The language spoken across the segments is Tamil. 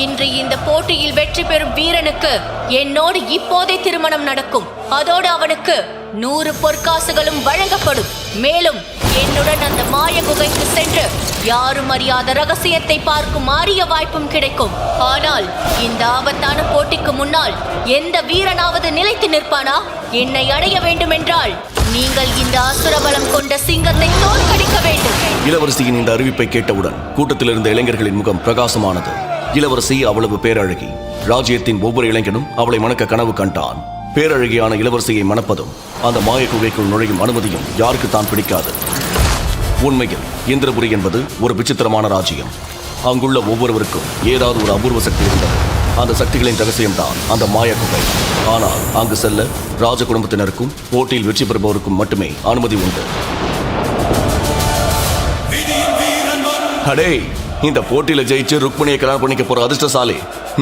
இன்று இந்த போட்டியில் வெற்றி பெறும் வீரனுக்கு என்னோடு இப்போதே திருமணம் நடக்கும். அதோடு அவனுக்கு 100 பொற்காசுகளும் வழங்கப்படும். மேலும் என்னுடன் அந்த மாய குகைக்கு சென்று யாரும் அறியாத ரகசியத்தை பார்க்கும் அரிய வாய்ப்பும் கிடைக்கும். ஆனால் இந்த ஆபத்தான போட்டிக்கு முன்னால் எந்த வீரனாவது நிலைத்து நிற்பானா? என்னை அடைய வேண்டும் என்றால் நீங்கள் இந்த அசுரபலம் கொண்ட சிங்கத்தை தோற்கடிக்க வேண்டும். இளவரசியின் இந்த அறிவிப்பை கேட்டவுடன் கூட்டத்தில் இருந்த இளைஞர்களின் முகம் பிரகாசமானது. இளவரசி அவ்வளவு பேரழகி. ராஜ்யத்தின் ஒவ்வொரு இளைஞனும் அவளை மணக்க கனவு கண்டான். பேரழகியான இளவரசியை மணப்பதும் அந்த மாய குகைக்குள் நுழையும் அனுமதியும் யாருக்கு தான் பிடிக்காது? உண்மையில் இந்திரபுரி என்பது ஒரு விசித்திரமான ராஜ்யம். அங்குள்ள ஒவ்வொருவருக்கும் ஏதாவது ஒரு அபூர்வ சக்தி இருந்தது. அந்த சக்திகளின் ரகசியம்தான் அந்த மாய குகை. ஆனால் அங்கு செல்ல ராஜ குடும்பத்தினருக்கும் போட்டியில் வெற்றி பெறுபவருக்கும் மட்டுமே அனுமதி உண்டு. அடே, இந்த போட்டியில ஜெயிச்சு ருக்மணியை கல்யாணம் பண்ணிக்க போற அதிர்ஷ்டசாலி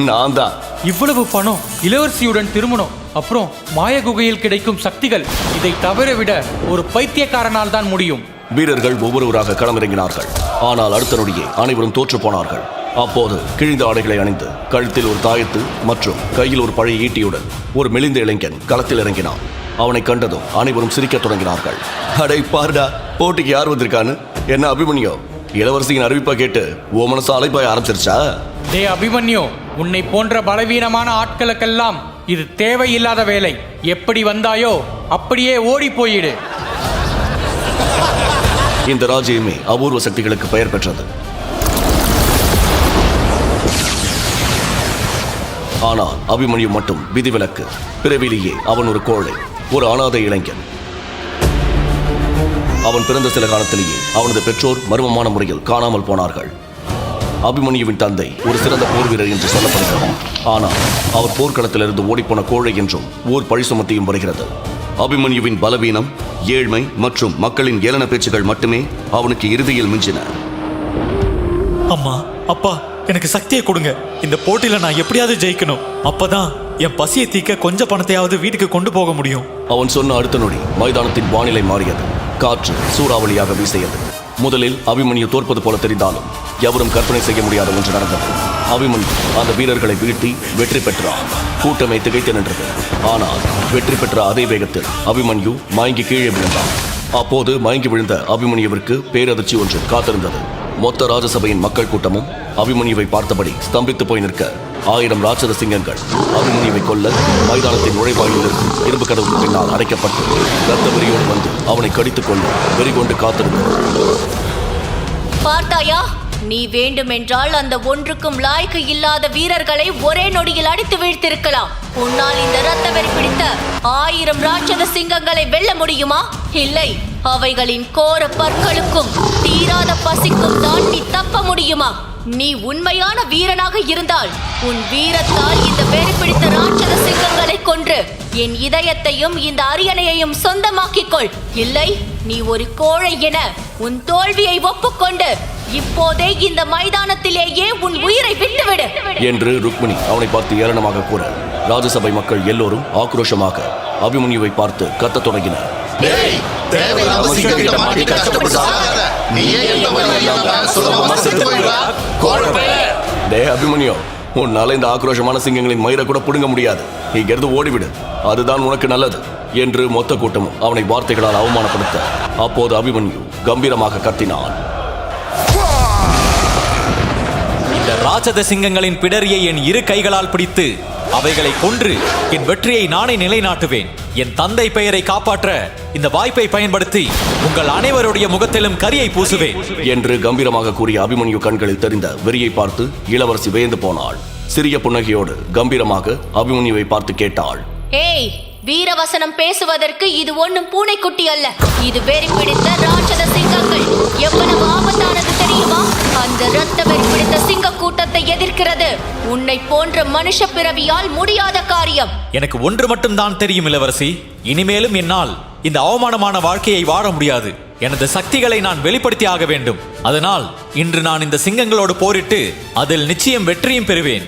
நான் தான். இவ்வளவு பணம், இளவரசியுடன் திருமணம், அப்புறம் மாய குகையில் கிடைக்கும் சக்திகள், இதை தவிர விட ஒரு பைத்தியக்காரனால் தான் முடியும். வீரர்கள் ஒவ்வொருவராக களமிறங்கினார்கள். ஆனால் அடுத்த நொடியே அனைவரும் தோற்று போனார்கள். அப்போது கிழிந்த ஆடைகளை அணிந்து கழுத்தில் ஒரு தாயத்து மற்றும் கையில் ஒரு பழைய ஈட்டியுடன் ஒரு மெலிந்த இளைஞன் களத்தில் இறங்கினான். அவனை கண்டதும் அனைவரும் சிரிக்க தொடங்கினார்கள். அடை பாருடா, போட்டிக்கு யார் வந்திருக்கான்னு. என்ன அபிமன்யு, இளவரசியின் அறிவிப்பை கேட்டு ஓ மனசு அலைப்பாய ஆரம்பிச்சிருச்சா? டே அபிமன்யு, உன்னை போன்ற பலவீனமான ஆட்களுக்கெல்லாம் இது தேவையில்லாத வேலை. எப்படி வந்தாயோ அப்படியே ஓடி போயிடு. இந்த ராஜ்யமே அபூர்வ சக்திகளுக்கு பெயர் பெற்றது. ஆனால் அபிமன்யு மட்டும் விதிவிலக்கு. பிறவிலேயே அவன் ஒரு கோழை, ஒரு அனாதை இளைஞன். அவன் பிறந்த சில காலத்திலேயே அவனது பெற்றோர் மர்மமான முறையில் காணாமல் போனார்கள். அபிமன்யுவின் தந்தை ஒரு சிறந்த போர் வீரர் என்று சொல்லப்படுகிறது. ஆனால் அவர் போர்க்களத்திலிருந்து ஓடிப்போன கோழை என்றும் ஊர் பழி சுமத்தியும் வருகிறது. அபிமன்யுவின் பலவீனம், ஏழ்மை மற்றும் மக்களின் ஏளன பேச்சுகள் மட்டுமே அவனுக்கு இறுதியில் மிஞ்சின. அம்மா, அப்பா, எனக்கு சக்தியை கொடுங்க. இந்த போட்டியில நான் எப்படியாவது ஜெயிக்கணும். அப்பதான் என் பசியை தீர்க்க கொஞ்சம் பணத்தையாவது வீட்டுக்கு கொண்டு போக முடியும். அவன் சொன்ன அடுத்த நொடி மைதானத்தின் வானிலை மாறியது. காற்று சூறாவளியாக வீசியது. முதலில் அபிமன்யு தோற்பது போல தெரிந்தாலும் எவரும் கற்பனை செய்ய முடியாத ஒன்று நடந்தது. அபிமன்யு அந்த வீரர்களை வீழ்த்தி வெற்றி பெற்றான். கூட்டமே திகைத்து நின்றது. ஆனால் வெற்றி பெற்ற அதே வேகத்தில் அபிமன்யு மயங்கி கீழே விழுந்தான். அப்போது மயங்கி விழுந்த அபிமன்யுவிற்கு பேரதிர்ச்சி ஒன்று காத்திருந்தது. மொத்த ராஜசபையின் மக்கள் கூட்டமும் அபிமன்யுவை பார்த்தபடி ஸ்தம்பித்து போய் நிற்க 1000 ராட்சத சிங்கங்கள் அபிமன்யுவை கொல்ல மைதானத்தின் நுழைவாயில் இருக்கும் இரும்பு கதவுக்கு பின்னால் அடைக்கப்பட்டு ரத்த வெறியோடு வந்து அவனை கடித்துக் கொண்டு வெறி கொண்டு காத்திருந்தது. பார்த்தாயா, நீ வேண்டுமென்றால் அந்த ஒன்றுக்கும் லாய்க்கு இல்லாத வீரர்களை ஒரே நொடியில் அடித்து வீழ்த்திருக்கலாம். உன்னால் இந்த ரத்த வெறி பிடித்த 1000 ராட்சத சிங்கங்களை வெல்ல முடியுமா? இல்லை, அவைகளின் கோர பற்களுக்கும் தீராத பசிக்கும் தான் நீ தப்ப முடியுமா? நீ உண்மையான வீரனாக இருந்தால் உன் வீரத்தால் இந்த வெறி பிடித்த ராட்சத சிங்கங்களை கொன்று என் இதயத்தையும் இந்த அரியணையையும் சொந்தமாக்கிக் கொள். இல்லை, நீ ஒரு கோழை என உன் தோல்வியை ஒப்புக்கொண்டு இப்போதே இந்த மைதானத்திலேயே உன் உயிரை விட்டுவிடு என்று ருக்மிணி அவனை பார்த்து ஏளனமாக கூற ராஜசபை மக்கள் எல்லோரும் ஆக்ரோஷமாக அபிமன்யுவை பார்த்து கத்தத் தொடங்கினர். அபிமன்யு, உன்னால இந்த ஆக்ரோஷமான சிங்கங்களின் மயிரை கூட புடுங்க முடியாது. இங்கிருந்து ஓடிவிடு, அதுதான் உனக்கு நல்லது என்று மொத்த கூட்டமும் அவனை வார்த்தைகளால் அவமானப்படுத்த அப்போது அபிமன்யு கம்பீரமாக கத்தினான். இந்த ராட்சத சிங்கங்களின் பிடரியை என் இரு கைகளால் பிடித்து அவைகளை கொன்று என் வெற்றியை நானே நிலைநாட்டுவேன். என் தந்தை பெயரை காப்பாற்ற இந்த வாய்ப்பை பயன்படுத்தி உங்கள் அனைவருடைய முகத்திலும் கரியை பூசுவேன் என்று கம்பீரமாக கூறிய அபிமன்யு கண்களில் தெரிந்த வெறியை பார்த்து இளவரசி வியந்து போனாள். சிறிய புன்னகையோடு கம்பீரமாக அபிமன்யுவை பார்த்து கேட்டாள். ஏய், வீரவசனம் பேசுவதற்கு இது ஒன்றும் பூனைக்குட்டி அல்ல. இது வெறி பிடித்த ராட்சத சிங்கங்கள். எவ்வளவு ஆபத்தானது தெரியுமா? அந்த ரத்த வெறி பிடித்த சிங்க கூட்டத்தை எதிர்க்கிறது உன்னை போன்ற மனுஷ பிறவியால் முடியாத காரியம். எனக்கு ஒன்று மட்டும் தான் தெரியும் இளவரசி. இனிமேலும் என்னால் இந்த அவமானமான வாழ்க்கையை வாழ முடியாது. எனது சக்திகளை நான் வெளிப்படுத்தி ஆக வேண்டும். அதனால் இன்று நான் இந்த சிங்கங்களோடு போரிட்டு அதில் நிச்சயம் வெற்றியும் பெறுவேன்.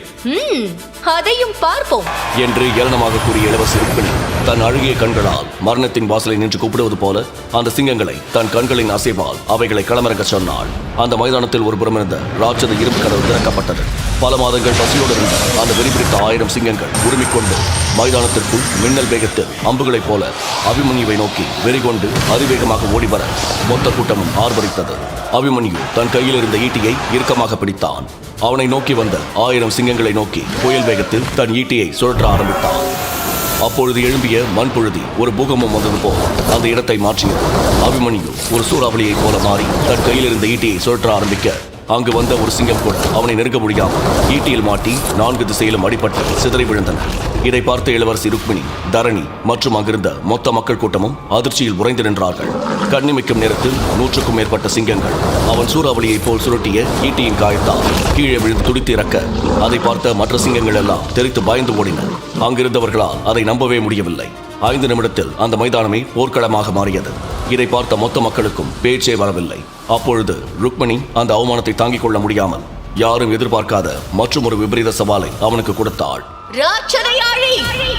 அதையும் பார்ப்போம் என்று ஏளனமாக கூறிய இளவரசி ருக்மிணி தன் அழுகிய கண்களால் மரணத்தின் வாசலை நின்று கூப்பிடுவது போல அந்த சிங்கங்களை தன் கண்களின் அசைவால் அவைகளை களமிறக்க சொன்னாள். அந்த மைதானத்தில் ஒரு புறம் இருந்த ராட்சத இரும்பு கதவு திறக்கப்பட்டது. பல மாதங்கள் பசியோடு இருந்த அந்த வெறிபிடித்த 1000 சிங்கங்கள் உரிமிக்கொண்டு மைதானத்திற்குள் மின்னல் வேகத்தில் அம்புகளைப் போல அபிமன்யுவை நோக்கி வெறிகொண்டு அதிவேகமாக ஓடி வர மொத்த கூட்டமும் ஆர்ப்பரித்தது. அபிமன்யு தன் கையில் இருந்த ஈட்டியை இறுக்கமாக பிடித்தான். அவனை நோக்கி வந்த 1000 சிங்கங்களை நோக்கி புயல் வேகத்தில் தன் ஈட்டியை சுழற்ற ஆரம்பித்தான். அப்பொழுது எழும்பிய மண்புழுதி ஒரு பூகம்பம் வந்தது போல் அந்த இடத்தை மாற்றியது. அபிமன்யு ஒரு சூறாவளியைப் போல மாறி தன் கையில் இருந்த ஈட்டியை சுழற்ற ஆரம்பிக்க அங்கு வந்த ஒரு சிங்கம் கூட அவனை நெருங்க முடியாமல் ஈட்டியில் மாட்டி 4 திசையிலும் அடிபட்டு சிதறி விழுந்தனர். இதை பார்த்த இளவரசி ருக்மிணி, தரணி மற்றும் அங்கிருந்த மொத்த மக்கள் கூட்டமும் அதிர்ச்சியில் உறைந்து நின்றார்கள். கண்ணிமைக்கும் நேரத்தில் 100க்கும் மேற்பட்ட சிங்கங்கள் அவன் சூறாவளியைப் போல் சுருட்டிய ஈட்டியின் காயத்தால் கீழே விழுந்து துடித்து இறக்க அதை பார்த்த மற்ற சிங்கங்கள் எல்லாம் தெரித்து பயந்து ஓடின. அங்கிருந்தவர்களால் அதை நம்பவே முடியவில்லை. 5 நிமிடத்தில் அந்த மைதானமே போர்க்களமாக மாறியது. இதை பார்த்த மொத்த மக்களுக்கும் பேச்சே வரவில்லை. அப்பொழுது ருக்மிணி அந்த அவமானத்தை தாங்கிக் கொள்ள முடியாமல் யாரும் எதிர்பார்க்காத மற்றும் ஒரு விபரீத சவாலை அவனுக்கு கொடுத்தாள்.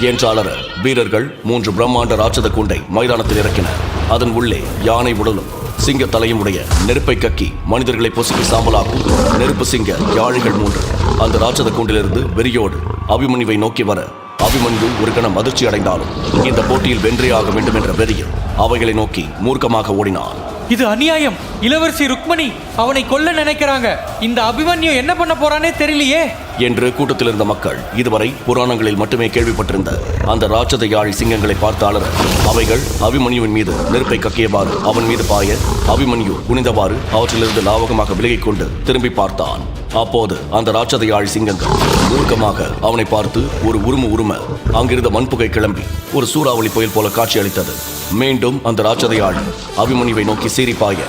என்றாளர வீரர்கள் 3 பிரம்மாண்ட ராட்சத கூண்டை மைதானத்தில் இறக்கினர். அதன் உள்ளே யானை உடலும் சிங்க தலையும் உடைய நெருப்பை கக்கி மனிதர்களை பொசுக்கி சாம்பலாக்கும் நெருப்பு சிங்க யாழிகள் 3 அந்த ராட்சத கூண்டிலிருந்து வெறியோடு அபிமன்யுவை நோக்கி வர அபிமன்யு ஒரு கணம் அதிர்ச்சி அடைந்தாலும் இந்த போட்டியில் வென்றே ஆக வேண்டும் என்ற வெறியில் அவைகளை நோக்கி மூர்க்கமாக ஓடினான். இது அநியாயம். இளவரசி ருக்மணி அவனை கொல்ல நினைக்கிறாங்க. இந்த அபிமன்யு என்ன பண்ண போறானே தெரியலையே என்று கூட்டத்தில் இருந்த மக்கள் இதுவரை புராணங்களில் மட்டுமே கேள்விப்பட்டிருந்த அந்த ராட்சத யாழி சிங்கங்களை பார்த்தாளர் அவைகள் அபிமன்யுவின் மீது நெருப்பை கக்கியவாறு அவன் மீது பாய அபிமன்யு குனிந்தவாறு அவற்றிலிருந்து லாவகமாக விலகிக் கொண்டு திரும்பி பார்த்தான். அப்போது அந்த ராட்சத யாழி சிங்கங்கள் மூர்க்கமாக அவனை பார்த்து ஒரு உரும அங்கிருந்த மண்புகை கிளம்பி ஒரு சூறாவளி புயல் போல காட்சி அளித்தது. மீண்டும் அந்த ராட்சத யாழி அபிமன்யுவை நோக்கி சீறி பாய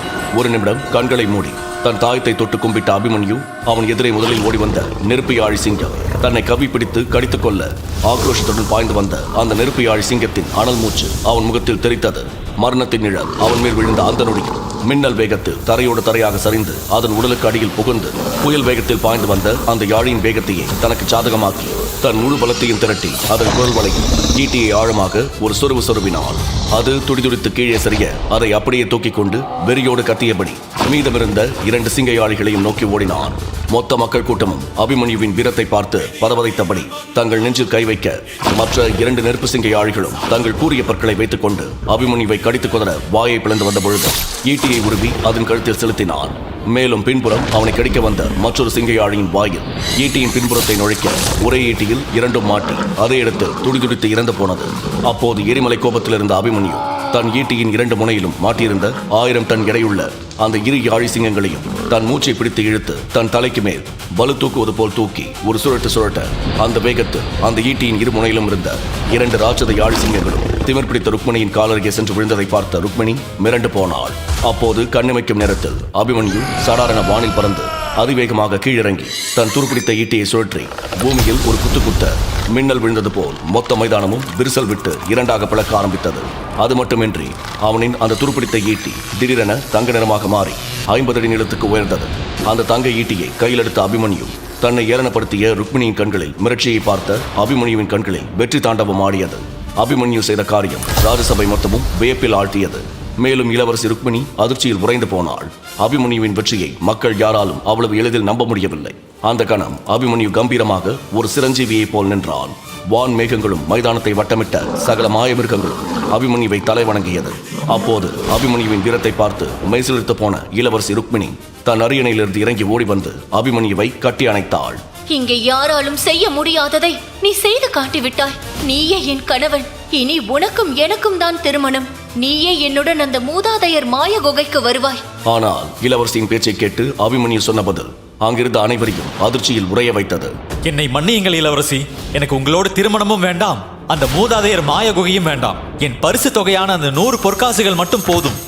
1 நிமிடம் கண்களை மூடி தன் தாயத்தை தொட்டு கும்பிட்ட அபிமன்யு அவன் எதிரே முதலில் ஓடி வந்த நெருப்பு யாழி சிங்கம் தன்னை கவி பிடித்து கடித்துக் கொள்ள ஆக்ரோஷத்துடன் பாய்ந்து வந்த அந்த நெருப்பு யாழி சிங்கத்தின் அனல் மூச்சு அவன் முகத்தில் தெரித்தது. மரணத்தின் நிழல் அவன் மேல் விழுந்த அந்த நொடியில் மின்னல் வேகத்தில் தரையோடு தரையாக சரிந்து அதன் உடலுக்கு அடியில் புகுந்து புயல் வேகத்தில் பாய்ந்து வந்த அந்த யாழியின் வேகத்தையே தனக்கு சாதகமாக்கி தன் முழு பலத்தையும் திரட்டி அதன் குரல் வளையில் ஈட்டியை ஆழமாக ஒரு சொருவினாள். அது துடிதுடித்து கீழே சரிய அதை அப்படியே தூக்கிக் கொண்டு வெறியோடு கத்தியபடி மீதமிருந்த 2 சிங்க யாழிகளையும் நோக்கி ஓடினான். மொத்த மக்கள் கூட்டமும் அபிமன்யுவின் வீரத்தை பார்த்து பதவதைத்தபடி தங்கள் நெஞ்சில் கை வைக்க மற்ற 2 நெருப்பு சிங்க யாழிகளும் தங்கள் கூரிய பற்களை வைத்துக் கொண்டு அபிமன்யுவை கடித்துக் கொதற வாயை பிளந்து வந்த பொழுது ஈட்டியை உருவி அதன் கழுத்தில் செலுத்தினான். மேலும் பின்புறம் அவனை கடிக்க வந்த மற்றொரு சிங்க யாழியின் வாயில் ஈட்டியின் பின்புறத்தை நுழைக்க ஒரே ஈட்டியில் 2 மாட்டி அதே இடத்தில் துடிதுடித்து இறந்து போனது. அப்போது எரிமலை கோபத்தில் இருந்த அபிமன்யு தன் ஈட்டியின் 2 முனையிலும் மாட்டியிருந்த 1000 டன் எடையுள்ள அந்த 2 யாழி சிங்கங்களையும் தன் மூச்சை பிடித்து இழுத்து தன் தலைக்கு மேல் பலு தூக்குவது போல் தூக்கி ஒரு சுழட்ட அந்த வேகத்தில் அந்த ஈட்டியின் 2 முனையிலும் இருந்த 2 ராட்சத யாழி சிங்கங்களும் திமிர் பிடித்த ருக்மிணியின் காலருகே சென்று விழுந்ததை பார்த்த ருக்மிணி மிரண்டு போனாள். அப்போது கண்ணிமைக்கும் நேரத்தில் அபிமன்யு சடாரென வானில் பறந்து அதிவேகமாக கீழிறங்கி தன் துருப்பிடித்த ஈட்டியை சுழற்றி பூமியில் ஒரு குத்த மின்னல் விழுந்தது போல் மொத்த மைதானமும் விரிசல் விட்டு 2ஆக பிளக்க ஆரம்பித்தது. அது மட்டுமின்றி அவனின் அந்த துருப்பிடித்த ஈட்டி திடீரென தங்க நிறமாக மாறி 50 அடி நீளத்துக்கு உயர்ந்தது. அந்த தங்க ஈட்டியை கையில் எடுத்த அபிமன்யு தன்னை ஏளனப்படுத்திய ருக்மிணியின் கண்களில் மிரட்சியை பார்த்த அபிமன்யுவின் கண்களில் வெற்றி தாண்டவம் ஆடியது. அபிமன்யு செய்த காரியம் ராஜசபை மொத்தமும் வியப்பில் ஆழ்த்தியது. மேலும் இளவரசி ருக்மிணி அதிர்ச்சியில் உறைந்து போனாள். அபிமன்யுவின் வெற்றியை மக்கள் யாராலும் அவ்வளவு எளிதில் நம்ப முடியவில்லை. அந்த கணம் அபிமன்யு கம்பீரமாக ஒரு சிரஞ்சீவியைப் போல் நின்றான். வான் மேகங்களும் மைதானத்தை வட்டமிட்ட சகல மாயமிருகங்களும் அபிமன்யுவை தலை வணங்கியது. அப்போது அபிமன்யுவின் வீரத்தை பார்த்து மெய்சிலிர்த்து போன இளவரசி ருக்மிணி தன் அரியணையிலிருந்து இறங்கி ஓடி வந்து அபிமன்யுவை கட்டி அணைத்தாள். இங்கே யாராலும் செய்ய முடியாததை நீ செய்து காட்டிவிட்டாய். நீயே என் கணவன். இனி உனக்கும் எனக்கும் தான் திருமணம். நீயே என்னுடன் அந்த மூதாதையர் மாய குகைக்கு வருவாய். ஆனால் இளவரசியின் பேச்சை கேட்டு அபிமன்யு சொன்ன பதில் அங்கிருந்த அனைவரையும் அதிர்ச்சியில் உறைய வைத்தது. என்னை மன்னியுங்கள் இளவரசி. எனக்கு உங்களோடு திருமணமும் வேண்டாம், அந்த மூதாதையர் மாய குகையும் வேண்டாம். என் பரிசு தொகையான அந்த 100 பொற்காசுகள் மட்டும் போதும்.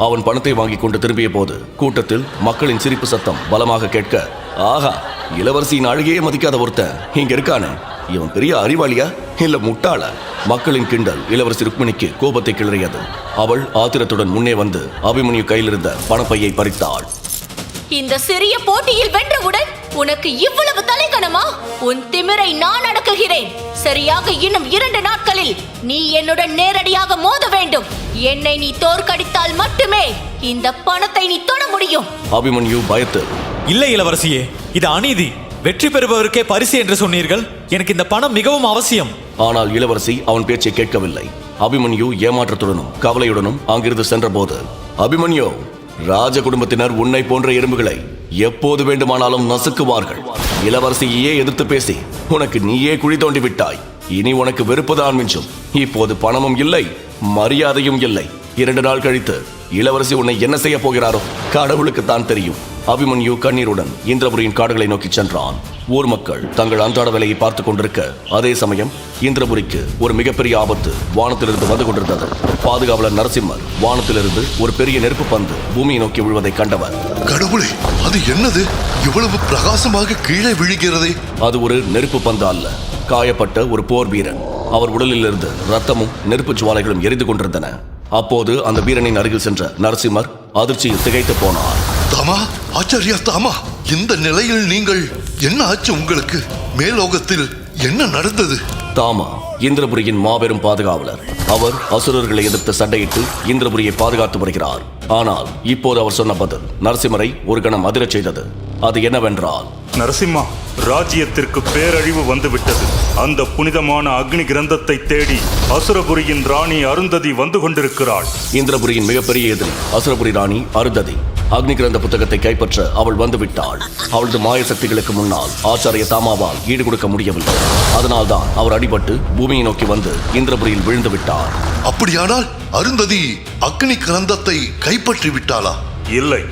அவன் பணத்தை வாங்கி கொண்டு திரும்பிய போது கூட்டத்தில் மக்களின் சிரிப்பு சத்தம் பலமாக கேட்க, ஆஹா, இளவரசியின் அழகையே மதிக்காத ஒருத்தன் இங்க இருக்கானே, இவன் பெரிய அறிவாளியா இல்ல முட்டாள? மக்களின் கிண்டல் இளவரசி ருக்மிணிக்கு கோபத்தை கிளறியது. அவள் ஆத்திரத்துடன் முன்னே வந்து அபிமன்யு கையில் இருந்த பணப்பையை பறித்தாள். இந்த சிறிய போட்டியில் வென்றவுடன் உனக்கு இவ்வளவு தலைக்கணமா? உன் திமிரை நான் அடக்குகிறேன். சரியாக இன்னும் 2 நாட்களில் நீ என்னுடன் நேரடியாக மோத வேண்டும். என்னை நீ தோற்கடித்தால் மட்டுமே இந்த பணத்தை நீ தொட முடியும். அபிமன்யு பயத்து, இல்லை இளவரசியே, இது அநீதி. வெற்றி பெறுபவருக்கே பரிசு என்று சொன்னீர்கள். எனக்கு இந்த பணம் மிகவும் அவசியம். ஆனால் இளவரசி அவன் பேச்சை கேட்கவில்லை. அபிமன்யு ஏமாற்றத்துடனும் கவலையுடனும் அங்கிருந்து சென்றபோது, அபிமன்யு, ராஜ குடும்பத்தினர் உன்னை போன்ற எறும்புகளை எப்போது வேண்டுமானாலும் நசுக்குவார்கள். இளவரசியையே எதிர்த்து பேசி உனக்கு நீயே குழி தோண்டி விட்டாய். இனி உனக்கு வெறுப்புதான் மிஞ்சும். இப்போது பணமும் இல்லை, மரியாதையும் இல்லை. 2 நாள் கழித்து இளவரசி உன்னை என்ன செய்ய போகிறாரோ கடவுளுக்கு தான் தெரியும். அபிமன்யு கண்ணீருடன் இந்திரபுரியின் காடுகளை நோக்கி சென்றான். ஊர் மக்கள் தங்கள் அன்றாட வேலையை பார்த்துக் கொண்டிருக்க, அதே சமயம் இந்திரபுரிக்கு ஒரு மிகப்பெரிய ஆபத்து வானத்திலிருந்து வந்து கொண்டிருந்தது. பாதுகாவலர் நரசிம்மர் வானத்திலிருந்து ஒரு பெரிய நெருப்பு பந்து பூமியை நோக்கி விழுவதை கண்டவர். கடவுளே, அது என்னது? இவ்வளவு பிரகாசமாக கீழே விழுகிறதே. அது ஒரு நெருப்பு பந்து அல்ல, காயப்பட்ட ஒரு போர் வீரன். அவர் உடலில் இருந்து ரத்தமும் நெருப்பு ஜுவாலைகளும் எரிந்து கொண்டிருந்தன. அப்போது அந்த வீரனின் அருகில் சென்ற நரசிம்மர் அதிர்ச்சியில் திகைத்து போனார். தாமா, ஆச்சாரியா தாமா, இந்த நிலையில் நீங்கள் என்ன ஆச்சு உங்களுக்கு? மேலோகத்தில் என்ன நடந்தது? தாமா இந்திரபுரியின் மாபெரும் பாதுகாவலர். அவர் அசுரர்களை எதிர்த்து சண்டையிட்டு இந்திரபுரியை பாதுகாத்து வருகிறார். ஆனால் இப்போது அவர் சொன்ன பதில் நரசிம்மரை ஒரு கணம் அதிரச் செய்தது. அது என்னவென்றால், நரசிம்மா, ராஜ்யத்திற்கு பேரழிவு வந்துவிட்டது. அந்த புனிதமான அக்னி கிரந்தத்தை தேடி அசுரபுரியின் ராணி அருந்ததி வந்து கொண்டிருக்கிறாள். இந்திரபுரியின் மிகப்பெரிய எதிரி அசுரபுரி ராணி அருந்ததி அக்னி கிரந்த புத்தகத்தை கைப்பற்ற அவள் வந்துவிட்டாள். அவளது மாய சக்திகளுக்கு முன்னால் ஆச்சாரிய தாமாவால் ஈடு கொடுக்க முடியவில்லை. அதனால்தான் அவர் அடிபட்டு பூமியை நோக்கி வந்து இந்திரபுரியில் விழுந்து விட்டார். அப்படியானால் அருந்ததி அக்னி கிரந்தத்தை கைப்பற்றி விட்டாளா? இல்லை,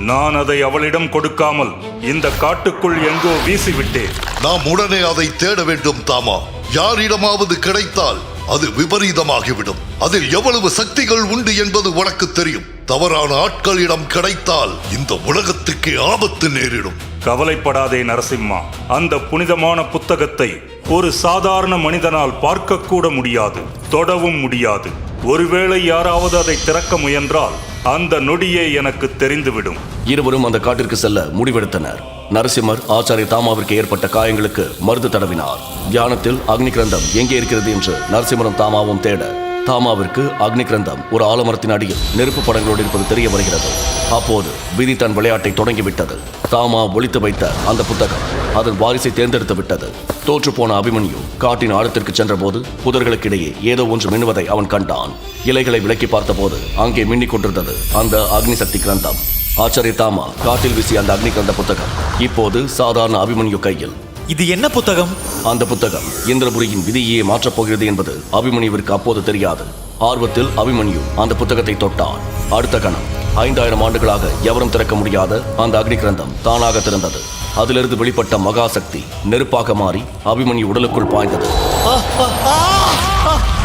நான் அதை அவளிடம் கொடுக்காமல் இந்த காட்டுக்குள் எங்கோ வீசிவிட்டேன். நாம் உடனே அதை தேட வேண்டும் தாமா. யாரிடமாவது கிடைத்தால் அது விபரீதமாகிவிடும். அதில் எவ்வளவு சக்திகள் உண்டு என்பது உனக்கு தெரியும். தவறான ஆட்களிடம் கிடைத்தால் இந்த உலகத்துக்கே ஆபத்து நேரிடும். கவலைப்படாதே நரசிம்மா, அந்த புனிதமான புத்தகத்தை ஒரு சாதாரண மனிதனால் பார்க்கக்கூட முடியாது, தொடவும் முடியாது. ஒருவேளை யாராவது அதை திறக்க முயன்றால் அந்த நொடியே எனக்கு தெரிந்துவிடும். இருவரும் அந்த காட்டிற்கு செல்ல முடிவெடுத்தனர். நரசிம்மர் ஆச்சாரிய தாமாவிற்கு ஏற்பட்ட காயங்களுக்கு மருந்து தடவினார். தியானத்தில் அக்னி கிரந்தம் எங்கே இருக்கிறது என்று நரசிம்மரும் தாமாவும் தேட, தாமாவிற்கு அக்னி கிரந்தம் ஒரு ஆலமரத்தின் அடியில் நெருப்பு படங்களோடு இருப்பது தெரிய வருகிறது. அப்போது விதி தன் விளையாட்டை தொடங்கிவிட்டது. தாமா ஒளித்து வைத்த அந்த புத்தகம் அதன் வாரிசை தேர்ந்தெடுத்து விட்டது. தோற்றுப்போன அபிமன்யு காட்டின் ஆழத்திற்கு சென்றபோது புதர்களுக்கிடையே ஏதோ ஒன்று மின்னுவதை அவன் கண்டான். இலைகளை விலக்கி பார்த்தபோது அங்கே மின்னிக் கொண்டிருந்தது அந்த அக்னி சக்தி கிரந்தம். ஆச்சாரிய தாமா காட்டில் வீசிய அந்த அக்னி கிரந்த புத்தகம் இப்போது சாதாரண அபிமன்யு கையில். இது என்ன புத்தகம்? அந்த புத்தகம் இந்திரபுரியின் விதியே மாற்றப் போகிறது என்பது அபிமன்யுவிற்கு அப்போது தெரியாது. ஆர்வத்தில் அபிமன்யு அந்த புத்தகத்தை தொட்டான். அடுத்த கணம் 5000 ஆண்டுகளாக எவரும் திறக்க முடியாத அந்த அக்னி கிரந்தம் தானாக திறந்தது. அதிலிருந்து வெளிப்பட்ட மகா சக்தி நெருப்பாக மாறி அபிமன்யு உடலுக்குள் பாய்ந்தது.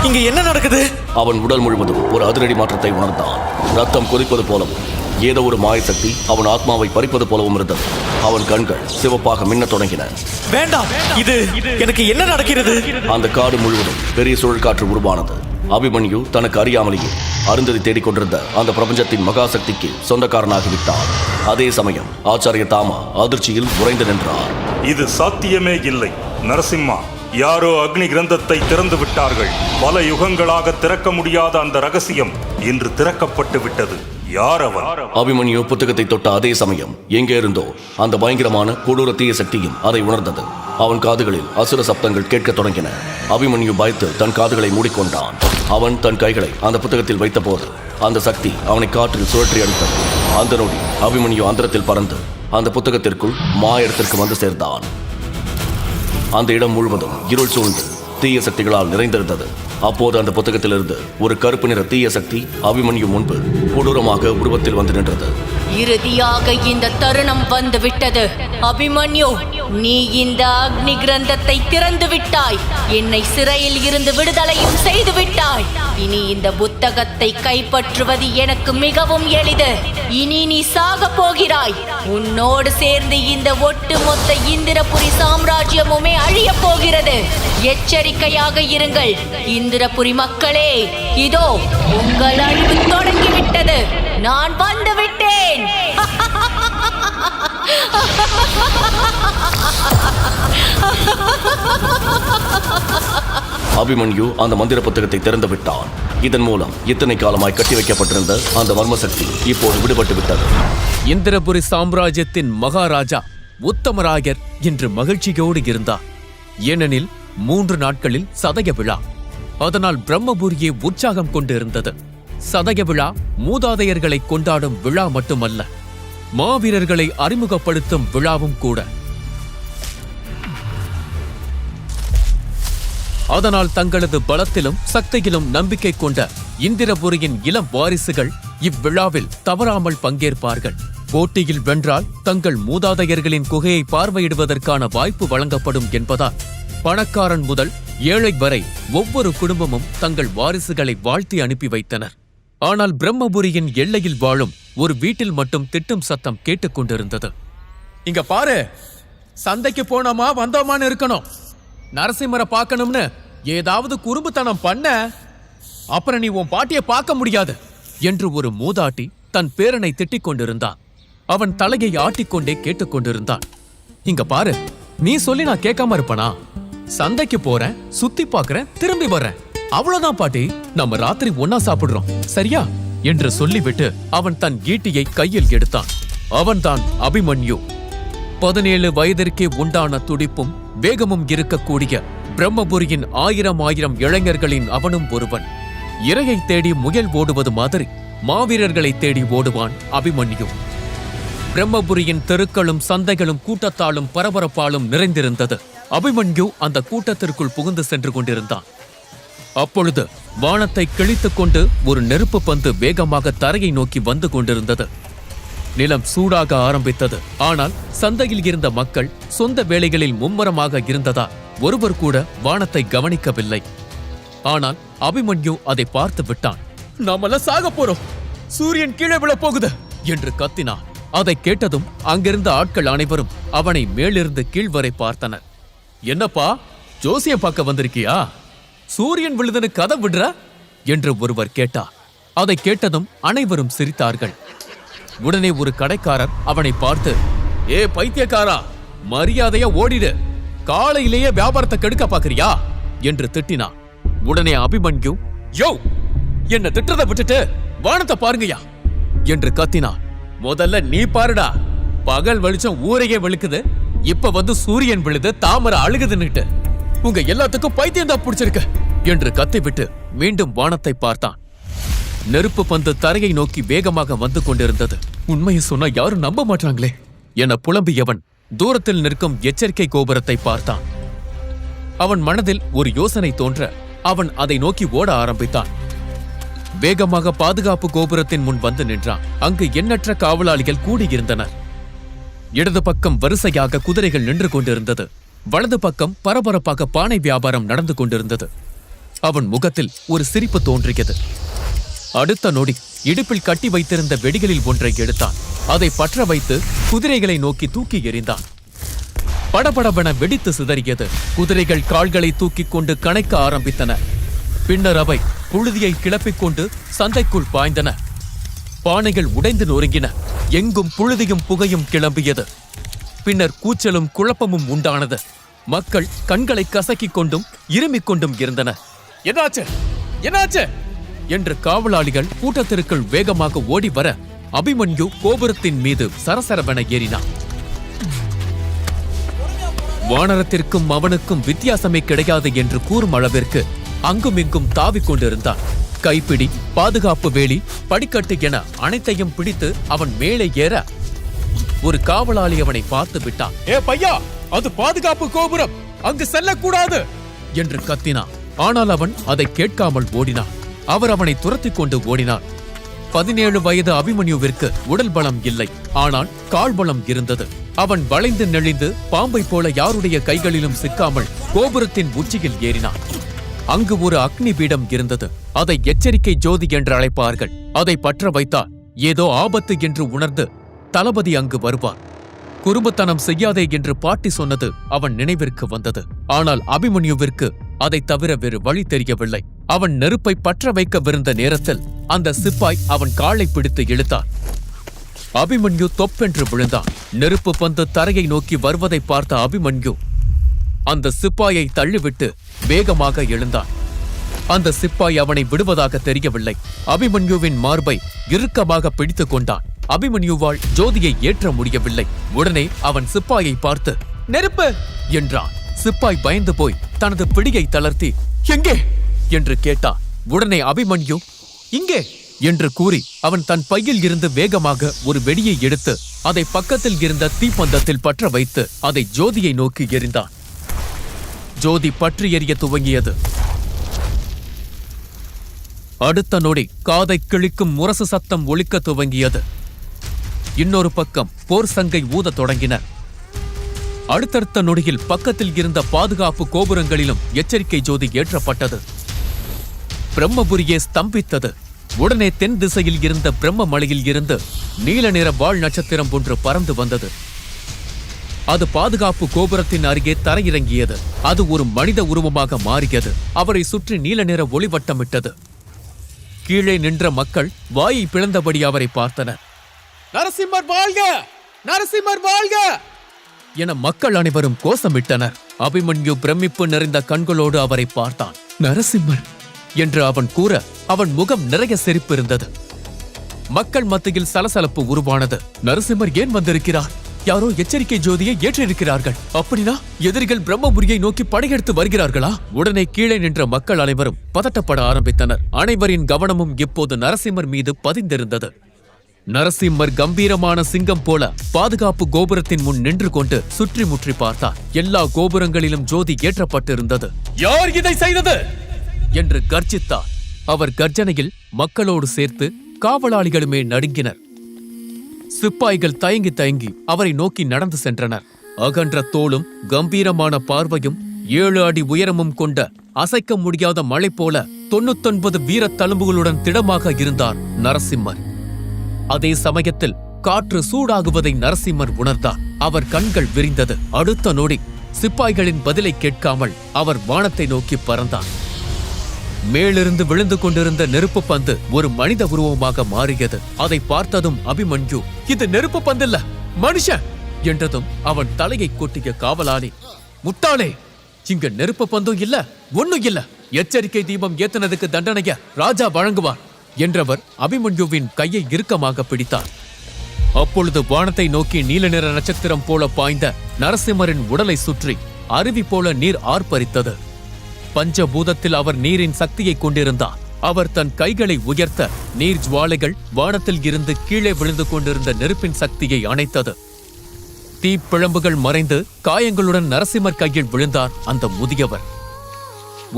இங்க என்ன நடக்குது? அவன் உடல் முழுவதும் ஒரு அதிரடி மாற்றத்தை உணர்ந்தான். ரத்தம் கொதிப்பது போலவும் ஏதோ ஒரு மாய சக்தி அவன் ஆத்மாவை பறிப்பது போலவும் இருந்தது. அவன் கண்கள் சிவப்பாக மின்னத் தொடங்கின. வேண்டாம், இது எனக்கு என்ன நடக்கிறது? அந்த காடு முழுவதும் பெரிய சுழற்காற்று உருவானது. அபிமன்யு தனக்கு அறியாமலேயே அருந்ததி தேடிக்கொண்டிருந்த அந்த பிரபஞ்சத்தின் மகாசக்திக்கு சொந்தக்காரனாகிவிட்டார். அதே சமயம் ஆச்சாரிய தாமா அதிர்ச்சியில் உறைந்து நின்றார். இது சாத்தியமே இல்லை நரசிம்மா. யாரோ அக்னி கிரந்தத்தை திறந்து விட்டார்கள். பல யுகங்களாக திறக்க முடியாத அந்த ரகசியம் இன்று திறக்கப்பட்டு விட்டது. யார் அவர்? அபிமன்யு புத்தகத்தை தொட்ட அதே சமயம் எங்கே இருந்தோ அந்த பயங்கரமான கொடூர தீய சக்தியும் அதை உணர்ந்தது. அவன் காதுகளில் அசுர சப்தங்கள் கேட்கத் தொடங்கின. அபிமன்யு பயத்து தன் காதுகளை மூடிக்கொண்டான். அவன் தன் கைகளை அந்த புத்தகத்தில் வைத்த போது அந்த சக்தி அவனை காற்றில் சுழற்றி அடித்தது. அந்த நொடி அபிமன்யு அந்தரத்தில் பறந்து அந்த புத்தகத்திற்குள் மாயத்திற்கு வந்து சேர்ந்தான். அந்த இடம் முழுவதும் இருள் சூழ்ந்து தீய சக்திகளால் நிறைந்திருந்தது. அப்போது அந்த புத்தகத்திலிருந்து ஒரு கருப்பு நிற தீய சக்தி அபிமன்யு முன்பு கொடூரமாக உருவத்தில் வந்து நின்றது. இறுதியாக இந்த தருணம் வந்து விட்டது. அபிமன்யு, நீ இந்த அக்னி கிரந்தத்தை திறந்து விட்டாய். என்னை சிறையில் இருந்து விடுதலையும் செய்து விட்டாய். இனி இந்த புத்தகத்தை கைப்பற்றுவது எனக்கு மிகவும் எளிது. இனி நீ சாக போகிறாய். உன்னோடு சேர்ந்து இந்த ஒட்டுமொத்த இந்திரபுரி சாம்ராஜ்யமுமே அழிய போகிறது. எச்சரிக்கையாக இருங்கள் இந்திரபுரி மக்களே. இதோ உங்கள் அழிவு தொடங்கிவிட்டது. நான் வந்து விட்டேன். அபிமன்யு அந்த மந்திர புத்தகத்தை திறந்து விட்டான். இதன் மூலம் இத்தனை காலமாய் கட்டி வைக்கப்பட்டிருந்த அந்த மர்ம சக்தி இப்போது விடுபட்டு விட்டது. இந்திரபுரி சாம்ராஜ்யத்தின் மகாராஜா உத்தமராயர் இன்று மகிழ்ச்சியோடு இருந்தார். ஏனெனில் 3 நாட்களில் சதய விழா. அதனால் பிரம்மபுரியே உற்சாகம் கொண்டு இருந்தது. சதய விழா மூதாதையர்களை கொண்டாடும் விழா மட்டுமல்ல, மாவீரர்களை அறிமுகப்படுத்தும் விழாவும் கூட. அதனால் தங்களது பலத்திலும் சக்தியிலும் நம்பிக்கை கொண்ட இந்திரபுரியின் இளம் வாரிசுகள் இவ்விழாவில் தவறாமல் பங்கேற்பார்கள். போட்டியில் வென்றால் தங்கள் மூதாதையர்களின் குகையை பார்வையிடுவதற்கான வாய்ப்பு வழங்கப்படும் என்பதால் பணக்காரன் முதல் ஏழை வரை ஒவ்வொரு குடும்பமும் தங்கள் வாரிசுகளை வாழ்த்தி அனுப்பி வைத்தனர். ஆனால் பிரம்மபுரியின் எல்லையில் வாழும் ஒரு வீட்டில் மட்டும் திட்டும் சத்தம் கேட்டுக்கொண்டிருந்தது. இங்க பாரு, சந்தைக்கு போனோமா வந்தோமான்னு இருக்கணும். நரசிம்மரை பார்க்கணும்னு ஏதாவது குறும்புத்தனம் பண்ண அப்புறம் நீ உன் பாட்டியை பார்க்க முடியாது என்று ஒரு மூதாட்டி தன் பேரனை திட்டிக் கொண்டிருந்தான். அவன் தலையை ஆட்டிக்கொண்டே கேட்டுக்கொண்டிருந்தான். இங்க பாரு, நீ சொல்லி நான் கேட்காம இருப்பனா? சந்தைக்கு போறேன், சுத்தி பார்க்கறேன், திரும்பி வர்றேன், அவ்வளவுதான் பாட்டி. நம்ம ராத்திரி ஒன்னா சாப்பிடுறோம், சரியா என்று சொல்லிவிட்டு அவன் தன் ஈட்டியை கையில் எடுத்தான். அவன்தான் அபிமன்யு. 17 வயதிற்கே உண்டான துடிப்பும் வேகமும் இருக்கக்கூடிய பிரம்மபுரியின் 1000 இளைஞர்களின் அவனும் ஒருவன். இரையை தேடி முயல் ஓடுவது மாதிரி மாவீரர்களை தேடி ஓடுவான் அபிமன்யு. பிரம்மபுரியின் தெருக்களும் சந்தைகளும் கூட்டத்தாலும் பரபரப்பாலும் நிறைந்திருந்தது. அபிமன்யு அந்த கூட்டத்திற்குள் புகுந்து சென்று கொண்டிருந்தான். அப்பொழுது வானத்தை கிழித்துக் கொண்டு ஒரு நெருப்பு பந்து வேகமாக தரையை நோக்கி வந்து கொண்டிருந்தது. நிலம் சூடாக ஆரம்பித்தது. ஆனால் சந்தையில் இருந்த மக்கள் சொந்த வேலைகளில் மும்முரமாக இருந்ததால் ஒருவர் கூட வானத்தை கவனிக்கவில்லை. ஆனால் அபிமன்யு அதை பார்த்து விட்டான். நாமெல்லாம் சாக போறோம், சூரியன் கீழே விழ போகுது என்று கத்தினான். அதை கேட்டதும் அங்கிருந்த ஆட்கள் அனைவரும் அவனை மேலிருந்து கீழ் வரை பார்த்தனர். என்னப்பா, ஜோசியம் பார்க்க வந்திருக்கியா? சூரியன் விழுதுன்னு கதை விடுற என்று ஒருவர் கேட்டார். அதை கேட்டதும் அனைவரும் சிரித்தார்கள். உடனே ஒரு கடைக்காரர் அவனை பார்த்து, ஏ பைத்தியக்காரா, மரியாதையா ஓடிடு, காலையிலேயே வியாபாரத்தை கெடுக்க பாக்குறியா என்று திட்டினான். உடனே அபிமன்யு, யோ, என்ன திட்டத்தை விட்டுட்டு வானத்தை பாருங்கயா என்று கத்தினான். முதல்ல நீ பாருடா, பகல் வெளிச்சம் ஊரையே வெளுக்குது, இப்ப வந்து சூரியன் விழுது, தாமரை அழுகுதுன்னுட்டு உங்க எல்லாத்துக்கும் பைத்தியம் தான் பிடிச்சிருக்கு என்று கத்திவிட்டு மீண்டும் வானத்தை பார்த்தான். நெருப்பு பந்து தரையை நோக்கி வேகமாக வந்து கொண்டிருந்தது. உண்மையை சொன்னா யாரும் நம்ப மாட்டாங்களே என புலம்பியவன் தூரத்தில் நிற்கும் எச்சரிக்கை கோபுரத்தை பார்த்தான். அவன் மனதில் ஒரு யோசனை தோன்ற அவன் அதை நோக்கி ஓட ஆரம்பித்தான். வேகமாக பாதுகாப்பு கோபுரத்தின் முன் வந்து நின்றான். அங்கு எண்ணற்ற காவலாளிகள் கூடியிருந்தனர். இடது பக்கம் வரிசையாக குதிரைகள் நின்று கொண்டிருந்தது. வலது பக்கம் பரபரப்பாக பானை வியாபாரம் நடந்து கொண்டிருந்தது. அவன் முகத்தில் ஒரு சிரிப்பு தோன்றியது. அடுத்த நொடி இடுப்பில் கட்டி வைத்திருந்த வெடிகளில் ஒன்றை எடுத்தான். அதை பற்ற வைத்து குதிரைகளை நோக்கி தூக்கி எறிந்தான். படபடவென வெடித்து சிதறியது. குதிரைகள் கால்களை தூக்கிக் கொண்டு கணைக்க ஆரம்பித்தன. பின்னர் அவை புழுதியை கிளப்பிக் கொண்டு சந்தைக்குள் பாய்ந்தன. பானைகள் உடைந்து நொறுங்கின. எங்கும் புழுதியும் புகையும் கிளம்பியது. பின்னர் கூச்சலும் குழப்பமும் உண்டானது. மக்கள் கண்களை கசக்கிக் கொண்டும் இருமிக் கொண்டும் இருந்தனர். என்னாச்சு, என்னாச்சு என்று காவலாளிகள் கூட்டத்திற்குள் வேகமாக ஓடி வர அபிமன்யு கோபுரத்தின் மீது சரசரவென ஏறினான். வானரத்திற்கும் அவனுக்கும் வித்தியாசமே கிடையாது என்று கூறும் அளவிற்கு அங்குமிங்கும் தாவிக் கொண்டிருந்தான். கைப்பிடி, பாதுகாப்பு வேலி, படிக்கட்டு என அனைத்தையும் பிடித்து அவன் மேலே ஏற ஒரு காவலாளி அவனை பார்த்து விட்டான். ஏ பையா, அது பாதுகாப்பு கோபுரம், அங்கு செல்லக்கூடாது என்று கத்தினான். ஆனால் அவன் அதை கேட்காமல் ஓடினான். அவர் அவனை துரத்திக் கொண்டு ஓடினார். 17 வயது அபிமன்யுவிற்கு உடல் பலம் இல்லை, ஆனால் கால் பலம் இருந்தது. அவன் வளைந்து நெளிந்து பாம்பை போல யாருடைய கைகளிலும் சிக்காமல் கோபுரத்தின் உச்சியில் ஏறினான். அங்கு ஒரு அக்னி பீடம் இருந்தது. அதை எச்சரிக்கை ஜோதி என்று அழைப்பார்கள். அதை பற்ற வைத்தால் ஏதோ ஆபத்து என்று உணர்ந்து தளபதி அங்கு வருவார். குறும்புத்தனம் செய்யாதே என்று பாட்டி சொன்னது அவன் நினைவிற்கு வந்தது. ஆனால் அபிமன்யுவிற்கு அதை தவிர வேறு வழி தெரியவில்லை. அவன் நெருப்பை பற்ற வைக்கவிருந்த நேரத்தில் அந்த சிப்பாய் அவன் காலை பிடித்து இழுத்தார். அபிமன்யு தொப்பென்று விழுந்தான். நெருப்பு பந்து தரையை நோக்கி வருவதை பார்த்த அபிமன்யு அந்த சிப்பாயை தள்ளிவிட்டு வேகமாக எழுந்தான். அந்த சிப்பாய் அவனை விடுவதாக தெரியவில்லை. அபிமன்யுவின் மார்பை இறுக்கமாக பிடித்துக் கொண்டான். அபிமன்யுவால் ஜோதியை ஏற்ற முடியவில்லை. உடனே அவன் சிப்பாயை பார்த்து நெருப்பு என்றான். சிப்பாய் பயந்து போய் தனது பிடியை தளர்த்தி எங்கே என்று கேட்டான். உடனே அபிமன்யு இங்கே என்று கூறி அவன் தன் பையில் இருந்து வேகமாக ஒரு வெடியை எடுத்து அதை பக்கத்தில் இருந்த தீப்பந்தத்தில் பற்ற வைத்து அதை ஜோதியை நோக்கி எறிந்தான். ஜோதி பற்றி எரிய துவங்கியது. அடுத்த நொடி காதை கிழிக்கும் முரசு சத்தம் ஒலிக்க துவங்கியது. இன்னொரு பக்கம் போர் சங்கை ஊதத் தொடங்கினர். அடுத்தடுத்த நொடியில் பக்கத்தில் இருந்த பாதுகாப்பு கோபுரங்களிலும் எச்சரிக்கை ஜோதி ஏற்றப்பட்டது. பிரம்மபுரியே ஸ்தம்பித்தது. உடனே தென் திசையில் இருந்த பிரம்ம மலையில் இருந்து நீல நிற வால் நட்சத்திரம் ஒன்று பறந்து வந்தது. அது பாதுகாப்பு கோபுரத்தின் அருகே தரையிறங்கியது. அது ஒரு மனித உருவமாக மாறியது. அவரை சுற்றி நீல நிற ஒளிவட்டமிட்டது. கீழே நின்ற மக்கள் வாயை பிளந்தபடி அவரை பார்த்தனர். நரசிம்மர் வாழ்க, நரசிம்மர் வாழ்க என மக்கள் அனைவரும் கோஷமிட்டனர். அபிமன்யு பிரமிப்பு நிறைந்த கண்களோடு அவரை பார்த்தான். நரசிம்மர் என்று அவன் கூற அவன் முகம் நிறைய சிரிப்பு இருந்தது. மக்கள் மத்தியில் சலசலப்பு உருவானது. நரசிம்மர் ஏன் வந்திருக்கிறார்? யாரோ எச்சரிக்கை ஜோதியை ஏற்றிருக்கிறார்கள். அப்படின்னா எதிரிகள் பிரம்மபுரியை நோக்கி படையெடுத்து வருகிறார்களா? உடனே கீழே நின்ற மக்கள் அனைவரும் பதட்டப்பட ஆரம்பித்தனர். அனைவரின் கவனமும் இப்போது நரசிம்மர் மீது பதிந்திருந்தது. நரசிம்மர் கம்பீரமான சிங்கம் போல பாதுகாப்பு கோபுரத்தின் முன் நின்று கொண்டு சுற்றி முற்றி பார்த்தார். எல்லா கோபுரங்களிலும் ஜோதி ஏற்றப்பட்டிருந்தது. யார் இதை செய்தது என்று கர்ஜித்தார். அவர் கர்ஜனையில் மக்களோடு சேர்த்து காவலாளிகளுமே நடுங்கினர். சிப்பாய்கள் தயங்கி தயங்கி அவரை நோக்கி நடந்து சென்றனர். அகன்ற தோளும் கம்பீரமான பார்வையும் 7 அடி உயரமும் கொண்ட அசைக்க முடியாத மலை போல 99 வீரத் தழும்புகளுடன் திடமாக இருந்தார் நரசிம்மர். அதே சமயத்தில் காற்று சூடாகுவதை நரசிம்மர் உணர்ந்தார். அவர் கண்கள் விரிந்தது. அடுத்த நொடி சிப்பாய்களின் பதிலை கேட்காமல் அவர் வானத்தை நோக்கி பறந்தார். மேலிருந்து விழுந்து கொண்டிருந்த நெருப்பு பந்து ஒரு மனித உருவமாக மாறியது. அதை பார்த்ததும் அபிமன்யு இது நெருப்பு பந்தில்ல, மனுஷன் என்றதும் அவன் தலையை கொட்டிய காவலாளி முட்டாளே, இங்க நெருப்பு பந்தும் இல்ல, ஒண்ணும் இல்ல, எச்சரிக்கை தீபம் ஏத்தனதுக்கு தண்டனைய ராஜா வழங்குவார் என்றவர் அபிமன்யுவின் கையை இறுக்கமாக பிடித்தார். அப்பொழுது வானத்தை நோக்கி நீல நிற நட்சத்திரம் போல பாய்ந்த நரசிம்மரின் உடலை சுற்றி அருவி போல நீர் ஆர்ப்பரித்தது. பஞ்சபூதத்தில் அவர் நீரின் சக்தியை கொண்டிருந்தார். அவர் தன் கைகளை உயர்த்த நீர் ஜுவாலைகள் வானத்தில் இருந்து கீழே விழுந்து கொண்டிருந்த நெருப்பின் சக்தியை அணைத்தது. தீப்பிழம்புகள் மறைந்து காயங்களுடன் நரசிம்மர் கையில் விழுந்தார் அந்த முதியவர்.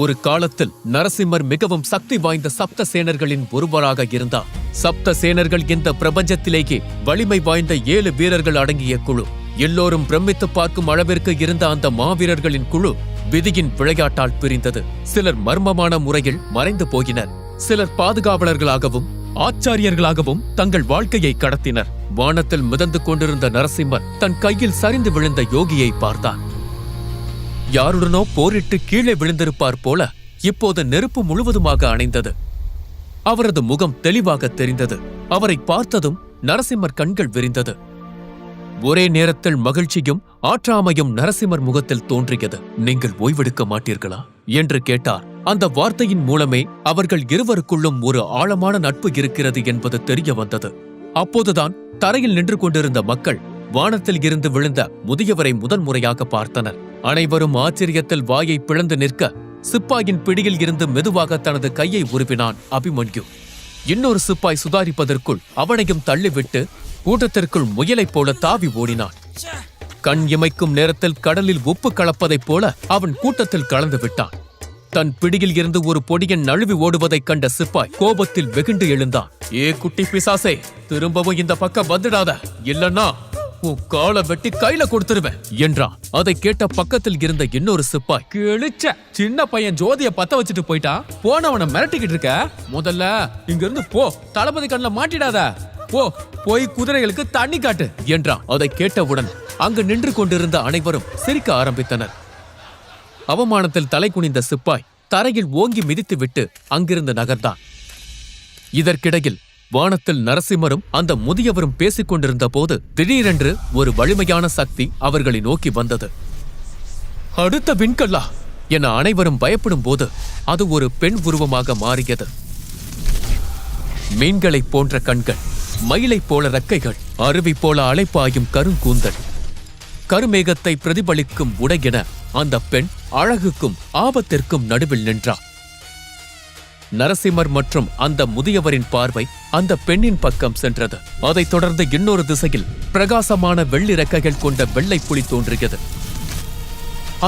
ஒரு காலத்தில் நரசிம்மர் மிகவும் சக்தி வாய்ந்த சப்த சேனர்களின் ஒருவராக இருந்தார். சப்த சேனர்கள் இந்த பிரபஞ்சத்திலேயே வலிமை வாய்ந்த 7 வீரர்கள் அடங்கிய குழு. எல்லோரும் பிரமித்து பார்க்கும் அளவிற்கு இருந்த அந்த மாவீரர்களின் குழு விதியின் விளையாட்டால் பிரிந்தது. சிலர் மர்மமான முறையில் மறைந்து போயினர். சிலர் பாதுகாவலர்களாகவும் ஆச்சாரியர்களாகவும் தங்கள் வாழ்க்கையை கடத்தினர். வானத்தில் மிதந்து கொண்டிருந்த நரசிம்மர் தன் கையில் சரிந்து விழுந்த யோகியை பார்த்தார். யாருடனோ போரிட்டு கீழே விழுந்திருப்பார் போல இப்போது நெருப்பு முழுவதுமாக அணைந்தது. அவரது முகம் தெளிவாக தெரிந்தது. அவரை பார்த்ததும் நரசிம்மர் கண்கள் விரிந்தது. ஒரே நேரத்தில் மகிழ்ச்சியும் ஆற்றாமையும் நரசிம்மர் முகத்தில் தோன்றியது. நீங்கள் ஓய்வெடுக்க மாட்டீர்களா என்று கேட்டார். அந்த வார்த்தையின் மூலமே அவர்கள் இருவருக்குள்ளும் ஒரு ஆழமான நட்பு இருக்கிறது என்பது தெரிய வந்தது. அப்போதுதான் தரையில் நின்று கொண்டிருந்த மக்கள் வானத்தில் இருந்து விழுந்த முதியவரை முதன்முறையாக பார்த்தனர். அனைவரும் ஆச்சரியத்தில் வாயை பிளந்து நிற்க சிப்பாயின் பிடியில் இருந்து மெதுவாக தனது கையை உருவினான் அபிமன்யு. இன்னொரு சிப்பாய் சுதாரிப்பதற்குள் அவனையும் தள்ளிவிட்டு கூட்டத்திற்குள் முயலைப் போல தாவி ஓடினான். கண் இமைக்கும் நேரத்தில் கடலில் உப்பு கலப்பதைப் போல அவன் கூட்டத்தில் கலந்து விட்டான். தன் பிடியில் இருந்து ஒரு பொடியன் நழுவி ஓடுவதைக் கண்ட சிப்பாய் கோபத்தில் வெகுண்டு எழுந்தான். ஏ குட்டி பிசாசே, திரும்பவும் இந்த பக்கம் வந்துடாத, இல்லன்னா உன் காலை வெட்டி கையில கொடுத்துருவேன் என்றான். அதை கேட்ட பக்கத்தில் இருந்த இன்னொரு சிப்பாய், கிழிச்ச சின்ன பையன் ஜோதிய பத்த வச்சுட்டு போயிட்டான், போனவனை மிரட்டிக்கிட்டு இருக்க, முதல்ல இங்க இருந்து போ, தளபதி கண்ணில் மாட்டிடாத, போ, போய் குதிரைகளுக்கு தண்ணி காட்டு என்றான். அதை கேட்டவுடன் அங்கு நின்று கொண்டிருந்த அனைவரும் சிரிக்க ஆரம்பித்தனர். அவமானத்தில் தலை குனிந்த சிப்பாய் தரையில் ஓங்கி மிதித்துவிட்டு அங்கிருந்து நகர்ந்தான். இதற்கிடையில் வானத்தில் நரசிம்மரும் அந்த முதியவரும் பேசிக் கொண்டிருந்த போது திடீரென்று ஒரு வலிமையான சக்தி அவர்களை நோக்கி வந்தது. அடுத்த விண்கல்லா என அனைவரும் பயப்படும் போது அது ஒரு பெண் உருவமாக மாறியது. மீன்களைப் போன்ற கண்கள், மயிலைப் போல ரெக்கைகள், அருவி போல அலைப்பாயும் கருங்கூந்தல், கருமேகத்தை பிரதிபலிக்கும் உடையென அந்த பெண் அழகுக்கும் ஆபத்திற்கும் நடுவில் நின்றார். நரசிம்மர் மற்றும் அந்த முதியவரின் பார்வை அந்த பெண்ணின் பக்கம் சென்றது. அதைத் தொடர்ந்து இன்னொரு திசையில் பிரகாசமான வெள்ளி ரெக்கைகள் கொண்ட வெள்ளை புலி தோன்றியது.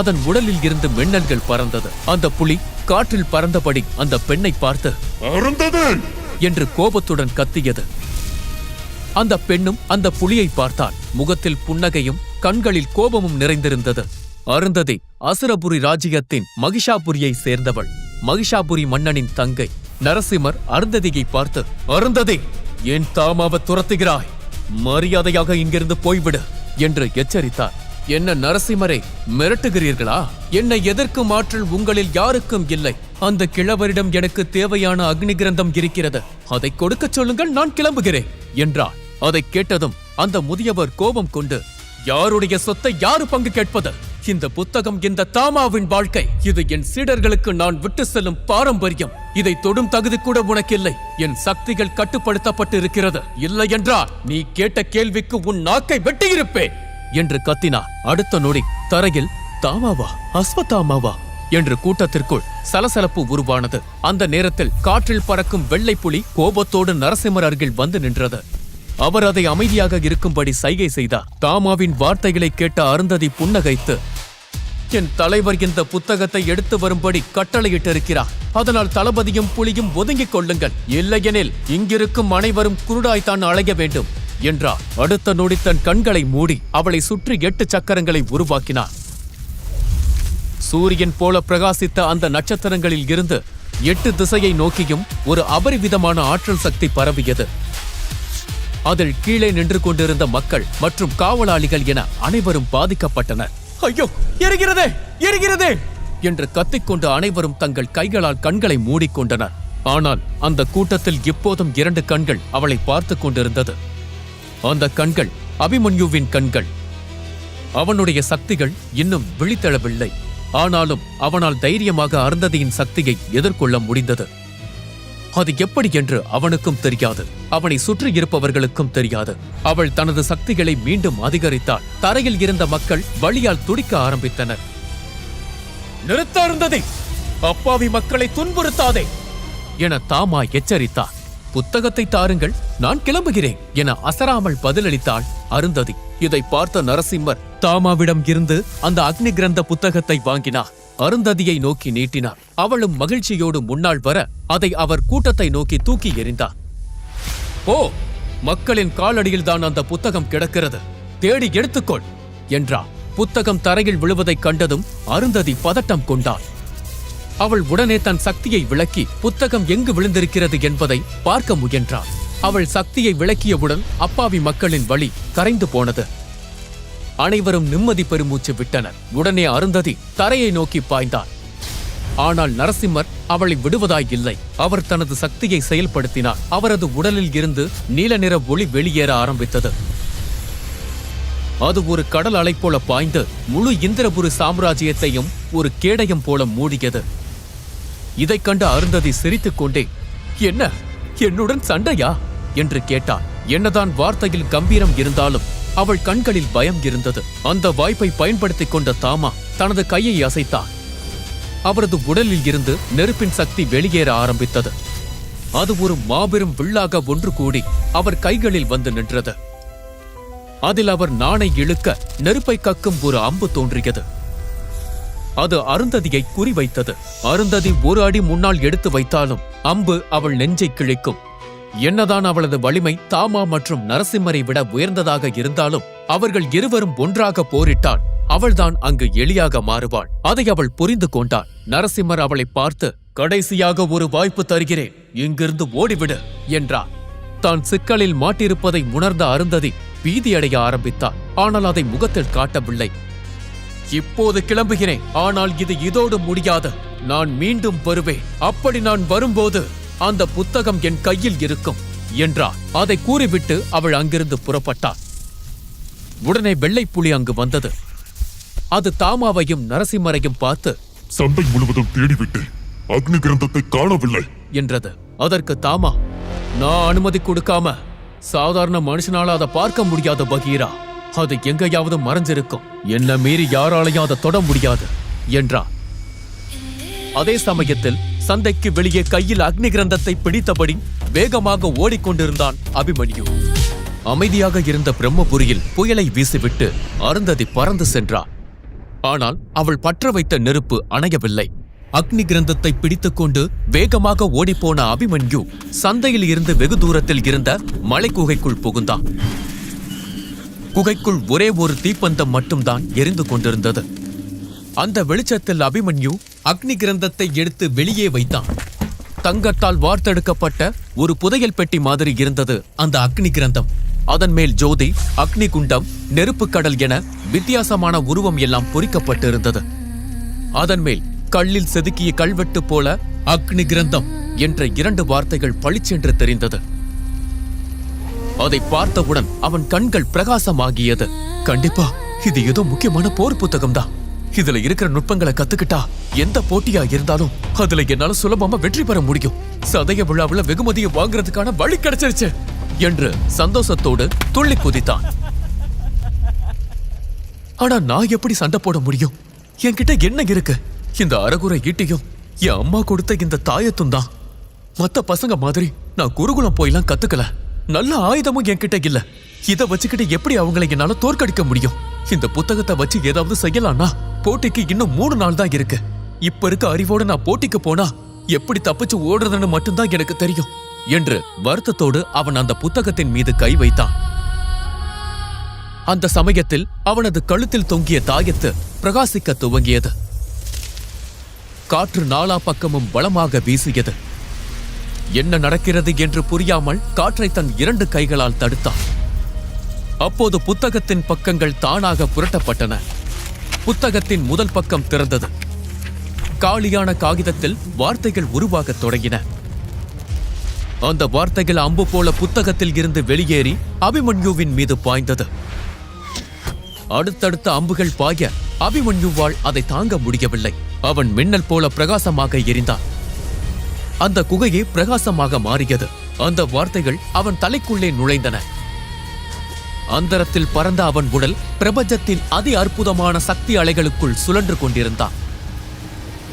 அதன் உடலில் இருந்து மின்னல்கள் பறந்தது. அந்த புலி காற்றில் பறந்தபடி அந்த பெண்ணை பார்த்து என்று கோபத்துடன் கத்தியது. அந்த பெண்ணும் அந்த புலியை பார்த்தாள். முகத்தில் புன்னகையும் கண்களில் கோபமும் நிறைந்திருந்தது. அருந்ததி அசுரபுரி ராஜ்யத்தின் மகிஷாபுரியை சேர்ந்தவள். மகிஷாபுரி மன்னனின் தங்கை. நரசிம்மர் அருந்ததியை பார்த்து, அருந்ததி, ஏன் தாமாவை துரத்துகிறாய்? மரியாதையாக இங்கிருந்து போய்விடு என்று எச்சரித்தார். என்ன நரசிம்மரை மிரட்டுகிறீர்களா? என்னை எதிர்க்கும் ஆற்றல் உங்களில் யாருக்கும் இல்லை. அந்த கிழவரிடம் எனக்கு தேவையான அக்னி கிரந்தம் இருக்கிறது, அதை கொடுக்கச் சொல்லுங்கள், நான் கிளம்புகிறேன் என்றார். அதைக் கேட்டதும் அந்த முதியவர் கோபம் கொண்டு, யாருடைய சொத்தை யாரு பங்கு கேட்பது? இந்த புத்தகம் இந்த தாமாவின் வாழ்க்கை. இது என் சீடர்களுக்கு நான் விட்டு செல்லும் பாரம்பரியம். இதை தொடும் தகுதி கூட உனக்கில்லை. என் சக்திகள் கட்டுப்படுத்தப்பட்டு இருக்கிறது. இல்லை என்றால் நீ கேட்ட கேள்விக்கு உன் நாக்கை வெட்டியிருப்பேன் என்று கத்தினார். அடுத்த நொடி தரையில் தாமாவா, அஸ்வத்தாமாவா என்று கூட்டத்திற்குள் சலசலப்பு உருவானது. அந்த நேரத்தில் காற்றில் பறக்கும் வெள்ளை புலி கோபத்தோடு நரசிம்மர் அருகில் வந்து நின்றது. அவர் அதை அமைதியாக இருக்கும்படி சைகை செய்தார். தாமாவின் வார்த்தைகளை கேட்ட அருந்ததி புன்னகைத்து, என் தலைவர் இந்த புத்தகத்தை எடுத்து வரும்படி கட்டளையிட்டிருக்கிறார். அதனால் தளபதியும் புலியும் ஒதுங்கிக் கொள்ளுங்கள். இல்லையெனில் இங்கிருக்கும் அனைவரும் குருடாய்த்தான் அலைய வேண்டும் என்றார். அடுத்த நொடி தன் கண்களை மூடி அவளை சுற்றி 8 சக்கரங்களை உருவாக்கினார். சூரியன் போல பிரகாசித்த அந்த நட்சத்திரங்களில் இருந்து 8 திசையை நோக்கியும் ஒரு அபரிவிதமான ஆற்றல் சக்தி பரவியது. அதில் கீழே நின்று கொண்டிருந்த மக்கள் மற்றும் காவலாளிகள் என அனைவரும் பாதிக்கப்பட்டனர். ஐயோ, எரிகிறதே, எரிகிறதே என்று கத்திக்கொண்டு அனைவரும் தங்கள் கைகளால் கண்களை மூடிக்கொண்டனர். ஆனால் அந்த கூட்டத்தில் இப்போதும் 2 கண்கள் அவளை பார்த்து கொண்டிருந்தது. அந்த கண்கள் அபிமன்யுவின் கண்கள். அவனுடைய சக்திகள் இன்னும் விழித்தெழவில்லை. ஆனாலும் அவனால் தைரியமாக அருந்ததியின் சக்தியை எதிர்கொள்ள முடிந்தது. அது எப்படி என்று அவனுக்கும் தெரியாது, அவனை சுற்றி இருப்பவர்களுக்கும் தெரியாது. அவள் தனது சக்திகளை மீண்டும் அதிகரித்தாள். தரையில் இருந்த மக்கள் வலியால் துடிக்க ஆரம்பித்தனர். நிறுத்த அருந்ததி, அப்பாவி மக்களை துன்புறுத்தாதே என தாமா எச்சரித்தார். புத்தகத்தை தாருங்கள், நான் கிளம்புகிறேன் என அசராமல் பதிலளித்தாள் அருந்ததி. இதை பார்த்த நரசிம்மர் தாமாவிடம் இருந்து அந்த அக்னி கிரந்த புத்தகத்தை வாங்கினார். அருந்ததியை நோக்கி நீட்டினார். அவளும் மகிழ்ச்சியோடு முன்னால் வர அதை அவர் கூட்டத்தை நோக்கி தூக்கி எறிந்தார். ஓ, மக்களின் காலடியில்தான் அந்த புத்தகம் கிடக்கிறது, தேடி எடுத்துக்கொள் என்றார். புத்தகம் தரையில் விழுவதைக் கண்டதும் அருந்ததி பதட்டம் கொண்டாள். அவள் உடனே தன் சக்தியை விளக்கி புத்தகம் எங்கு விழுந்திருக்கிறது என்பதை பார்க்க முயன்றாள். அவள் சக்தியை விளக்கியவுடன் அப்பாவி மக்களின் வலி கரைந்து போனது. அனைவரும் நிம்மதி பெருமூச்சு விட்டனர். உடனே அருந்ததி தரையை நோக்கி பாய்ந்தார். ஆனால் நரசிம்மர் அவளை விடுவதாய் இல்லை. அவர் தனது சக்தியை செயல்படுத்தினார். அவரது உடலில் இருந்து நீல நிற ஒளி வெளியேற ஆரம்பித்தது. அது ஒரு கடல் அலை போல பாய்ந்து முழு இந்திரபுரி சாம்ராஜ்யத்தையும் ஒரு கேடயம் போல மூடியது. இதைக் கண்ட அருந்ததி சிரித்துக் கொண்டே, என்ன, என்னுடன் சண்டையா என்று கேட்டார். என்னதான் வார்த்தையில் கம்பீரம் இருந்தாலும் அவள் கண்களில் பயம் இருந்தது. அந்த வாய்ப்பை பயன்படுத்திக் கொண்ட தாமா தனது கையை அசைத்தார். அவரது உடலில் இருந்து நெருப்பின் சக்தி வெளியேற ஆரம்பித்தது. அது ஒரு மாபெரும் வில்லாக ஒன்று கூடி அவர் கைகளில் வந்து நின்றது. அதில் அவர் நாணை இழுக்க நெருப்பை கக்கும் ஒரு அம்பு தோன்றியது. அது அருந்ததியை குறிவைத்தது. அருந்ததி ஒரு அடி முன்னால் எடுத்து வைத்தாலும் அம்பு அவள் நெஞ்சை கிழிக்கும். என்னதான் அவளது வலிமை தாமா மற்றும் நரசிம்மரை விட உயர்ந்ததாக இருந்தாலும் அவர்கள் இருவரும் ஒன்றாக போரிட்டால் அவள்தான் அங்கு எளியாக மாறுவாள். அதை அவள் புரிந்து கொண்டாள். நரசிம்மர் அவளை பார்த்து, கடைசியாக ஒரு வாய்ப்பு தருகிறேன், இங்கிருந்து ஓடிவிடு என்றார். தான் சிக்கலில் மாட்டிருப்பதை உணர்ந்த அருந்ததி பீதியடைய ஆரம்பித்தார். ஆனால் அதை முகத்தில் காட்டவில்லை. இப்போது கிளம்புகிறேன், ஆனால் இது இதோடு முடியாது. நான் மீண்டும் வருவேன். அப்படி நான் வரும்போது அந்த புத்தகம் என் கையில் இருக்கும் என்றார். அதை கூறிவிட்டு அவள் அங்கிருந்து புறப்பட்டாள். உடனே வெள்ளைப்புலி அங்கு வந்தது. அது தாமாவையும் நரசிம்மரையும் பார்த்து, சந்தை முழுவதும் தேடிவிட்டு அக்னி கிரந்தத்தை காணவில்லை என்றது. அதற்கு தாமா, நான் அனுமதி கொடுக்காம சாதாரண மனுஷனால அதை பார்க்க முடியாத பகீரா. அது எங்கேயாவது மறைஞ்சிருக்கும். என்ன மீறி யாராலையும் அதை தொட முடியாது என்றார். அதே சமயத்தில் சந்தைக்கு வெளியே கையில் அக்னி கிரந்தத்தை பிடித்தபடி வேகமாக ஓடிக்கொண்டிருந்தான் அபிமன்யு. அமைதியாக இருந்த பிரம்மபுரியில் புயலை வீசிவிட்டு அருந்ததி பறந்து சென்றார். ஆனால் அவள் பற்ற வைத்த நெருப்பு அணையவில்லை. அக்னி கிரந்தத்தை பிடித்துக்கொண்டு வேகமாக ஓடிப்போன அபிமன்யு சந்தையில் இருந்து வெகு தூரத்தில் இருந்த மலை குகைக்குள் புகுந்தான். குகைக்குள் ஒரே ஒரு தீப்பந்தம் மட்டும்தான் எரிந்து கொண்டிருந்தது. அந்த வெளிச்சத்தில் அபிமன்யு அக்னி கிரந்தத்தை எடுத்து வெளியே வைத்தான். தங்கத்தால் வார்த்தெடுக்கப்பட்ட ஒரு புதையல் பெட்டி மாதிரி இருந்தது அந்த அக்னி கிரந்தம். அதன் மேல் ஜோதி, அக்னி குண்டம், நெருப்பு கடல் என வித்தியாசமான உருவம் எல்லாம் பொறிக்கப்பட்டிருந்தது. அதன் மேல் கல்லில் செதுக்கிய கல்வெட்டு போல அக்னி கிரந்தம் என்ற 2 வார்த்தைகள் பளிச்சென்று தெரிந்தது. அதை பார்த்தவுடன் அவன் கண்கள் பிரகாசமாகியது. கண்டிப்பா இது ஏதோ முக்கியமான போர் புத்தகம்தான். இதுல இருக்கிற நுட்பங்களை கத்துக்கிட்டா எந்த போட்டியா இருந்தாலும் அதுல என்னால சுலபமா வெற்றி பெற முடியும். சதய விழாவுல வெகுமதியை வாங்குறதுக்கான வழி கிடைச்சிருச்சு என்று சந்தோஷத்தோடு துள்ளி குதித்தான். ஆனா நான் எப்படி சண்டை போட முடியும்? என்கிட்ட என்ன இருக்கு? இந்த அரகுரை ஈட்டியும் என் அம்மா கொடுத்த இந்த தாயத்தும் தான். மத்த பசங்க மாதிரி நான் குருகுலம் போயெல்லாம் கத்துக்கல. நல்ல ஆயுதமும் என்கிட்ட இல்ல. இத வச்சுக்கிட்டு எப்படி அவங்களை என்னால தோற்கடிக்க முடியும்? இந்த புத்தகத்தை வச்சு ஏதாவது செய்யலாம்னா போட்டிக்கு இன்னும் 3 நாள் தான் இருக்கு. இப்ப இருக்க அறிவோடு நான் போட்டிக்கு போனா எப்படி தப்பிச்சு ஓடுறதுன்னு மட்டும்தான் எனக்கு தெரியும் என்று வருத்தத்தோடு அவன் அந்த புத்தகத்தின் மீது கை வைத்தான். அந்த சமயத்தில் அவனது கழுத்தில் தொங்கிய தாயத்து பிரகாசிக்க துவங்கியது. காற்று நாலா பக்கமும் பலமாக வீசியது. என்ன நடக்கிறது என்று புரியாமல் காற்றை தன் 2 கைகளால் தடுத்தான். அப்போது புத்தகத்தின் பக்கங்கள் தானாக புரட்டப்பட்டன. புத்தகத்தின் முதல் பக்கம் திறந்தது. காலியான காகிதத்தில் வார்த்தைகள் உருவாகத் தொடங்கின. அந்த வார்த்தைகள் அம்பு போல புத்தகத்தில் இருந்து வெளியேறி அபிமன்யுவின் மீது பாய்ந்தது. அடுத்தடுத்த அம்புகள் பாய அபிமன்யுவால் அதை தாங்க முடியவில்லை. அவன் மின்னல் போல பிரகாசமாக எரிந்தான். அந்த குகையே பிரகாசமாக மாறியது. அந்த வார்த்தைகள் அவன் தலைக்குள்ளே நுழைந்தன. அந்தரத்தில் பறந்த அவன் உடல் பிரபஞ்சத்தின் அதி அற்புதமான சக்தி அலைகளுக்குள் சுழன்று கொண்டிருந்தான்.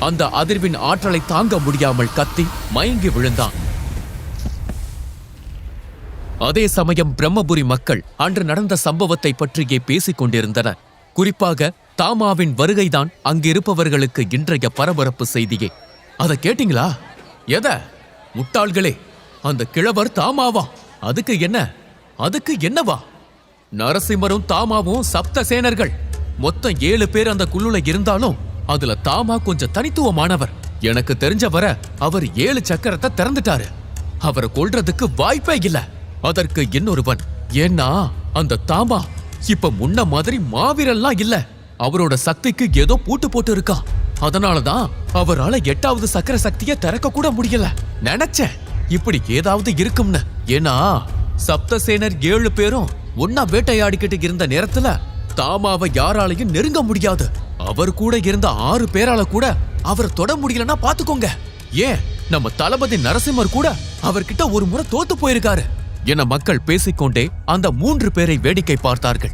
அந்த அதிர்வின் ஆற்றலை தாங்க முடியாமல் கத்தி மயங்கி விழுந்தான். அதே சமயம் பிரம்மபுரி மக்கள் அன்று நடந்த சம்பவத்தை பற்றியே பேசிக் கொண்டிருந்தனர். குறிப்பாக தாமாவின் வருகைதான் அங்கிருப்பவர்களுக்கு இன்றைய பரபரப்பு செய்தியே. அதை கேட்டீங்களா? எத? முட்டாள்களே, அந்த கிழவர் தாமாவா? அதுக்கு என்ன? அதுக்கு என்னவா? நரசிம்மரும் தாமாவும் சப்த சேனர்கள். மொத்தம் 7 பேர் அந்த குழுல இருந்தாலும் அதுல தாமா கொஞ்சம் தனித்துவமானவர். எனக்கு தெரிஞ்ச வர அவர் 7 சக்கரத்தை திறந்துட்டாரு. அவரை கொல்றதுக்கு வாய்ப்பே இல்ல. அதற்கு இன்னொருவன், ஏன்னா அந்த தாமா இப்ப முன்ன மாதிரி மாவீரல்லாம் இல்ல. அவரோட சக்திக்கு ஏதோ பூட்டு போட்டு இருக்கான். அதனாலதான் அவரால 8வது சக்கர சக்தியை திறக்க கூட முடியல. நினைச்சேன் இப்படி ஏதாவது இருக்கும்னு. ஏன்னா சப்தசேனர் 7 பேரும் ஒன்னா வேட்டையாடிக்கிட்டு இருந்த நேரத்துல தாமாவை யாராலையும் நெருங்க முடியாது. அவர் கூட இருந்த 6 பேரால கூட அவரை தொட முடியலன்னா பாத்துக்கோங்க. ஏன் நம்ம தளபதி நரசிம்மர் கூட அவர்கிட்ட ஒரு முறை தோத்து போயிருக்காரு என மக்கள் பேசிக்கொண்டே அந்த 3 பேரை வேடிக்கை பார்த்தார்கள்.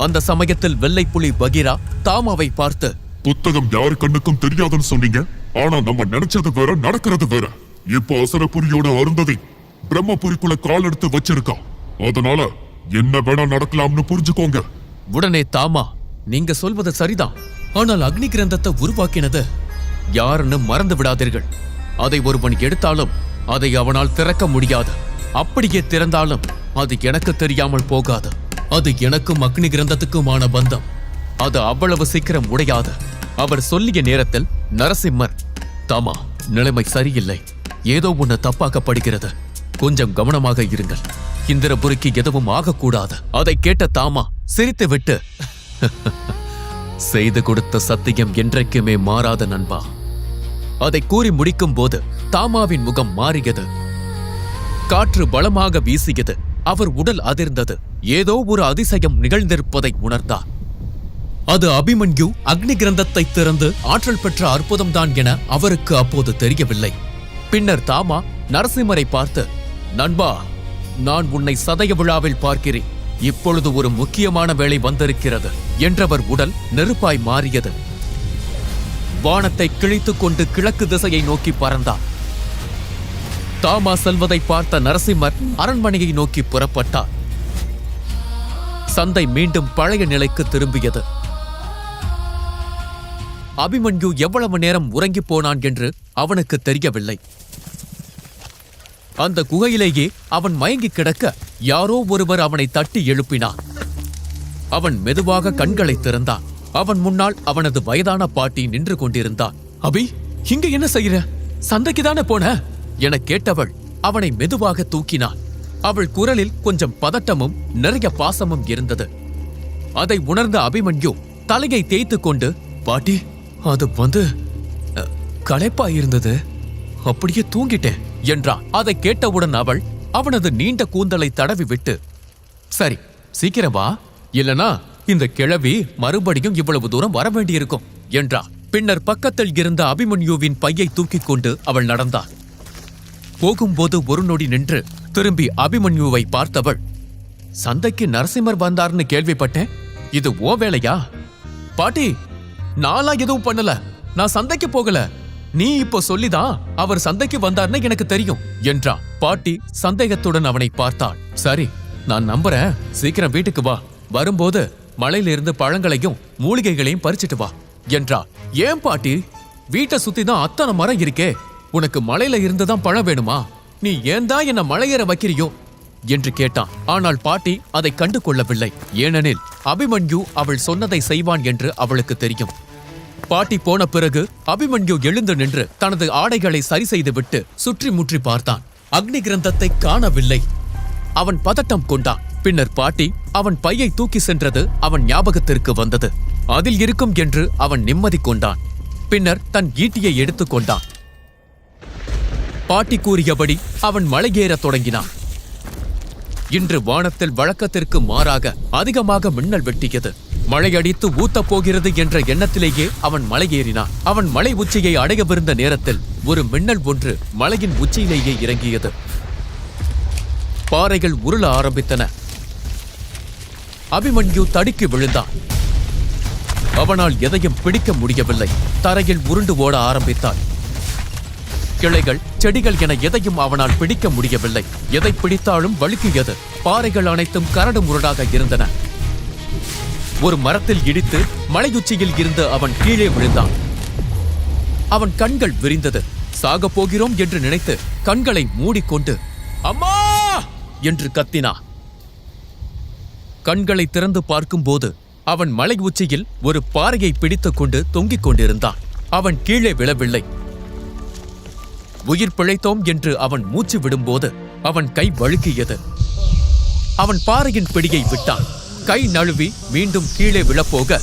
அந்த சமயத்தில் வெள்ளைப்புலி பகீரா தாமாவை பார்த்து, புத்தகம் யாரு கண்ணுக்கும் தெரியாதுன்னு சொன்னீங்க. ஆனா நம்ம நினைச்சது வேற, நடக்கிறது வேற. இப்ப அசரபுரியோட அருந்ததி பிரம்மபுரிக்குள்ள கால் எடுத்து வச்சிருக்கான். அதனால என்ன வேணா நடக்கலாம்னு புரிஞ்சுக்கோங்க. உடனே தாமா, நீங்க சொல்வது சரிதான். ஆனால் அக்னி கிரந்தத்தை உருவாக்கினது யாருன்னு மறந்து விடாதீர்கள். அதை ஒருவன் எடுத்தாலும் அதை அவனால் திறக்க முடியாது. அப்படியே திறந்தாலும் அது எனக்கு தெரியாமல் போகாது. அது எனக்கும் அக்னி கிரந்தத்துக்குமான பந்தம். அது அவ்வளவு சீக்கிரம் உடையாது. அவர் சொல்லிய நேரத்தில் நரசிம்மர், தாமா, நிலைமை சரியில்லை. ஏதோ ஒண்ணு தப்பாக்கப்படுகிறது. கொஞ்சம் கவனமாக இருங்கள். இந்திரபுரிக்கு எதுவும் ஆகக்கூடாது. அதை கேட்ட தாமா சிரித்துவிட்டு, செய்து கொடுத்த சத்தியம் என்றைக்குமே மாறாத நண்பா. அதை கூறி முடிக்கும் போது தாமாவின் முகம் மாறியது. காற்று பலமாக வீசியது. அவர் உடல் அதிர்ந்தது. ஏதோ ஒரு அதிசயம் நிகழ்ந்திருப்பதை உணர்ந்தார். அது அபிமன்யு அக்னி கிரந்தத்தை திறந்து ஆற்றல் பெற்ற அற்புதம்தான் என அவருக்கு அப்போது தெரியவில்லை. பின்னர் தாமா நரசிம்மரை பார்த்து, நண்பா, நான் உன்னை சதய விழாவில் பார்க்கிறேன். இப்பொழுது ஒரு முக்கியமான வேளை வந்திருக்கிறது என்றவர் உடல் நெருப்பாய் மாறியது. வானத்தை கிழித்துக் கொண்டு கிழக்கு திசையை நோக்கி பறந்தார். தாமா செல்வதை பார்த்த நரசிம்மர் அரண்மனையை நோக்கி புறப்பட்டார். சந்தை மீண்டும் பழைய நிலைக்கு திரும்பியது. அபிமன்யு எவ்வளவு நேரம் உறங்கி போனான் என்று அவனுக்கு தெரியவில்லை. அந்த குகையிலேயே அவன் மயங்கி கிடக்க யாரோ ஒருவர் அவனை தட்டி எழுப்பினார். அவன் மெதுவாக கண்களை திறந்தான். அவன் முன்னால் அவனது வயதான பாட்டி நின்று கொண்டிருந்தார். அபி, இங்க என்ன செய்யற? சந்தைக்குதானே போன என கேட்டவள் அவனை மெதுவாக தூக்கினாள். அவள் குரலில் கொஞ்சம் பதட்டமும் நிறைய பாசமும் இருந்தது. அதை உணர்ந்த அபிமன்யு தலையை தேய்த்து கொண்டு, பாட்டி, அது களைப்பா இருந்தது, அப்படியே தூங்கிட்டேன் என்றான். அதை கேட்டவுடன் அவள் அவனது நீண்ட கூந்தலை தடவி விட்டு, சரி, சீக்கிரம் வா, இல்லனா இந்த கிழவி மறுபடியும் இவ்வளவு தூரம் வர வேண்டியிருக்கும் என்றான். பின்னர் பக்கத்தில் இருந்த அபிமன்யுவின் பையை தூக்கிக் கொண்டு அவள் நடந்தாள். போகும்போது ஒரு நொடி நின்று திரும்பி அபிமன்யுவை பார்த்தவள், சந்தைக்கு நரசிம்மர் வந்தார்னு கேள்விப்பட்டேன், இது ஓ வேலையா? பாட்டி, நாளா எதுவும் பண்ணல, நான் சந்தைக்கு போகல, நீ இப்போ சொல்லிதான் அவர் சந்தைக்கு வந்தார்னு எனக்கு தெரியும் என்றான். பாட்டி சந்தேகத்துடன் அவனை பார்த்தாள். சரி, நான் நம்புறேன், சீக்கிரம் வீட்டுக்கு வா, வரும்போது மலையிலிருந்து பழங்களையும் மூலிகைகளையும் பறிச்சிட்டு வா என்றாள். ஏன் பாட்டி, வீட்டை சுத்தி தான் அத்தனை மரம் இருக்கே, உனக்கு மலையில இருந்துதான் பழம் வேணுமா? நீ ஏன் தான் என்ன மலையேற வைக்கிறியோ என்று கேட்டான். ஆனால் பாட்டி அதை கண்டு கொள்ளவில்லை. ஏனெனில் அபிமன்யு அவள் சொன்னதை செய்வான் என்று அவளுக்கு தெரியும். பாட்டி போன பிறகு அபிமன்யு எழுந்து நின்று தனது ஆடைகளை சரி செய்துவிட்டு சுற்றி முற்றி பார்த்தான். அக்னி கிரந்தத்தை காணவில்லை. அவன் பதட்டம் கொண்டான். பின்னர் பாட்டி அவன் பையை தூக்கி சென்றது அவன் ஞாபகத்திற்கு வந்தது. அதில் இருக்கும் என்று அவன் நிம்மதி கொண்டான். பின்னர் தன் ஈட்டியை எடுத்துக் கொண்டான். பாட்டி கூறியபடி அவன் மலையேறத் தொடங்கினான். இன்று வானத்தில் வழக்கத்திற்கு மாறாக அதிகமாக மின்னல் வெட்டியது. மழையடித்து ஊத்தப் போகிறது என்ற எண்ணத்திலேயே அவன் மலையேறினான். அவன் மலை உச்சியை அடையவிருந்த நேரத்தில் ஒரு மின்னல் ஒன்று மலையின் உச்சியிலேயே இறங்கியது. பாறைகள் உருள ஆரம்பித்தன. அபிமன்யு தடுக்கி விழுந்தான். அவனால் எதையும் பிடிக்க முடியவில்லை. தரையில் உருண்டு ஓட ஆரம்பித்தான். கிளைகள், செடிகள் என எதையும் அவனால் பிடிக்க முடியவில்லை. எதை பிடித்தாலும் வழுக்கியது. பாறைகள் அனைத்தும் கரடு முரடாக இருந்தன. ஒரு மரத்தில் இடித்து மலையுச்சியில் இருந்து அவன் கீழே விழுந்தான். அவன் கண்கள் விரிந்தது. சாகப் போகிறோம் என்று நினைத்து கண்களை மூடிக்கொண்டு அம்மா என்று கத்தினான். கண்களை திறந்து பார்க்கும்போது அவன் மலை உச்சியில் ஒரு பாறையை பிடித்துக் கொண்டு தொங்கிக் கொண்டிருந்தான். அவன் கீழே விழவில்லை. உயிர் பிழைத்தோம் என்று அவன் மூச்சு விடும்போது அவன் கை வழுக்கியது. அவன் பாறையின் பிடியை விட்டான். கை நழுவி மீண்டும் கீழே விழப்போக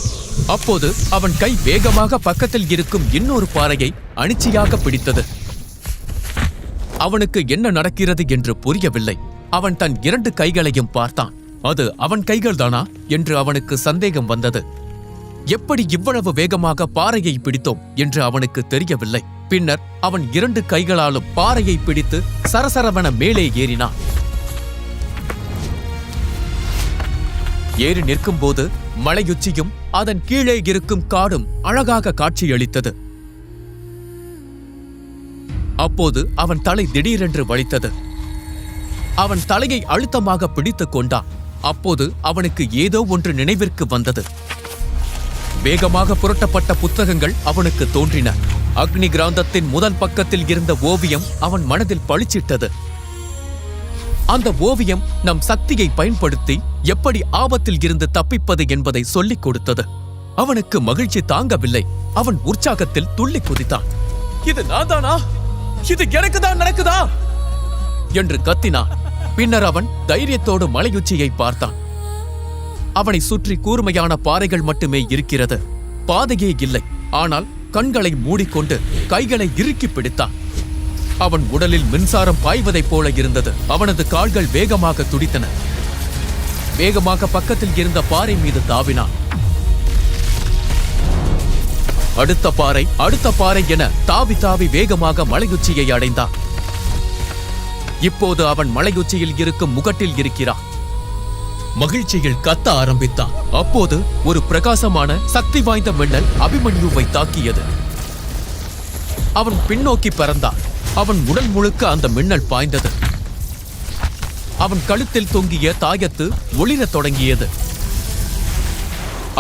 அப்போது அவன் கை வேகமாக பக்கத்தில் இருக்கும் இன்னொரு பாறையை அணிச்சியாக பிடித்தது. அவனுக்கு என்ன நடக்கிறது என்று புரியவில்லை. அவன் தன் 2 கைகளையும் பார்த்தான். அது அவன் கைகள்தானா என்று அவனுக்கு சந்தேகம் வந்தது. எப்படி இவ்வளவு வேகமாக பாறையை பிடித்தோம் என்று அவனுக்கு தெரியவில்லை. பின்னர் அவன் 2 கைகளாலும் பாறையை பிடித்து சரசரவென மேலே ஏறினான். ஏறி நிற்கும்போது மலையுச்சியும் அதன் கீழே இருக்கும் காடும் அழகாக காட்சியளித்தது. அப்போது அவன் தலை திடீரென்று வலித்தது. அவன் தலையை அழுத்தமாக பிடித்துக் கொண்டான். அப்போது அவனுக்கு ஏதோ ஒன்று நினைவிற்கு வந்தது. வேகமாக புரட்டப்பட்ட புத்தகங்கள் அவனுக்கு தோன்றின. அக்னி கிராந்தத்தின் முதல் பக்கத்தில் இருந்த ஓவியம் அவன் மனதில் பளிச்சிட்டது. அந்த ஓவியம் நம் சக்தியை பயன்படுத்தி எப்படி ஆபத்தில் இருந்து தப்பிப்பது என்பதை சொல்லிக் கொடுத்தது. அவனுக்கு மகிழ்ச்சி தாங்கவில்லை. அவன் உற்சாகத்தில் துள்ளி குதித்தான். இது நான் தானா? இது எனக்கு தான் நடக்குதா என்று கத்தினான். பின்னர் அவன் தைரியத்தோடு மலையுச்சியை பார்த்தான். அவனை சுற்றி கூர்மையான பாறைகள் மட்டுமே இருக்கிறது. பாதையே இல்லை. ஆனால் கண்களை மூடிக்கொண்டு கைகளை இறுக்கி பிடித்தான். அவன் உடலில் மின்சாரம் பாய்வதைப் போல இருந்தது. அவனது கால்கள் வேகமாக துடித்தன. வேகமாக பக்கத்தில் இருந்த பாறை மீது தாவினான். அடுத்த பாறை என தாவி தாவி வேகமாக மலையுச்சியை அடைந்தான். இப்போது அவன் மலையுச்சியில் இருக்கும் முகட்டில் இருக்கிறான். மகிழ்ச்சியில் கத்த ஆரம்பித்தான். அப்போது ஒரு பிரகாசமான சக்தி வாய்ந்த மின்னல் அபிமன்யுவை தாக்கியது. அவன் பின்னோக்கி பறந்தான். அவன் உடல் முழுக்க அந்த மின்னல் பாய்ந்தது. அவன் கழுத்தில் தொங்கிய தாயத்து ஒளிரத் தொடங்கியது.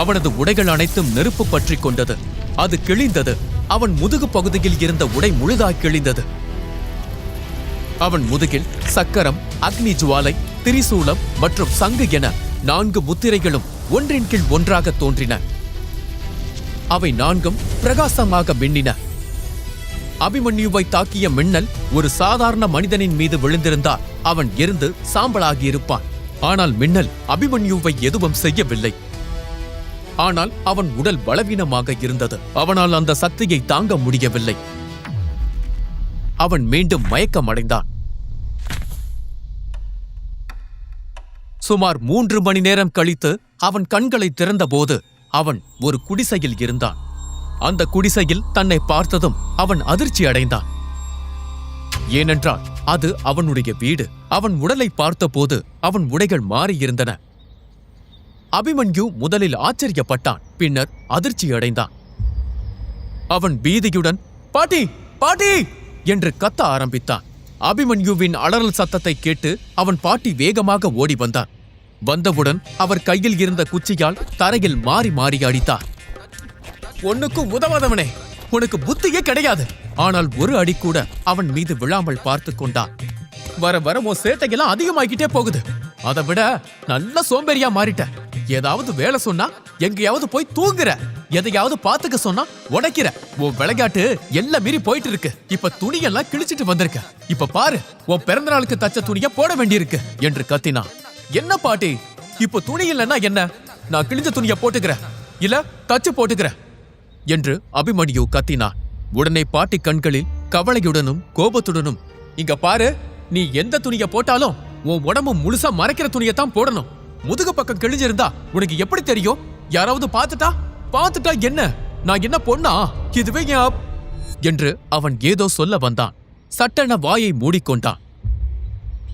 அவனது உடைகள் அனைத்தும் நெருப்பு பற்றிக் கொண்டது. அது கிழிந்தது. அவன் முதுகு பகுதியில் இருந்த உடை முழுதாய் கிழிந்தது. அவன் முதுகில் சக்கரம், அக்னி ஜுவாலை, திரிசூலம் மற்றும் சங்கு என 4 முத்திரைகளும் ஒன்றின் கீழ் ஒன்றாக தோன்றின. அவை 4ம் பிரகாசமாக மின்னின. அபிமன்யுவை தாக்கிய மின்னல் ஒரு சாதாரண மனிதனின் மீது விழுந்திருந்தால் அவன் எரிந்து சாம்பலாகியிருப்பான். ஆனால் மின்னல் அபிமன்யுவை எதுவும் செய்யவில்லை. ஆனால் அவன் உடல் பலவீனமாக இருந்தது. அவனால் அந்த சக்தியை தாங்க முடியவில்லை. அவன் மீண்டும் மயக்கமடைந்தான். சுமார் 3 மணி நேரம் கழித்து அவன் கண்களை திறந்தபோது அவன் ஒரு குடிசையில் இருந்தான். அந்த குடிசையில் தன்னை பார்த்ததும் அவன் அதிர்ச்சி அடைந்தான். ஏனென்றால் அது அவனுடைய வீடு. அவன் உடலை பார்த்தபோது அவன் உடைகள் மாறியிருந்தன. அபிமன்யு முதலில் ஆச்சரியப்பட்டான். பின்னர் அதிர்ச்சி அடைந்தான். அவன் பீதியுடன் பாட்டி பாட்டி என்று கத்த ஆரம்பித்தான். அபிமன்யுவின் அலறல் சத்தத்தை கேட்டு அவன் பாட்டி வேகமாக ஓடி வந்தார். வந்தவுடன் அவர் கையில் இருந்த குச்சியால் தரையில் மாறி மாறி அடித்தார். ஒன்னுக்கும் உதவாதவனே, உனக்கு புத்தியே கிடையாது. ஆனால் ஒரு அடி கூட அவன் மீது விழாமல் பார்த்து கொண்டான். வர வர உன் சேட்டையெல்லாம் அதிகமாகிட்டே போகுது. அதை விட நல்ல சோம்பேறியா மாறிட்ட. ஏதாவது வேலை சொன்னா எங்கேயாவது போய் தூங்குற. எதையாவது பாத்துக்க சொன்னா உடைக்கிற. உன் விளையாட்டு எல்லாம் மீறி போயிட்டு இருக்கு. இப்ப துணியெல்லாம் கிழிச்சிட்டு வந்திருக்க. இப்ப பாரு, உன் பிறந்த நாளுக்கு தச்ச துணிய போட வேண்டியிருக்கு என்று கத்தினான். என்ன பாட்டி, இப்ப துணி இல்லைன்னா என்ன? நான் கிழிஞ்ச துணிய போட்டுக்கிறேன், இல்ல தச்சு போட்டுக்கிறேன் என்று அபிமன்யு கத்தினான். உடனே பாட்டி கண்களில் கவலையுடனும் கோபத்துடனும், இங்க பாரு, நீ எந்த துணிய போட்டாலும் உன் உடம்பு முழுசா மறைக்கிற துணியத்தான் போடணும். முதுகு பக்கம் கிழிஞ்சிருந்தா உனக்கு எப்படி தெரியும்? யாராவது பார்த்துட்டா என்ன? நான் என்ன பொண்ணா? இதுவே என்று அவன் ஏதோ சொல்ல வந்தான். சட்டென வாயை மூடிக்கொண்டான்.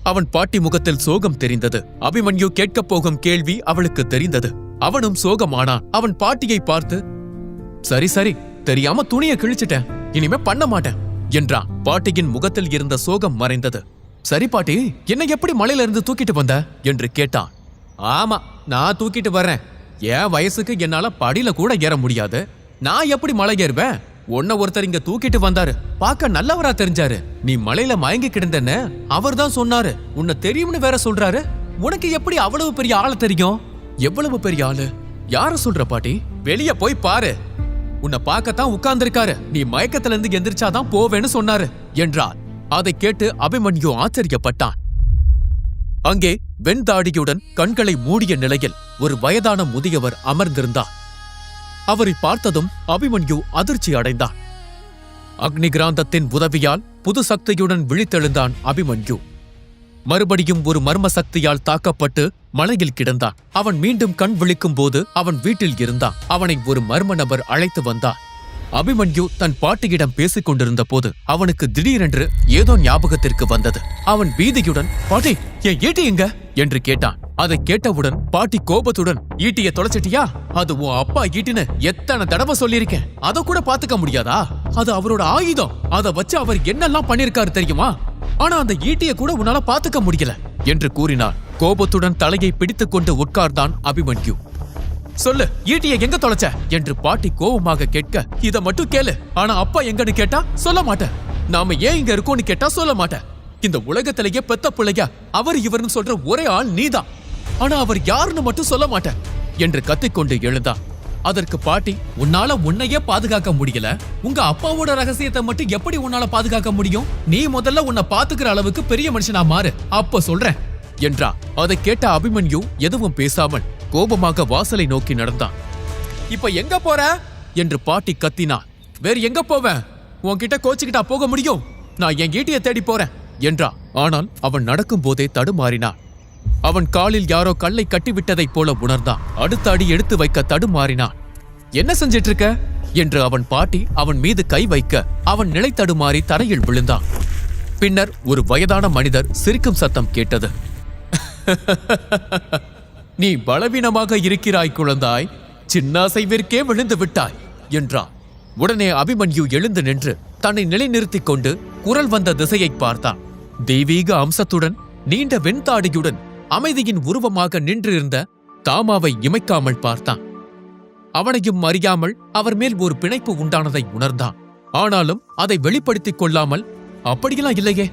அவன் பாட்டி முகத்தில் சோகம் தெரிந்தது. அபிமன்யு கேட்கப் போகும் கேள்வி அவளுக்கு தெரிந்தது. அவனும் சோகமானான். அவன் பாட்டியை பார்த்து, சரி சரி, தெரியாம துணியை கிழிச்சிட்டேன், இனிமே பண்ண மாட்டேன் என்றான். பாட்டியின் முகத்தில் இருந்த சோகம் மறைந்தது. சரி பாட்டி, என்ன எப்படி மலையில இருந்து தூக்கிட்டு வந்த என்று கேட்டான். ஆமா, நான் தூக்கிட்டு வர்றேன். என் வயசுக்கு என்னால படியில கூட ஏற முடியாது. நான் எப்படி மலை ஏறுவேன்? உன்ன ஒருத்தர் இங்க தூக்கிட்டு வந்தாரு. பார்க்க நல்லவரா தெரிஞ்சாரு. நீ மலையில மயங்கி கிடந்தன்னு அவர் தான் சொன்னாரு. உன்னை தெரியும்னு வேற சொல்றாரு. உனக்கு எப்படி அவ்வளவு பெரிய ஆளு தெரியும்? எவ்வளவு பெரிய ஆளு? யார சொல்ற பாட்டி? வெளிய போய் பாரு. உன்னை பார்க்கத்தான் உட்கார்ந்திருக்காரு. நீ மயக்கத்துல இருந்து எந்திரிச்சாதான் போவேன்னு சொன்னாரு என்றார். அதை கேட்டு அபிமன்யு ஆச்சரியப்பட்டான். அங்கே வெண்தாடியுடன் கண்களை மூடிய நிலையில் ஒரு வயதான முதியவர் அமர்ந்திருந்தார். அவரை பார்த்ததும் அபிமன்யு அதிர்ச்சி அடைந்தான். அக்னிகிராந்தத்தின் உதவியால் புது சக்தியுடன் விழித்தெழுந்தான் அபிமன்யு. மறுபடியும் ஒரு மர்ம சக்தியால் தாக்கப்பட்டு மலையில் கிடந்தான். அவன் மீண்டும் கண் விழிக்கும் போது அவன் வீட்டில் இருந்தான். அவனை ஒரு மர்ம நபர் அழைத்து வந்தார். அபிமன்யு தன் பாட்டியிடம் பேசிக் கொண்டிருந்த போது அவனுக்கு திடீரென்று ஏதோ ஞாபகத்திற்கு வந்தது. அவன் பீதியுடன், பாட்டி, என் ஈட்டி எங்க என்று கேட்டான். அதை கேட்டவுடன் பாட்டி கோபத்துடன், ஈட்டிய தொலைச்சிட்டியா? அது உன் அப்பா ஈட்டின்னு எத்தனை தடவை சொல்லியிருக்கேன். அதை கூட பாத்துக்க முடியாதா? அது அவரோட ஆயுதம். அதை வச்சு அவர் என்னெல்லாம் பண்ணிருக்காரு தெரியுமா? ஆனா அந்த ஈட்டிய கூட உன்னால பாத்துக்க முடியல என்று கூறினார். கோபத்துடன் தலையை பிடித்துக் கொண்டு உட்கார்ந்தான் அபிமன்யு. சொல்லு, ஈட்டிய எங்க தொலைச்ச என்று பாட்டி கோபமாக கேட்க, இத மட்டும் கேளு, ஆனா அப்பா எங்கன்னு கேட்டா சொல்ல மாட்டேன். நாம ஏன் இங்க இருக்கோம்னு கேட்டா சொல்ல மாட்டேன். இந்த உலகத்திலேயே பெத்த பிள்ளையா அவர் இவர்னு சொல்ற ஒரே ஆள் நீதான். ஆனா அவர் யாருன்னு மட்டும் சொல்ல மாட்டேன் என்று கத்திக்கொண்டு எழுந்தான். அதற்கு பாட்டி, உன்னால உன்னையே பாதுகாக்க முடியல, உங்க அப்பாவோட ரகசியத்தை மட்டும் எப்படி உன்னால பாதுகாக்க முடியும்? நீ முதல்ல உன்னை பாத்துக்கிற அளவுக்கு பெரிய மனுஷனா மாறு, அப்ப சொல்றேன் என்றா. அதை கேட்ட அபிமன்யு எதுவும் பேசாமல் கோபமாக வாசலை நோக்கி நடந்தான். இப்ப எங்க போற என்று பாட்டி கத்தினான். வேறு எங்க போவேன்? உன்கிட்ட கோச்சுக்கிட்டா போக முடியும்? நான் என் ஈட்டியை தேடி போறேன் என்றா. ஆனால் அவன் நடக்கும் போதே தடுமாறினான். அவன் காலில் யாரோ கல்லை கட்டிவிட்டதைப் போல உணர்ந்தான். அடுத்த அடி எடுத்து வைக்க தடுமாறினான். என்ன செஞ்சிட்டு இருக்க என்று அவன் பாட்டி அவன் மீது கை வைக்க அவன் நிலை தடுமாறி தரையில் விழுந்தான். பின்னர் ஒரு வயதான மனிதர் சிரிக்கும் சத்தம் கேட்டது. நீ பலவீனமாக இருக்கிறாய் குழந்தாய், சின்ன அசைவிற்கே விழுந்து விட்டாய் என்றான். உடனே அபிமன்யு எழுந்து நின்று தன்னை நிலைநிறுத்திக் கொண்டு குரல் வந்த திசையை பார்த்தான். தெய்வீக அம்சத்துடன் நீண்ட வெண்தாடியுடன் அமைதியின் உருவமாக நின்றிருந்த தாமாவை இமைக்காமல் பார்த்தான். அவனையும் அறியாமல் அவர் மேல் ஒரு பிணைப்பு உண்டானதை உணர்ந்தான். ஆனாலும் அதை வெளிப்படுத்திக் கொள்ளாமல், அப்படியெல்லாம் இல்லையே,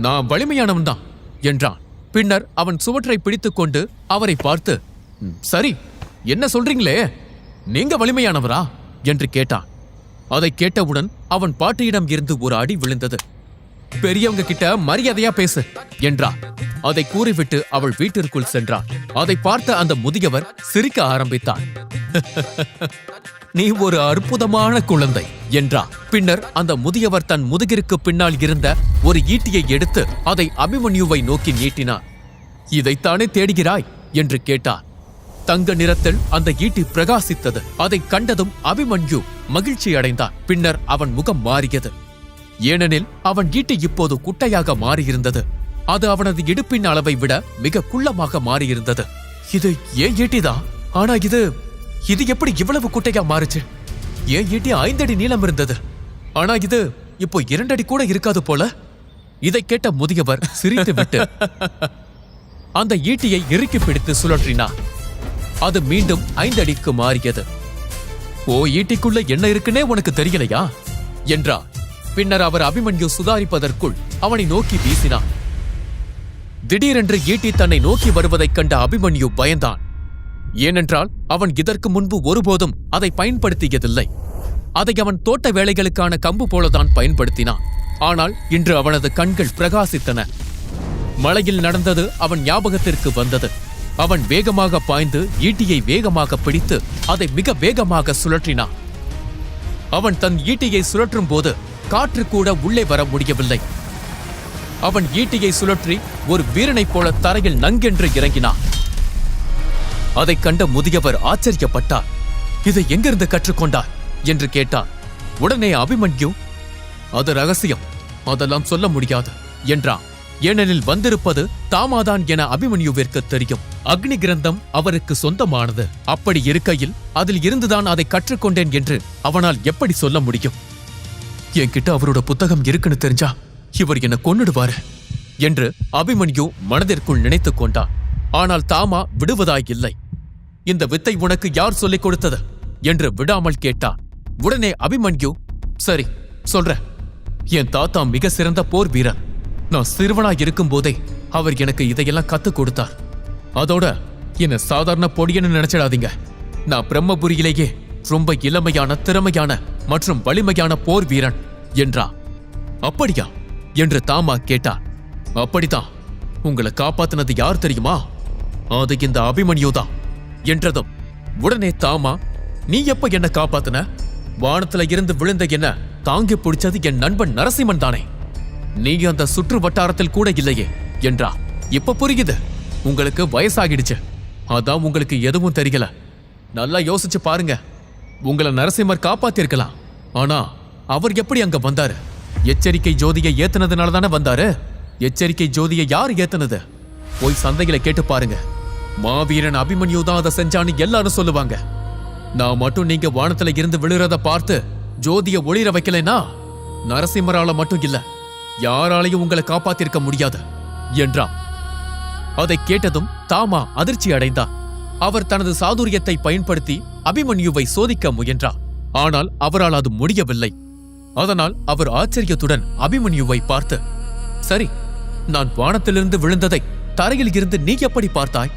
நான் வலிமையானவன்தான் என்றான். பின்னர் அவன் சுவற்றை பிடித்துக்கொண்டு அவரை பார்த்து, சரி, என்ன சொல்றீங்களே, நீங்க வலிமையானவரா என்று கேட்டான். அதை கேட்டவுடன் அவன் பாட்டியிடம் இருந்து ஒரு அடி விழுந்தது. பெரியவங்க கிட்ட மரியாதையா பேசு என்றார். அதை கூறிவிட்டு அவள் வீட்டிற்குள் சென்றாள். அதை பார்த்த அந்த முதியவர் சிரிக்க ஆரம்பித்தார். நீ ஒரு அற்புதமான குழந்தை என்றார். பின்னர் அந்த முதியவர் தன் முதுகிற்கு பின்னால் இருந்த ஒரு ஈட்டியை எடுத்து அதை அபிமன்யுவை நோக்கி நீட்டினார். இதைத்தானே தேடுகிறாய் என்று கேட்டார். தங்க நிறத்தில் அந்த ஈட்டி பிரகாசித்தது. அதை கண்டதும் அபிமன்யு மகிழ்ச்சி அடைந்தான். பின்னர் அவன் முகம் மாறியது. ஏனெனில் அவன் ஈட்டி இப்போது குட்டையாக மாறியிருந்தது. அது அவனது இடுப்பின் அளவை விட மிக குள்ளமாக மாறியிருந்தது. இது ஏன் ஈட்டிதான்? ஆனா இது எப்படி இவ்வளவு குட்டையா மாறுச்சு? ஏன் ஈட்டி 5 அடி நீளம் இருந்தது, ஆனா இது இப்போ 2 அடி கூட இருக்காது போல. இதை கேட்ட முதியவர் சிரித்துவிட்டு அந்த ஈட்டியை இறுக்கி பிடித்து சுழற்றினார். அது மீண்டும் 5 அடிக்கு மாறியது. ஓ, ஈட்டிக்குள்ள என்ன இருக்குன்னே உனக்கு தெரியலையா என்றார். பின்னர் அவர் அபிமன்யு சுதாரிப்பதற்குள் அவனை நோக்கி வீசினார். திடீரென்று ஈட்டி தன்னை நோக்கி வருவதைக் கண்ட அபிமன்யு பயந்தான். ஏனென்றால் அவன் இதற்கு முன்பு ஒருபோதும் அதை பயன்படுத்தியதில்லை. அதை அவன் தோட்ட வேலைகளுக்கான கம்பு போலதான் பயன்படுத்தினான். ஆனால் இன்று அவனது கண்கள் பிரகாசித்தன. மழையில் நடந்தது அவன் ஞாபகத்திற்கு வந்தது. அவன் வேகமாக பாய்ந்து ஈட்டியை வேகமாக பிடித்து அதை மிக வேகமாக சுழற்றினான். அவன் தன் ஈட்டியை சுழற்றும் போது காற்று கூட உள்ளே வர முடியவில்லை. அவன் ஈட்டியை சுழற்றி ஒரு வீரனைப் போல தரையில் நங்கென்று இறங்கினான். அதைக் கண்ட முதியவர் ஆச்சரியப்பட்டார். இதை எங்கிருந்து கற்றுக்கொண்டார் என்று கேட்டார். உடனே அபிமன்யு, அது ரகசியம், அதெல்லாம் சொல்ல முடியாது என்றான். ஏனெனில் வந்திருப்பது தாமாதான் என அபிமன்யுவிற்கு தெரியும். அக்னி கிரந்தம் அவருக்கு சொந்தமானது. அப்படி இருக்கையில் அதில் இருந்துதான் அதை கற்றுக்கொண்டேன் என்று அவனால் எப்படி சொல்ல முடியும்? என்கிட்ட அவரோட புத்தகம் இருக்குன்னு தெரிஞ்சா இவர் என்ன கொன்னுடுவாரு என்று அபிமன்யு மனதிற்குள் நினைத்துக் கொண்டான். ஆனால் தாமா விடுவதாயில்லை. இந்த வித்தை உனக்கு யார் சொல்லிக் கொடுத்தது என்று விடாமல் கேட்டான். உடனே அபிமன்யு, சரி சொல்ற, என் தாத்தா மிக சிறந்த போர் வீரர். நான் சிறுவனாய் இருக்கும் போதே அவர் எனக்கு இதையெல்லாம் கத்துக் கொடுத்தார். அதோட என்ன சாதாரண பொடியன்னு நினைச்சிடாதீங்க. நான் பிரம்மபுரியிலேயே ரொம்ப இளமையான, திறமையான மற்றும் வலிமையான போர் வீரன் என்றான். அப்படியா என்று தாமா கேட்டார். அப்படித்தான். உங்களை காப்பாத்தினது யார் தெரியுமா? அது இந்த அபிமன்யுதான் என்றதும் உடனே தாமா, நீ எப்ப என்ன காப்பாத்தின? வானத்துல இருந்து விழுந்த என்ன தாங்கி பிடிச்சது என் நண்பன் நரசிம்மன் தானே. நீ அந்த சுற்று வட்டாரத்தில் கூட இல்லையே என்றா. இப்ப புரியுது, உங்களுக்கு வயசாகிடுச்சு, அதான் உங்களுக்கு எதுவும் தெரியல. நல்லா யோசிச்சு பாருங்க. உங்களை நரசிம்மர் காப்பாத்திருக்கலாம். ஆனா அவர் எப்படி அங்க வந்தாரு? எச்சரிக்கை ஜோதியை ஏத்துனதுனால தானே வந்தாரு. எச்சரிக்கை ஜோதியை யார் ஏத்துனது? போய் சந்தையில கேட்டு பாருங்க. மாவீரன் அபிமன்யு தான் அதை செஞ்சான்னு எல்லாரும் சொல்லுவாங்க. நான் மட்டும் நீங்க வானத்துல இருந்து விழுறத பார்த்து ஜோதிய ஒளிர வைக்கலைன்னா நரசிம்மரால மட்டும் இல்ல, யாராலையும் உங்களை காப்பாத்திருக்க முடியாது என்றான். அதை கேட்டதும் தாமா அதிர்ச்சி அடைந்தார். அவர் தனது சாதுரியத்தை பயன்படுத்தி அபிமன்யுவை சோதிக்க முயன்றார். ஆனால் அவரால் அது முடியவில்லை. அதனால் அவர் ஆச்சரியத்துடன் அபிமன்யுவை பார்த்து, சரி, நான் வானத்திலிருந்து விழுந்ததை தரையில் இருந்து நீ எப்படி பார்த்தாய்?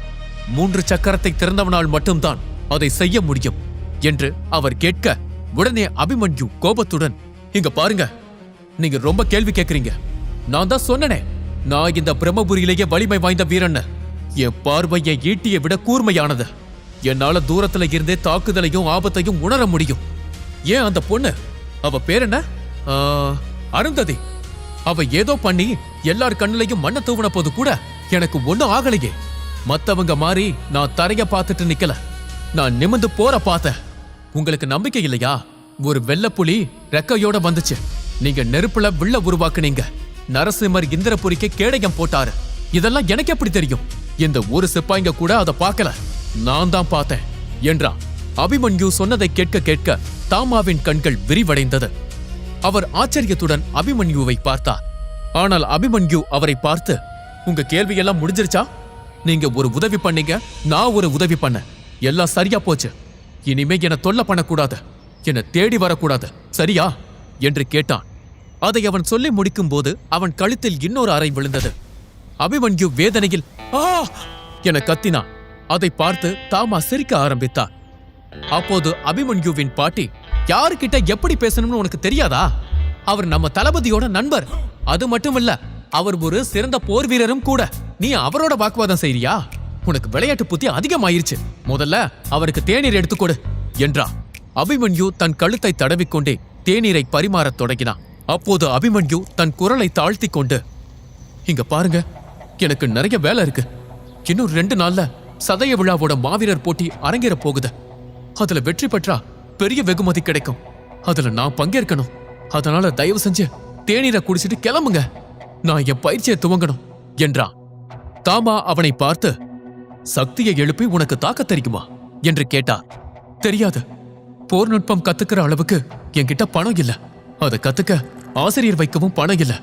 3 சக்கரத்தை திறந்தவனால் மட்டும்தான் அதை செய்ய முடியும் என்று அவர் கேட்க, உடனே அபிமன்யு கோபத்துடன், இங்க பாருங்க, நீங்க ரொம்ப கேள்வி கேட்கிறீங்க. நான் தான் சொன்னனே, நான் இந்த பிரம்மபுரியிலேயே வலிமை வாய்ந்த வீரன். என் பார்வை என் ஈட்டியை விட கூர்மையானது. என்னால தூரத்துல இருந்தே தாக்குதலையும் ஆபத்தையும் உணர முடியும். ஏன் அந்த பொண்ணு, அவ பேர் என்ன, அருந்ததி, அவ ஏதோ பண்ணி எல்லார் கண்ணிலையும் மண்ண தூவன போது கூட எனக்கு ஒண்ணும் ஆகலையே. மத்தவங்க மாதிரி நான் தரைய பார்த்துட்டு நிக்கல, நான் நிமிந்து போற பார்த்தேன். உங்களுக்கு நம்பிக்கை இல்லையா? ஒரு வெள்ளப்புலி ரெக்கையோட வந்துச்சு. நீங்க நெருப்புல வில்ல உருவாக்குனீங்க. நரசிம்மர் இந்திரபுரிக்கு கேடயம் போட்டாரு. இதெல்லாம் எனக்கு எப்படி தெரியும்? இந்த ஒரு சிப்பாய்ங்க கூட அதை பார்க்கல. நான் தான் பார்த்தேன் என்றான். அபிமன்யு சொன்னதை கேட்க கேட்க தாமாவின் கண்கள் விரிவடைந்தது. அவர் ஆச்சரியத்துடன் அபிமன்யுவை பார்த்தார். ஆனால் அபிமன்யு அவரை பார்த்து, உங்க கேள்வியெல்லாம் முடிஞ்சிருச்சா? நீங்க ஒரு உதவி பண்ணீங்க, நான் ஒரு உதவி பண்ணேன். எல்லாம் சரியா போச்சு. இனிமே என்ன தொல்லை பண்ணக்கூடாது, என்ன தேடி வரக்கூடாது, சரியா என்று கேட்டான். அதை அவன் சொல்லி முடிக்கும் போது அவன் கழுத்தில் இன்னொரு அறை விழுந்தது. அபிமன்யு வேதனையில் ஆ என கத்தினான். அதை பார்த்து தாமா சிரிக்க ஆரம்பித்தார். அப்போது அபிமன்யுவின் பாட்டி, யாருக்கிட்ட எப்படி பேசணும்னு உனக்கு தெரியாதா? அவர் நம்ம தளபதியோட நண்பர். அது மட்டுமல்ல, அவர் ஒரு சிறந்த போர் வீரரும் கூட. நீ அவரோட வாக்குவாதம் செய்றியா? உனக்கு விளையாட்டு புத்தி அதிகமாயிருச்சு. முதல்ல அவருக்கு தேநீர் எடுத்துக்கொடு என்றான். அபிமன்யு தன் கழுத்தை தடவிக்கொண்டே தேநீரை பரிமாறத் தொடங்கினான். அப்போது அபிமன்யு தன் குரலை தாழ்த்தி கொண்டு, இங்க பாருங்க, எனக்கு நிறைய வேலை இருக்கு. இன்னும் 2 நாள்ல சதய விழாவோட மாவீரர் போட்டி அரங்கேற போகுது. அதுல வெற்றி பெற்றா பெரிய வெகுமதி கிடைக்கும். அதுல நான் பங்கேற்கணும். அதனால தயவு செஞ்சு தேநீரை குடிச்சிட்டு கிளம்புங்க. நான் என் பயிற்சியை துவங்கணும் என்றான். தாமா அவனை பார்த்து, சக்தியை எழுப்பி உனக்கு தாக்க தெரியுமா என்று கேட்டார். தெரியாது. போர் நுட்பம் கத்துக்கிற அளவுக்கு என்கிட்ட பணம் இல்ல. அதை கத்துக்க ஆசிரியர் வைக்கவும் பணம் இல்ல.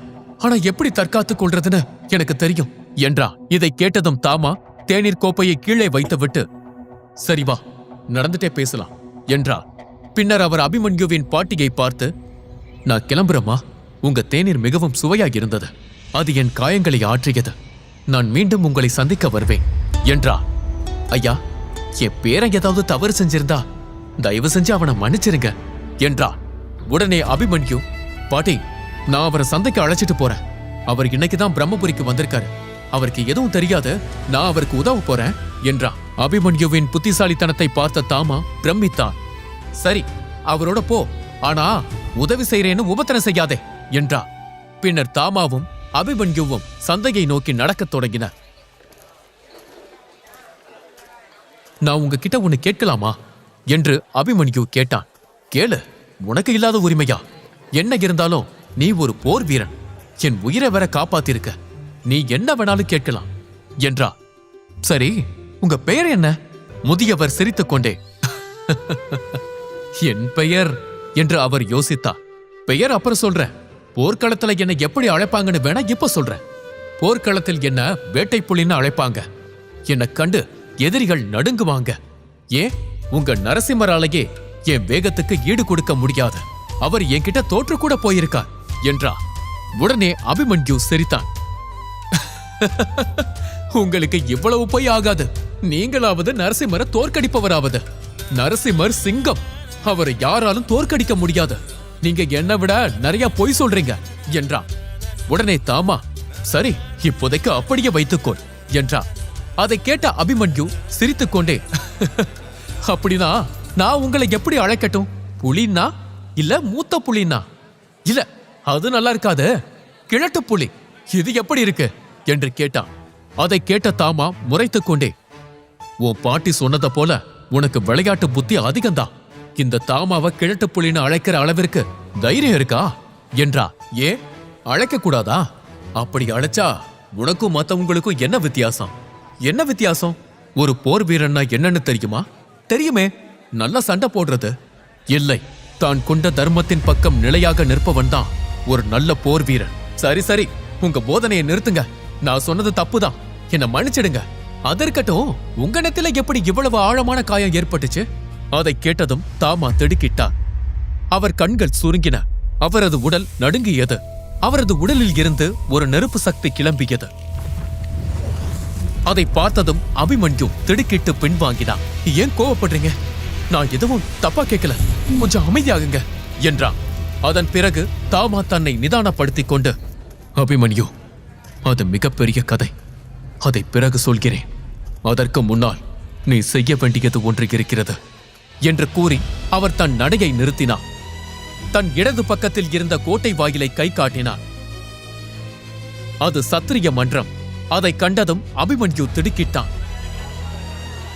ஆனா எப்படி தற்காத்துக் கொள்றதுன்னு எனக்கு தெரியும் என்றா. இதை கேட்டதும் தாமா தேநீர் கோப்பையை கீழே வைத்துவிட்டு, சரி வா, நடந்துட்டே பேசலாம் என்றார். பின்னர் அவர் அபிமன்யுவின் பாட்டியை பார்த்து, நான் கிளம்புறேம்மா. உங்க தேநீர் மிகவும் சுவையாக இருந்தது. அது என் காயங்களை ஆற்றியது. நான் மீண்டும் உங்களை சந்திக்க வருவேன் என்றார். ஐயா, என் பேரன் ஏதாவது தவறு செஞ்சிருந்தா தயவு செஞ்சு அவனை மன்னிச்சிருங்க என்றார். உடனே அபிமன்யு, பாட்டி, நான் அவரை சந்தைக்கு அழைச்சிட்டு போறேன். அவர் இன்னைக்குதான் பிரம்மபுரிக்கு வந்திருக்காரு. அவருக்கு எதுவும் தெரியாது. நான் அவருக்கு உதவ போறேன் என்றான். அபிமன்யுவின் புத்திசாலித்தனத்தை பார்த்த தாமா பிரமித்தான். சரி, அவரோட போ. ஆனா உதவி செய்யறேன்னு உபத்திரம் செய்யாதே என்றார். பின்னர் தாமாவும் அபிமன்யுவும் சந்தையை நோக்கி நடக்கத் தொடங்கினர். நான் உங்ககிட்ட ஒன்னு கேட்கலாமா என்று அபிமன்யு கேட்டான். கேளு, உனக்கு இல்லாத உரிமையா? என்ன இருந்தாலும் நீ ஒரு போர் வீரன். என் உயிரை வர காப்பாத்திருக்க. நீ என்ன வேணாலும் கேட்கலாம் என்றா. சரி, உங்க பெயர் என்ன? முதியவர் சிரித்துக்கொண்டே, என் பெயர் என்று அவர் யோசித்தார். பெயர் அப்புறம் சொல்றேன். போர்க்களத்துல என்ன எப்படி அழைப்பாங்கன்னு வேணா இப்ப சொல்றேன். போர்க்களத்தில் என்ன வேட்டை புலின்னு அழைப்பாங்க. என்னை கண்டு எதிரிகள் நடுங்குவாங்க. ஏன், உங்க நரசிம்மராலேயே என் வேகத்துக்கு ஈடு கொடுக்க முடியாது. அவர் என்கிட்ட தோற்று கூட போயிருக்கார் என்றா. உடனே அபிமன்யு சிரித்தான். உங்களுக்கு இவ்வளவு போய் ஆகாது. நீங்களாவது நரசிம்மரை தோற்கடிப்பவராவது. நரசிம்மர் சிங்கம். அவரை யாராலும் தோற்கடிக்க முடியாது. நீங்க என்னை விட நிறைய பொய் சொல்றீங்க என்றா. உடனே தாமா, சரி, இப்போதைக்கு அப்படியே வைத்துக்கொள் என்றா. அதை கேட்ட அபிமன்யு சிரித்துக்கொண்டே, அப்படின்னா நான் உங்களை எப்படி அழைக்கட்டும்? புலின்னா இல்ல மூத்த புலின்னா? இல்ல, அது நல்லா இருக்காது. கிழட்டு புலி, இது எப்படி இருக்கு என்று கேட்டான். அதை கேட்ட தாமா முறைத்துக்கொண்டே, உன் பாட்டி சொன்னதை போல உனக்கு விளையாட்டு புத்தி அதிகம்தான். இந்த தாமாவை கிழட்டு புலின்னு அழைக்கிற அளவிற்கு தைரியம் இருக்கா என்றா. ஏன், அழைக்க கூடாதா? அப்படி அழைச்சா உனக்கும் மத்தவங்களுக்கும் என்ன வித்தியாசம்? என்ன வித்தியாசம்? ஒரு போர் வீரன்னா என்னன்னு தெரியுமா? தெரியுமே, நல்ல சண்டை போடுறது. இல்லை, தான் கொண்ட தர்மத்தின் பக்கம் நிலையாக நிற்பவன் தான் ஒரு நல்ல போர் வீரன். சரி சரி, உங்க போதனையை நிறுத்துங்க. நான் சொன்னது தப்புதான், என்ன மன்னிச்சிடுங்க. அதற்கட்டும், உங்க நெத்தில எப்படி இவ்வளவு ஆழமான காயம் ஏற்பட்டுச்சு? அதை கேட்டதும் தாமா திடுக்கிட்டார். அவர் கண்கள் சுருங்கின. அவரது உடல் நடுங்கியது. அவரது உடலில் இருந்து ஒரு நெருப்பு சக்தி கிளம்பியது. அதை பார்த்ததும் அபிமன்யு திடுக்கிட்டு பின்வாங்கினான். ஏன் கோவப்படுறீங்க? நான் எதுவும் தப்பா கேட்கல, கொஞ்சம் அமைதியாகுங்க என்றான். அதன் பிறகு தாமா தன்னை நிதானப்படுத்திக் கொண்டு, அபிமன்யு, அது மிகப்பெரிய கதை. அதை பிறகு சொல்கிறேன். அதற்கு முன்னால் நீ செய்ய வேண்டியது ஒன்று இருக்கிறது என்று கூறி அவர் தன் நடையை நிறுத்தினார். தன் இடது பக்கத்தில் இருந்த கோட்டை வாயிலை கை காட்டினார். அது சத்திரிய மன்றம். அதை கண்டதும் அபிமன்யு திடுக்கிட்டான்.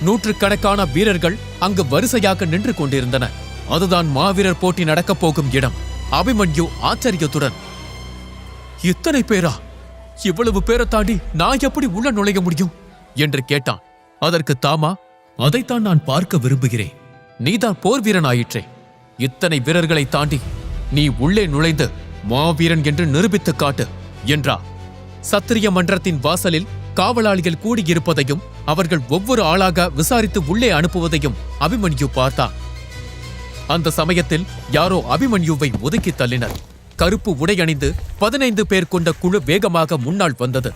நூற்றுக்கணக்கான வீரர்கள் அங்கு வரிசையாக நின்று கொண்டிருந்தனர். அதுதான் மாவீரர் போட்டி நடக்கப் போகும் இடம். அபிமன்யு ஆச்சரியத்துடன், இத்தனை பேரா? இவ்வளவு பேரை தாண்டி நான் எப்படி உள்ள நுழைய முடியும் என்று கேட்டான். அதற்கு தாமா, அதைத்தான் நான் பார்க்க விரும்புகிறேன். நீதான் போர் வீரன் ஆயிற்றே. இத்தனை வீரர்களை தாண்டி நீ உள்ளே நுழைந்து மாவீரன் என்று நிரூபித்து காட்டு என்றார். சத்திரிய மன்றத்தின் வாசலில் காவலாளிகள் கூடியிருப்பதையும் அவர்கள் ஒவ்வொரு ஆளாக விசாரித்து உள்ளே அனுப்புவதையும் அபிமன்யு பார்த்தார். அந்த சமயத்தில் யாரோ அபிமன்யுவை ஒதுக்கி தள்ளினர். கருப்பு உடை அணிந்து 15 பேர் கொண்ட குழு வேகமாக முன்னால் வந்தது.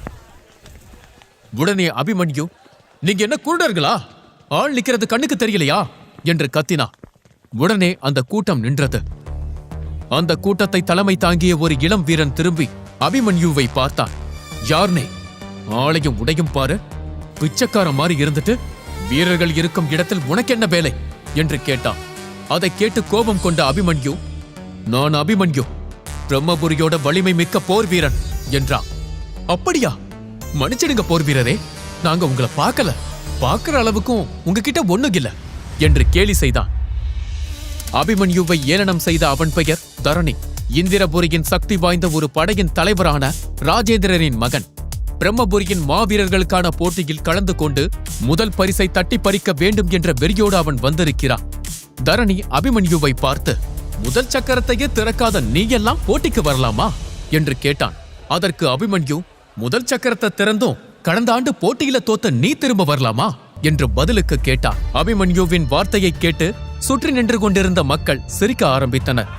உடனே அபிமன்யு, நீங்க என்ன குருடர்களா? ஆள் நிக்கிறது கண்ணுக்கு தெரியலையா என்று கத்தினார். உடனே அந்த கூட்டம் நின்றது. அந்த கூட்டத்தை தலைமை தாங்கிய ஒரு இளம் வீரன் திரும்பி அபிமன்யுவை பார்த்தான். யார்னே? ஆளையும் உடையும் பாரு, பிச்சைக்கார மாதிரி இருந்துட்டு வீரர்கள் இருக்கும் இடத்தில் உனக்கென்ன வேலை என்று கேட்டான். அதை கேட்டு கோபம் கொண்ட அபிமன்யு, நான் அபிமன்யு, பிரம்மபுரியோட வலிமை மிக்க போர் வீரன் என்றான். அப்படியா? மன்னிச்சிடுங்க போர் வீரரே, நாங்க உங்களை பார்க்கல. பார்க்கிற அளவுக்கும் உங்ககிட்ட ஒண்ணும் இல்ல என்று கேலி செய்தான். அபிமன்யுவை ஏளனம் செய்த அவன் பெயர் தரணி. இந்திரபுரியின் சக்தி வாய்ந்த ஒரு படையின் தலைவரான ராஜேந்திரரின் மகன். பிரம்மபுரியின் மாவீரர்களுக்கான போட்டியில் கலந்து கொண்டு முதல் பரிசை தட்டி பறிக்க வேண்டும் என்ற வெறியோடு அவன் வந்திருக்கிறான். தரணி அபிமன்யுவை பார்த்து, முதல் சக்கரத்தையே திறக்காத நீ எல்லாம் போட்டிக்கு வரலாமா என்று கேட்டான். அதற்கு அபிமன்யு, முதல் சக்கரத்தை திறந்தும் கடந்த ஆண்டு போட்டியில தோத்த நீ திரும்ப வரலாமா என்று பதிலுக்கு கேட்டான். அபிமன்யுவின் வார்த்தையை கேட்டு சுற்றி நின்று கொண்டிருந்த மக்கள் சிரிக்க ஆரம்பித்தனர்.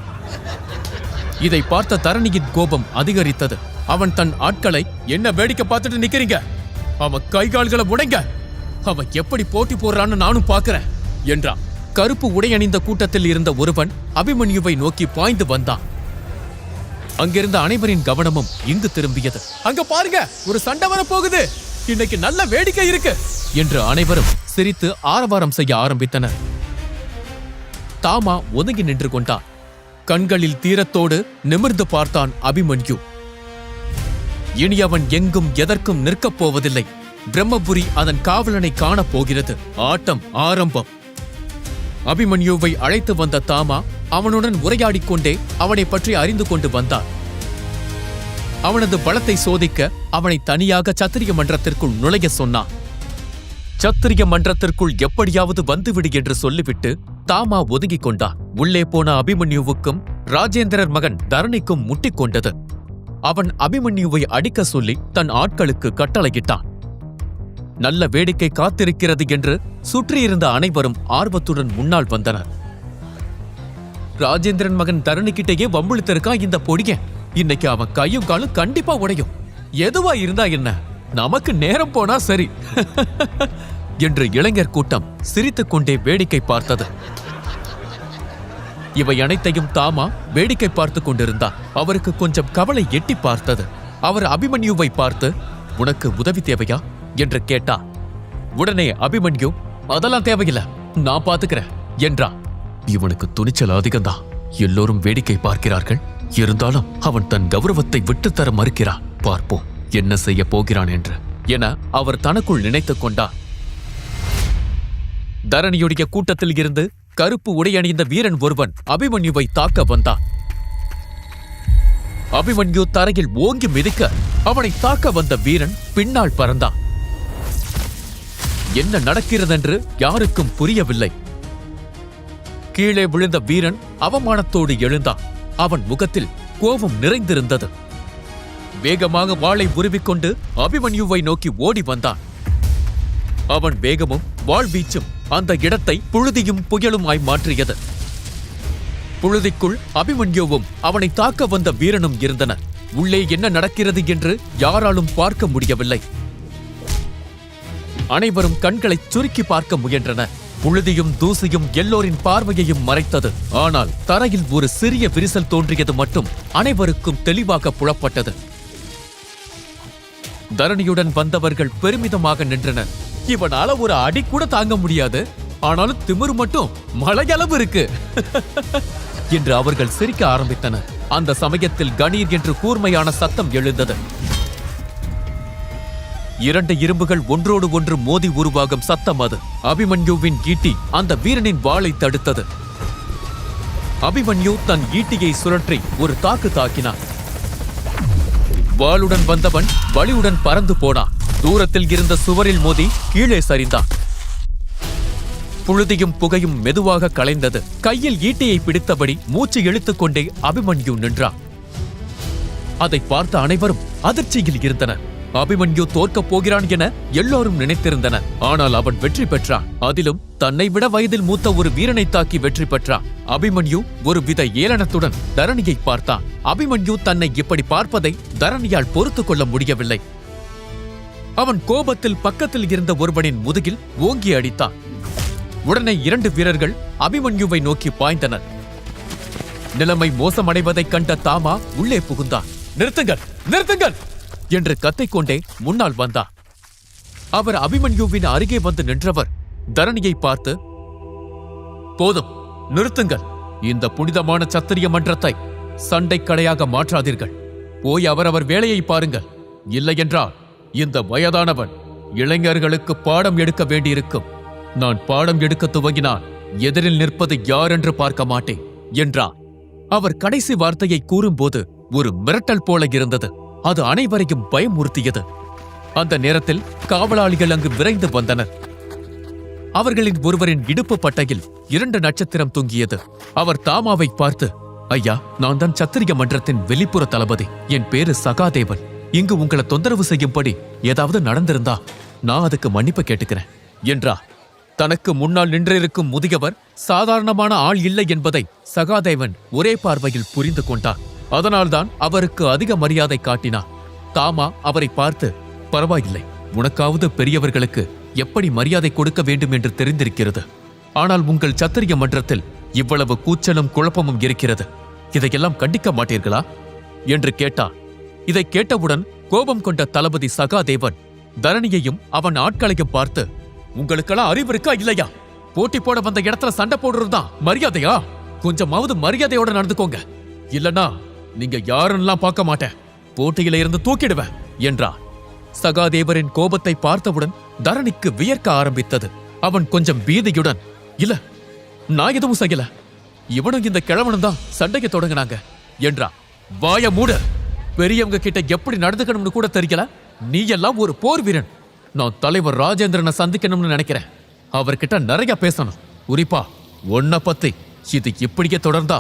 இதை பார்த்த தரணியின் கோபம் அதிகரித்தது. அவன் தன் ஆட்களை, என்ன வேடிக்கை பார்த்துட்டு நிக்கிறீங்க? அவன் கைகால்களை உடைங்க, அவன் எப்படி போட்டி போடுறான்னு நானும் பார்க்கிறேன் என்றான். கருப்பு உடை அணிந்த கூட்டத்தில் இருந்த ஒருவன் அபிமன்யுவை நோக்கி பாய்ந்து வந்தான். அங்கிருந்த அனைவரின் கவனமும் இங்கு திரும்பியது. அங்க பாருங்க, ஒரு சண்டை வர போகுது, இன்னைக்கு நல்ல வேடிக்கை இருக்கு என்று அனைவரும் சிரித்து ஆரவாரம் செய்ய ஆரம்பித்தனர். தாமா ஒதுங்கி நின்று கொண்டான். கண்களில் தீரத்தோடு நிமிர்ந்து பார்த்தான் அபிமன்யு. இனி அவன் எங்கும் எதற்கும் நிற்கப் போவதில்லை. பிரம்மபுரி அதன் காவலனை காணப் போகிறது. ஆட்டம் ஆரம்பம். அபிமன்யுவை அழைத்து வந்த தாமா அவனுடன் உரையாடிக் கொண்டே அவனை பற்றி அறிந்து கொண்டு வந்தான். அவனது பலத்தை சோதிக்க அவனை தனியாக சத்திரிய மன்றத்திற்குள் நுழைய சொன்னான். சத்திரிய மன்றத்திற்குள் எப்படியாவது வந்துவிடு என்று சொல்லிவிட்டு தாமா ஒதுங்கிக் கொண்டான். உள்ளே போன அபிமன்யுவுக்கும் ராஜேந்திரர் மகன் தரணிக்கும் முட்டிக் கொண்டது. அவன் அபிமன்யுவை அடிக்க சொல்லி தன் ஆட்களுக்கு கட்டளையிட்டான். நல்ல வேடிக்கை காத்திருக்கிறது என்று சுற்றியிருந்த அனைவரும் ஆர்வத்துடன் முன்னால் வந்தனர். ராஜேந்திரன் மகன் தரணிக்கிட்டேயே வம்பிழுத்திருக்கான் இந்த பொடியன். இன்னைக்கு அவன் கையும் காலும் கண்டிப்பா உடையும். எதுவா இருந்தா என்ன, நமக்கு நேரம் போனா சரி என்று இளைஞர் கூட்டம் சிரித்துக் கொண்டே வேடிக்கை பார்த்தது. இவை அனைத்தையும் தாமா வேடிக்கை பார்த்துக் கொண்டிருந்தார். அவருக்கு கொஞ்சம் கவலை எட்டி பார்த்தது. அவர் அபிமன்யுவை பார்த்து, உனக்கு உதவி தேவையா என்று கேட்டா. உடனே அபிமன்யு, அதெல்லாம் தேவையில்லை, நான் பாத்துக்கிறேன் என்றான். இவனுக்கு துணிச்சல் அதிகம்தான். எல்லோரும் வேடிக்கை பார்க்கிறார்கள், இருந்தாலும் அவன் தன் கௌரவத்தை விட்டுத்தர மறுக்கிறான். பார்ப்போம் என்ன செய்ய போகிறான் என்று என அவர் தனக்குள் நினைத்துக் கொண்டார். தரணியுடைய கூட்டத்தில் இருந்து கருப்பு உடையணிந்த வீரன் ஒருவன் அபிமன்யுவை தாக்க வந்தான். அபிமன்யு தரையில் ஓங்கி மிதிக்க அவனை தாக்க வந்த வீரன் பின்னால் பறந்தான். என்ன நடக்கிறதென்று யாருக்கும் புரியவில்லை. கீழே விழுந்த வீரன் அவமானத்தோடு எழுந்தான். அவன் முகத்தில் கோபம் நிறைந்திருந்தது. வேகமாக வாளை உருவிக்கொண்டு அபிமன்யுவை நோக்கி ஓடி வந்தான். அவன் வேகமும் வாழ்வீச்சும் அந்த இடத்தை புழுதியும் புயலுமாய் மாற்றியது. புழுதிக்குள் அபிமன்யுவும் அவனை தாக்க வந்த வீரனும் இருந்தனர். உள்ளே என்ன நடக்கிறது என்று யாராலும் பார்க்க முடியவில்லை. அனைவரும் கண்களை சுருக்கி பார்க்க முயன்றனர். புழுதியும் தூசியும் எல்லோரின் பார்வையையும் மறைத்தது. ஆனால் தரையில் ஒரு சிறிய விரிசல் தோன்றியது மட்டும் அனைவருக்கும் தெளிவாக புலப்பட்டது. தரணியுடன் வந்தவர்கள் பெருமிதமாக நின்றனர். இவனால ஒரு அடி கூட தாங்க முடியாது, ஆனாலும் திமிரு மட்டும் மலையளவு இருக்கு என்று அவர்கள் சிரிக்க ஆரம்பித்தனர். அந்த சமயத்தில் கணீர் என்று கூர்மையான சத்தம் எழுந்தது. 2 இரும்புகள் ஒன்றோடு ஒன்று மோதி உருவாகும் சத்தம் அது. அபிமன்யுவின் ஈட்டி அந்த வீரனின் வாளை தடுத்தது. அபிமன்யு தன் ஈட்டியை சுழற்றி ஒரு தாக்கு தாக்கினான். வாளுடன் வந்தவன் வலியுடன் பறந்து போனான். தூரத்தில் இருந்த சுவரில் மோதி கீழே சரிந்தான். புழுதியும் புகையும் மெதுவாக கலைந்தது. கையில் ஈட்டியை பிடித்தபடி மூச்சு இழுத்துக் கொண்டே அபிமன்யு நின்றான். அதை பார்த்த அனைவரும் அதிர்ச்சியில் இருந்தனர். அபிமன்யு தோற்கப் போகிறான் என எல்லோரும் நினைத்திருந்தனர். ஆனால் அவன் வெற்றி பெற்றான். அதிலும் தன்னை விட வயதில் மூத்த ஒரு வீரனை தாக்கி வெற்றி பெற்றான். அபிமன்யு ஒரு வித ஏளனத்துடன் தரணியை பார்த்தான். அபிமன்யு தன்னை இப்படி பார்ப்பதை தரணியால் பொறுத்துக் கொள்ள முடியவில்லை. அவன் கோபத்தில் பக்கத்தில் இருந்த ஒருவனின் முதுகில் ஓங்கி அடித்தான். உடனே 2 வீரர்கள் அபிமன்யுவை நோக்கி பாய்ந்தனர். நிலைமை மோசமடைவதைக் கண்ட தாமா உள்ளே புகுந்தான். நிறுத்துங்கள், நிறுத்துங்கள் என்று கத்திக்கொண்டே முன்னால் வந்தார். அவர் அபிமன்யுவின் அருகே வந்து நின்றவர் தரணியை பார்த்து, போதும், நிறுத்துங்கள். இந்த புனிதமான சத்திரிய மன்றத்தை சண்டைக்கடையாக மாற்றாதீர்கள். போய் அவரவர் வேலையை பாருங்கள். இல்லையென்றால் இந்த வயதானவன் இளைஞர்களுக்கு பாடம் எடுக்க வேண்டியிருக்கும். நான் பாடம் எடுக்க துவங்கினால் எதிரில் நிற்பது யார் என்று பார்க்க மாட்டேன் என்றார். அவர் கடைசி வார்த்தையை கூறும்போது ஒரு மிரட்டல் போல இருந்தது. அது அனைவரையும் பயமுறுத்தியது. அந்த நேரத்தில் காவலாளிகள் அங்கு விரைந்து வந்தனர். அவர்களின் ஒருவரின் இடுப்பு பட்டையில் 2 நட்சத்திரம் தொங்கியது. அவர் தாமாவை பார்த்து, ஐயா, நான் தான் சத்திரிய மன்றத்தின் வெளிப்புற தளபதி. என் பேரு சகாதேவன். இங்கு உங்களை தொந்தரவு செய்யும்படி ஏதாவது நடந்திருந்தா நான் அதுக்கு மன்னிப்பு கேட்டுக்கிறேன் என்றார். தனக்கு முன்னால் நின்றிருக்கும் முதியவர் சாதாரணமான ஆள் இல்லை என்பதை சகாதேவன் ஒரே பார்வையில் புரிந்து கொண்டார். அதனால்தான் அவருக்கு அதிக மரியாதை காட்டினார். தாமா அவரை பார்த்து, பரவாயில்லை, உனக்காவது பெரியவர்களுக்கு எப்படி மரியாதை கொடுக்க வேண்டும் என்று தெரிந்திருக்கிறது. ஆனால் உங்கள் சத்திரிய மன்றத்தில் இவ்வளவு கூச்சலும் குழப்பமும் இருக்கிறது. இதையெல்லாம் கண்டிக்க மாட்டீர்களா என்று கேட்டார். இதை கேட்டவுடன் கோபம் கொண்ட தளபதி சகாதேவன் தரணியையும் அவன் ஆட்களையும் பார்த்து, உங்களுக்கெல்லாம் அறிவு இருக்கா இல்லையா? போட்டி போட வந்த இடத்துல சண்டை போடுறதுதான் மரியாதையா? கொஞ்சமாவது மரியாதையோட நடந்துக்கோங்க. இல்லனா நீங்க யாருன்னெல்லாம் பார்க்க மாட்டேன், போட்டியில இருந்து தூக்கிடுவேன் என்றார். சகாதேவரின் கோபத்தை பார்த்தவுடன் தரணிக்கு வியர்க்க ஆரம்பித்தது. அவன் கொஞ்சம் பீதியுடன், இல்ல, நான் எதுவும் செய்யல, இவனும் இந்த கிழவனும் தான் சண்டைக்கு தொடங்கினாங்க என்றான். வாய மூடு. பெரியவங்க கிட்ட எப்படி நடந்துக்கணும்னு கூட தெரியல. நீ எல்லாம் ஒரு போர் வீரன். நான் தலைவர் ராஜேந்திரனை சந்திக்கணும்னு நினைக்கிறேன். அவர்கிட்ட நிறைய பேசணும். குறிப்பா உன்னை பத்தி. இது இப்படியே தொடர்ந்தா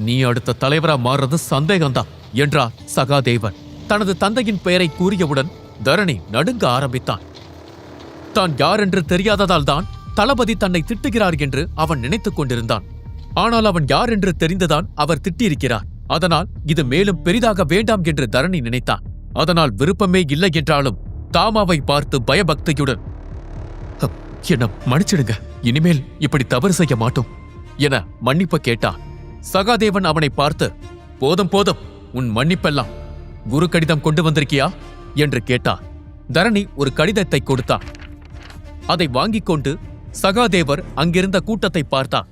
நீ அடுத்த தலைவரா மாறுறது சந்தேகம்தான் என்றார் சகாதேவன். தனது தந்தையின் பெயரை கூறியவுடன் தரணி நடுங்க ஆரம்பித்தான். தான் யார் என்று தெரியாததால் தான் தளபதி தன்னை திட்டுகிறார் என்று அவன் நினைத்துக் கொண்டிருந்தான். ஆனால் அவன் யார் என்று தெரிந்துதான் அவர் திட்டியிருக்கிறார். அதனால் இது மேலும் பெரிதாக வேண்டாம் என்று தரணி நினைத்தான். அதனால் விருப்பமே இல்லை என்றாலும் தாமாவை பார்த்து பயபக்தியுடன், என்ன மன்னிச்சிடுங்க, இனிமேல் இப்படி தவறு செய்ய மாட்டோம் என மன்னிப்பு கேட்டான். சகாதேவன் அவனை பார்த்து, போதும் போதும், உன் மன்னிப்பெல்லாம் குரு கடிதம் கொண்டு வந்திருக்கியா என்று கேட்டான். தரணி ஒரு கடிதத்தை கொடுத்தான். அதை வாங்கிக் கொண்டு சகாதேவர் அங்கிருந்த கூட்டத்தை பார்த்தான்.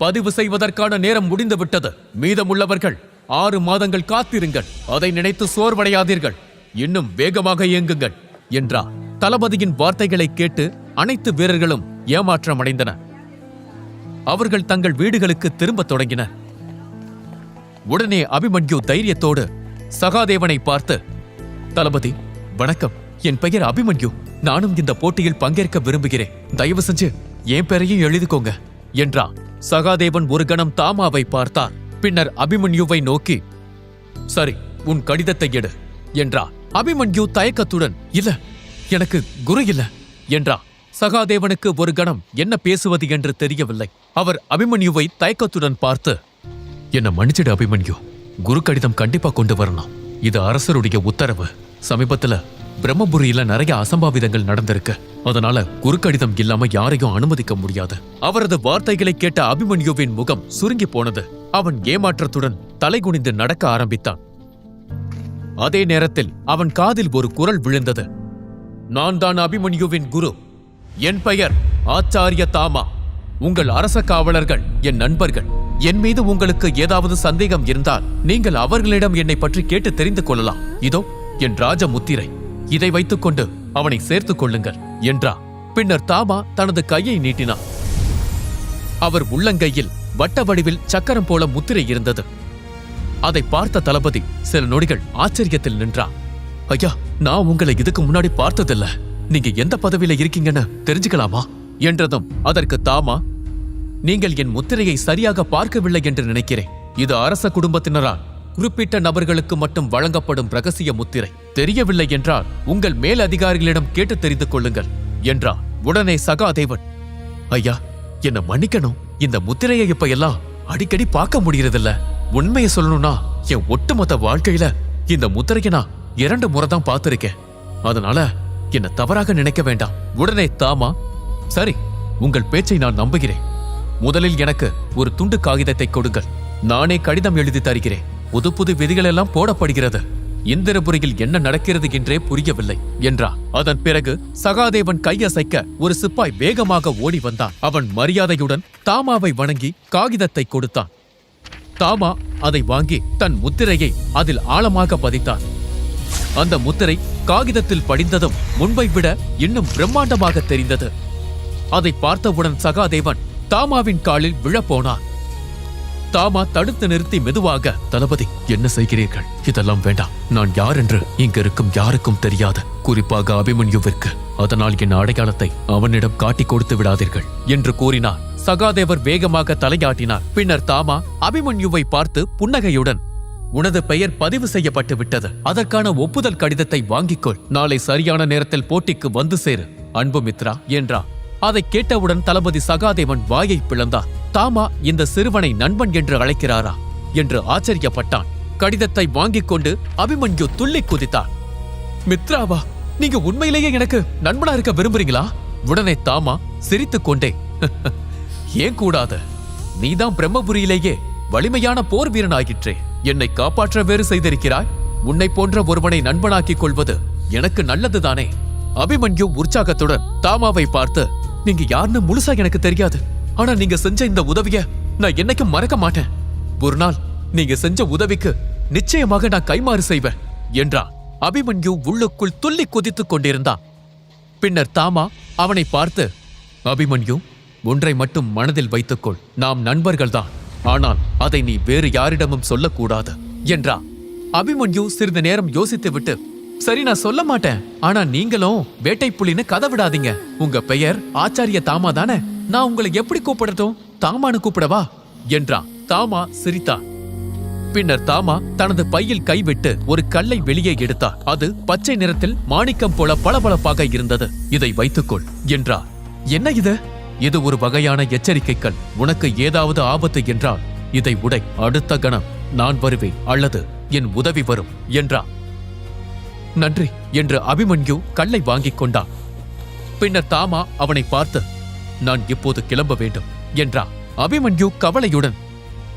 பதிவு செய்வதற்கான நேரம் முடிந்துவிட்டது. மீதமுள்ளவர்கள் 6 மாதங்கள் காத்திருங்கள். அதை நினைத்து சோர்வடையாதீர்கள். இன்னும் வேகமாக இயங்குங்கள் என்றார். தளபதியின் வார்த்தைகளை கேட்டு அனைத்து வீரர்களும் ஏமாற்றமடைந்தனர். அவர்கள் தங்கள் வீடுகளுக்கு திரும்பத் தொடங்கினர். உடனே அபிமன்யு தைரியத்தோடு சகாதேவனை பார்த்து, தளபதி வணக்கம், என் பெயர் அபிமன்யு. நானும் இந்த போட்டியில் பங்கேற்க விரும்புகிறேன். தயவு செஞ்சு என் பெயரையும் எழுதிக்கோங்க என்றான். சகாதேவன் ஒரு கணம் தாமாவை பார்த்தார். பின்னர் அபிமன்யுவை நோக்கி, சரி, உன் கடிதத்தை எடு என்றார். அபிமன்யு தயக்கத்துடன், இல்ல, எனக்கு குரு இல்ல என்றார். சகாதேவனுக்கு ஒரு கணம் என்ன பேசுவது என்று தெரியவில்லை. அவர் அபிமன்யுவை தயக்கத்துடன் பார்த்து, என்ன மன்னிச்சிடு அபிமன்யு, குரு கடிதம் கண்டிப்பா கொண்டு வரணும். இது அரசருடைய உத்தரவு. சமீபத்துல பிரம்மபுரியில நிறைய அசம்பாவிதங்கள் நடந்திருக்கு. அதனால குரு கடிதம் இல்லாம யாரையும் அனுமதிக்க முடியாது. அவரது வார்த்தைகளை கேட்ட அபிமன்யுவின் முகம் சுருங்கி போனது. அவன் ஏமாற்றத்துடன் தலைகுனிந்து நடக்க ஆரம்பித்தான். அதே நேரத்தில் அவன் காதில் ஒரு குரல் விழுந்தது. நான் தான் அபிமன்யுவின் குரு. என் பெயர் ஆச்சாரிய தாமா. உங்கள் அரச காவலர்கள் என் நண்பர்கள். என் மீது உங்களுக்கு ஏதாவது சந்தேகம் இருந்தால் நீங்கள் அவர்களிடம் என்னை பற்றி கேட்டு தெரிந்து கொள்ளலாம். இதோ என் ராஜ முத்திரை. இதை வைத்துக்கொண்டு அவனை சேர்த்துக் கொள்ளுங்கள் என்றார். பின்னர் தாமா தனது கையை நீட்டினார். அவர் உள்ளங்கையில் வட்ட வடிவில் சக்கரம் போல முத்திரை இருந்தது. அதை பார்த்த தளபதி சில நொடிகள் ஆச்சரியத்தில் நின்றார். ஐயா, நான் உங்களை இதுக்கு முன்னாடி பார்த்ததில்ல. நீங்க எந்த பதவியில இருக்கீங்கன்னு தெரிஞ்சுக்கலாமா என்றதும் அதற்கு தாமா, நீங்கள் என் முத்திரையை சரியாக பார்க்கவில்லை என்று நினைக்கிறேன். இது அரச குடும்பத்தினரால் குறிப்பிட்ட நபர்களுக்கு மட்டும் வழங்கப்படும் ரகசிய முத்திரை. தெரியவில்லை என்றால் உங்கள் மேல் அதிகாரிகளிடம் கேட்டு தெரிந்து கொள்ளுங்கள் என்றார். உடனே சகாதேவன், ஐயா, என்ன மன்னிக்கணும். இந்த முத்திரையை இப்ப எல்லாம் அடிக்கடி பார்க்க முடியறதில்ல. உண்மையை சொல்லணும்னா என் ஒட்டுமொத்த வாழ்க்கையில இந்த முத்திரையை நான் 2 முறை தான் பார்த்திருக்கேன். அதனால என்ன தவறாக நினைக்க வேண்டாம். உடனே தாமா, சரி, உங்கள் பேச்சை நான் நம்புகிறேன். முதலில் எனக்கு ஒரு துண்டு காகிதத்தை கொடுங்கள். நானே கடிதம் எழுதி தருகிறேன். புது புது விதிகள் எல்லாம் போடப்படுகிறது. இந்திரபுரியில் என்ன நடக்கிறது என்றே புரியவில்லை என்றார். அதன் பிறகு சகாதேவன் கையசைக்க ஒரு சிப்பாய் வேகமாக ஓடி வந்தான். அவன் மரியாதையுடன் தாமாவை வணங்கி காகிதத்தை கொடுத்தான். தாமா அதை வாங்கி தன் முத்திரையை அதில் ஆழமாக பதித்தான். அந்த முத்திரை காகிதத்தில் படிந்ததும் முன்பை விட இன்னும் பிரம்மாண்டமாக தெரிந்தது. அதை பார்த்தவுடன் சகாதேவன் தாமாவின் காலில் விழப்போனார். தாமா தடுத்து நிறுத்தி மெதுவாக, தளபதி, என்ன செய்கிறீர்கள்? இதெல்லாம் வேண்டாம். நான் யார் என்று இங்க இருக்கும் யாருக்கும் தெரியாது, குறிப்பாக அபிமன்யுவிற்கு. அதனால் என் அடையாளத்தை அவனிடம் காட்டிக் கொடுத்து விடாதீர்கள் என்று கூறினார். சகாதேவர் வேகமாக தலையாட்டினார். பின்னர் தாமா அபிமன்யுவை பார்த்து புன்னகையுடன், உனது பெயர் பதிவு செய்யப்பட்டு விட்டது. அதற்கான ஒப்புதல் கடிதத்தை வாங்கிக்கொள். நாளை சரியான நேரத்தில் போட்டிக்கு வந்து சேரு, அன்புமித்ரா என்றார். அதை கேட்டவுடன் தளபதி சகாதேவன் வாயை பிளந்தார். தாமா இந்த சிறுவனை நண்பன் என்று அழைக்கிறாரா என்று ஆச்சரியப்பட்டான். கடிதத்தை வாங்கிக் கொண்டு அபிமன்யு துள்ளி குதித்தார். மித்ராவா, நீங்க உண்மையிலேயே எனக்கு நண்பனா இருக்க விரும்புறீங்களா? உடனே தாமா சிரித்துக் கொண்டே, ஏன் கூடாது? நீதான் பிரம்மபுரியிலேயே வலிமையான போர் வீரனாகிற்றே. என்னை காப்பாற்ற வேறு செய்திருக்கிறாய். உன்னை போன்ற ஒருவனை நண்பனாக்கிக் கொள்வது எனக்கு நல்லதுதானே? அபிமன்யு உற்சாகத்துடன் தாமாவை பார்த்து, நீங்க யாருன்னு முழுசா எனக்கு தெரியாது. ஆனா நீங்க செஞ்ச இந்த உதவிய நான் என்னைக்கும் மறக்க மாட்டேன். ஒரு நாள் நீங்க செஞ்ச உதவிக்கு நிச்சயமாக நான் கைமாறு செய்வேன் என்றான். அபிமன்யு உள்ளுக்குள் துள்ளி குதித்துக் கொண்டிருந்தான். பின்னர் தாமா அவனை பார்த்து, அபிமன்யு, ஒன்றை மட்டும் மனதில் வைத்துக்கொள். நாம் நண்பர்கள்தான். ஆனால் அதை நீ வேறு யாரிடமும் சொல்லக்கூடாது என்றான். அபிமன்யு சிறிது நேரம் யோசித்துவிட்டு, சரி, நான் சொல்ல மாட்டேன். ஆனா நீங்களும் வேட்டை புலின்னு கதை விடாதீங்க. உங்க பெயர் ஆச்சாரிய தாமா தானே? நான் உங்களை எப்படி கூப்பிடட்டும்? தாமானு கூப்பிடவா என்றான். தாமா சிரித்தார். பின்னர் தாமா தனது பையில் கைவிட்டு ஒரு கல்லை வெளியே எடுத்தார். அது பச்சை நிறத்தில் மாணிக்கம் போல பளபளப்பாக இருந்தது. இதை வைத்துக்கொள் என்றார். என்ன இது? இது ஒரு வகையான எச்சரிக்கை கல். உனக்கு ஏதாவது ஆபத்து என்றால் இதை உடை. அடுத்த கணம் நான் வருவேன் அல்லது என் உதவி வரும் என்றார். நன்றி என்று அபிமன்யு கல்லை வாங்கிக் கொண்டான். பின்னர் தாமா அவனை பார்த்து, நான் இப்போது கிளம்ப வேண்டும் என்றார். அபிமன்யு கவலையுடன்,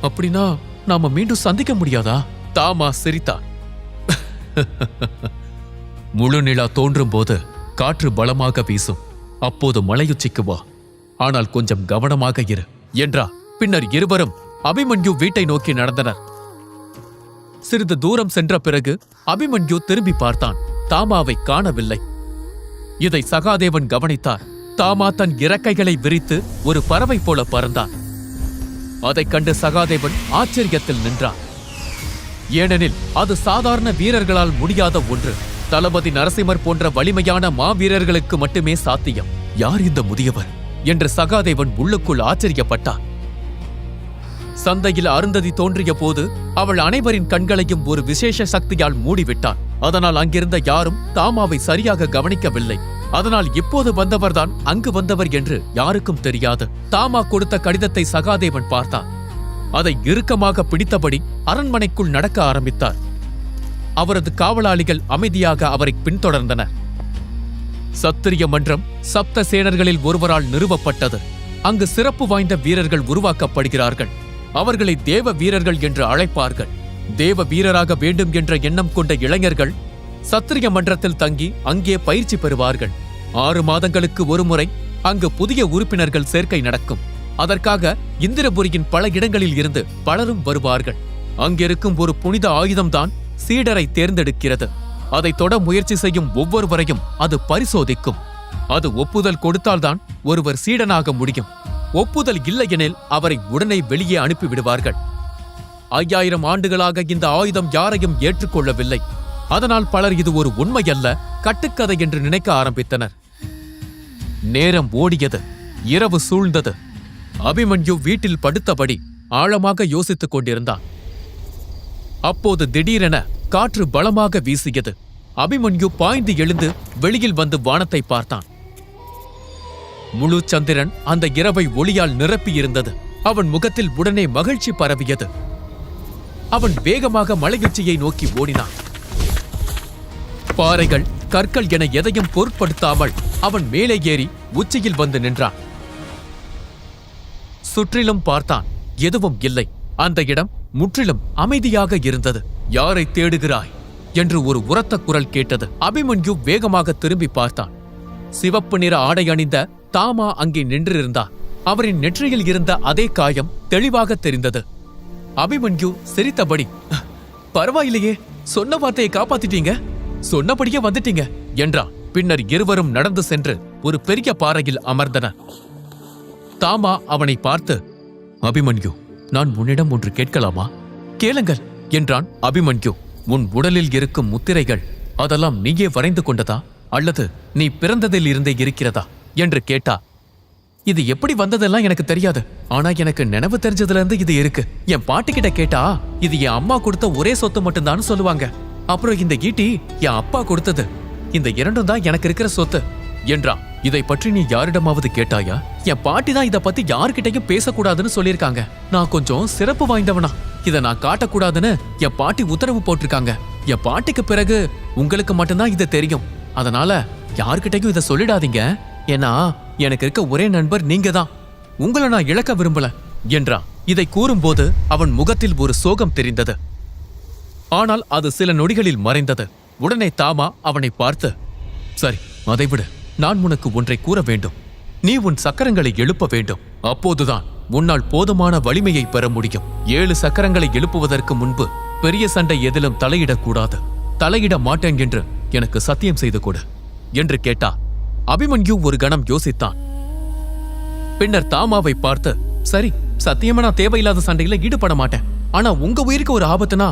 அப்படின்னா நாம மீண்டும் சந்திக்க முடியாதா? தாமா சிரித்தார். முழு நிலா தோன்றும் போது காற்று பலமாக வீசும். அப்போது மலையுச்சிக்கு வா. ஆனால் கொஞ்சம் கவனமாக இரு என்றார். பின்னர் இருவரும் அபிமன்யு வீட்டை நோக்கி நடந்தனர். சிறிது தூரம் சென்ற பிறகு அபிமன்யு திரும்பி பார்த்தான். தாமாவை காணவில்லை. இதை சகாதேவன் கவனித்தார். தாமா தன் இறக்கைகளை விரித்து ஒரு பறவை போல பறந்தான். அதைக் கண்டு சகாதேவன் ஆச்சரியத்தில் நின்றான். ஏனெனில் அது சாதாரண வீரர்களால் முடியாத ஒன்று. தளபதி நரசிம்மர் போன்ற வலிமையான மாவீரர்களுக்கு மட்டுமே சாத்தியம். யார் இந்த முதியவர் என்று சகாதேவன் உள்ளுக்குள் ஆச்சரியப்பட்டான். சந்தையில் அருந்ததி தோன்றிய போது அவள் அனைவரின் கண்களையும் ஒரு விசேஷ சக்தியால் மூடிவிட்டாள். அதனால் அங்கிருந்த யாரும் தாமாவை சரியாக கவனிக்கவில்லை. அதனால் இப்போது வந்தவர்தான் அங்கு வந்தவர் என்று யாருக்கும் தெரியாது. தாமா கொடுத்த கடிதத்தை சகாதேவன் பார்த்தார். அதை இறுக்கமாக பிடித்தபடி அரண்மனைக்குள் நடக்க ஆரம்பித்தார். அவரது காவலாளிகள் அமைதியாக அவரை பின்தொடர்ந்தனர். சத்திரிய மன்றம் சப்த சேனர்களில் ஒருவரால் நிறுவப்பட்டது. அங்கு சிறப்பு வாய்ந்த வீரர்கள் உருவாக்கப்படுகிறார்கள். அவர்களை தேவ வீரர்கள் என்று அழைப்பார்கள். தேவ வீரராக வேண்டும் என்ற எண்ணம் கொண்ட இளைஞர்கள் சத்திரிய மன்றத்தில் தங்கி அங்கே பயிற்சி பெறுவார்கள். 6 மாதங்களுக்கு ஒருமுறை அங்கு புதிய உறுப்பினர்கள் சேர்க்கை நடக்கும். அதற்காக இந்திரபுரியின் பல இடங்களில் இருந்து பலரும் வருவார்கள். அங்கிருக்கும் ஒரு புனித ஆயுதம்தான் சீடரை தேர்ந்தெடுக்கிறது. அதை தொட முயற்சி செய்யும் ஒவ்வொருவரையும் அது பரிசோதிக்கும். அது ஒப்புதல் கொடுத்தால்தான் ஒருவர் சீடனாக முடியும். ஒப்புதல் இல்லையெனில் அவரை உடனே வெளியே அனுப்பிவிடுவார்கள். 5000 ஆண்டுகளாக இந்த ஆயுதம் யாரையும் ஏற்றுக்கொள்ளவில்லை. அதனால் பலர் இது ஒரு உண்மையல்ல, கட்டுக்கதை என்று நினைக்க ஆரம்பித்தனர். நேரம் ஓடியது. இரவு சூழ்ந்தது. அபிமன்யு வீட்டில் படுத்தபடி ஆழமாக யோசித்துக் கொண்டிருந்தான். அப்போது திடீரென காற்று பலமாக வீசியது. அபிமன்யு பாய்ந்து எழுந்து வெளியில் வந்து வானத்தை பார்த்தான். முழு சந்திரன் அந்த இரவை ஒளியால் நிரப்பியிருந்தது. அவன் முகத்தில் உடனே மகிழ்ச்சி பரவியது. அவன் வேகமாக மலையுச்சியை நோக்கி ஓடினான். பாறைகள், கற்கள் என எதையும் பொருட்படுத்தாமல் அவன் மேலே ஏறி உச்சியில் வந்து நின்றான். சுற்றிலும் பார்த்தான். எதுவும் இல்லை. அந்த இடம் முற்றிலும் அமைதியாக இருந்தது. யாரை தேடுகிறாய் என்று ஒரு உரத்த குரல் கேட்டது. அபிமன்யு வேகமாக திரும்பி பார்த்தான். சிவப்பு நிற ஆடை அணிந்த தாமா அங்கே நின்றிருந்தார். அவரின் நெற்றியில் இருந்த அதே காயம் தெளிவாக தெரிந்தது. அபிமன்யு சிரித்தபடி, பரவாயில்லையே, சொன்ன வார்த்தையை காப்பாத்திட்டீங்க, சொன்னபடியே வந்துட்டீங்க என்றான். பின்னர் இருவரும் நடந்து சென்று ஒரு பெரிய பாறையில் அமர்ந்தனர். தாமா அவனை பார்த்து, அபிமன்யு, நான் உன்னிடம் ஒன்று கேட்கலாமா? கேளுங்கள் என்றான் அபிமன்யு. உன் உடலில் இருக்கும் முத்திரைகள் அதெல்லாம் நீயே வரைந்து கொண்டதா அல்லது நீ பிறந்ததில் இருந்தே இருக்கிறதா என்று கேட்டா. இது எப்படி வந்ததெல்லாம் எனக்கு தெரியாது, ஆனா எனக்கு நினைவு தெரிஞ்சதுல இருந்து இது இருக்கு. என் பாட்டிக்கிட்ட கேட்டா இது என் அம்மா கொடுத்த ஒரே சொத்து மட்டும்தான் சொல்லுவாங்க. அப்புறம் இந்த ஈட்டி என் அப்பா கொடுத்தது. இந்த இரண்டும் தான் எனக்கு இருக்கிற சொத்து என்றான். இதை பற்றி நீ யாரிடமாவது கேட்டாயா? என் பாட்டி தான் இதை பத்தி யார்கிட்டையும் பேசக்கூடாதுன்னு சொல்லியிருக்காங்க. நான் கொஞ்சம் சிறப்பு வாய்ந்தவனா, இதை நான் காட்டக்கூடாதுன்னு என் பாட்டி உத்தரவு போட்டிருக்காங்க. என் பாட்டிக்கு பிறகு உங்களுக்கு மட்டும்தான் இது தெரியும். அதனால யார்கிட்டையும் இதை சொல்லிடாதீங்க. ஏன்னா எனக்கு இருக்க ஒரே நண்பர் நீங்க தான். உங்களை நான் இழக்க விரும்பல என்றான். இதை கூறும்போது அவன் முகத்தில் ஒரு சோகம் தெரிந்தது. ஆனால் அது சில நொடிகளில் மறைந்தது. உடனே தாமா அவனை பார்த்து, சரி, அதை விடு. நான் உனக்கு ஒன்றை கூற வேண்டும். நீ உன் சக்கரங்களை எழுப்ப வேண்டும். அப்போதுதான் உன்னால் போதுமான வலிமையை பெற முடியும். 7 சக்கரங்களை எழுப்புவதற்கு முன்பு பெரிய சண்டை எதிலும் தலையிடக்கூடாது. தலையிட மாட்டேன் என்று எனக்கு சத்தியம் செய்து கொடு என்று கேட்டா. அபிமன்யு ஒரு கணம் யோசித்தான். பின்னர் தாமாவை பார்த்து, சரி, சத்தியமா நான் தேவையில்லாத சண்டையில ஈடுபட மாட்டேன். ஆனா உங்க உயிருக்கு ஒரு ஆபத்துனா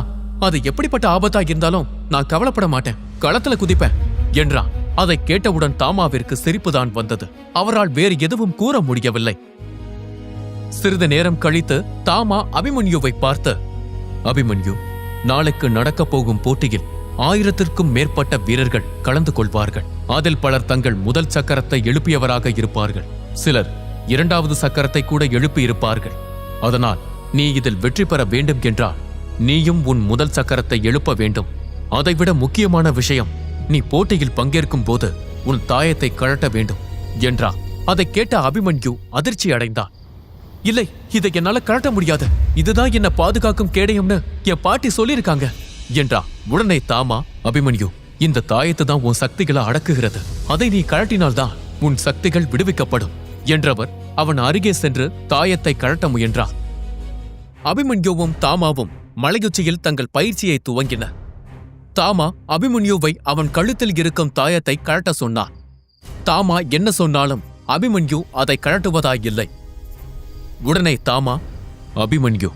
அது எப்படிப்பட்ட ஆபத்தா இருந்தாலும் நான் கவலைப்பட மாட்டேன், களத்துல குதிப்பேன் என்றான். அதை கேட்டவுடன் தாமாவிற்கு சிரிப்புதான் வந்தது. அவரால் வேறு எதுவும் கூற முடியவில்லை. சிறிது நேரம் கழித்து தாமா அபிமன்யுவை பார்த்து, அபிமன்யு, நாளைக்கு நடக்கப் போகும் போட்டியில் 1000க்கும் மேற்பட்ட வீரர்கள் கலந்து கொள்வார்கள். அதில் பலர் தங்கள் முதல் சக்கரத்தை எழுப்பியவராக இருப்பார்கள். சிலர் 2வது சக்கரத்தை கூட எழுப்பியிருப்பார்கள். அதனால் நீ இதில் வெற்றி பெற வேண்டும் என்றால் நீயும் உன் முதல் சக்கரத்தை எழுப்ப வேண்டும். அதைவிட முக்கியமான விஷயம், நீ போட்டியில் பங்கேற்கும் போது உன் தாயத்தை கழட்ட வேண்டும் என்றார். அதை கேட்ட அபிமன்யு அதிர்ச்சி அடைந்தான். இல்லை, இதை என்னால கழட்ட முடியாது. இதுதான் என்ன பாதுகாக்கும் கேடயம்னு என் பாட்டி சொல்லியிருக்காங்க என்றா. உடனே தாமா, அபிமன்யு, இந்த தாயத்து தான் உன் சக்திகளை அடக்குகிறது. அதை நீ கழட்டினால்தான் உன் சக்திகள் விடுவிக்கப்படும் என்றவர் அவன் அருகே சென்று தாயத்தை கழட்ட முயன்றார். அபிமன்யுவும் தாமாவும் மலையுச்சியில் தங்கள் பயிற்சியை துவங்கினர். தாமா அபிமன்யுவை அவன் கழுத்தில் இருக்கும் தாயத்தை கழட்ட சொன்னார். தாமா என்ன சொன்னாலும் அபிமன்யு அதை கழட்டுவதாயில்லை. உடனே தாமா, அபிமன்யு,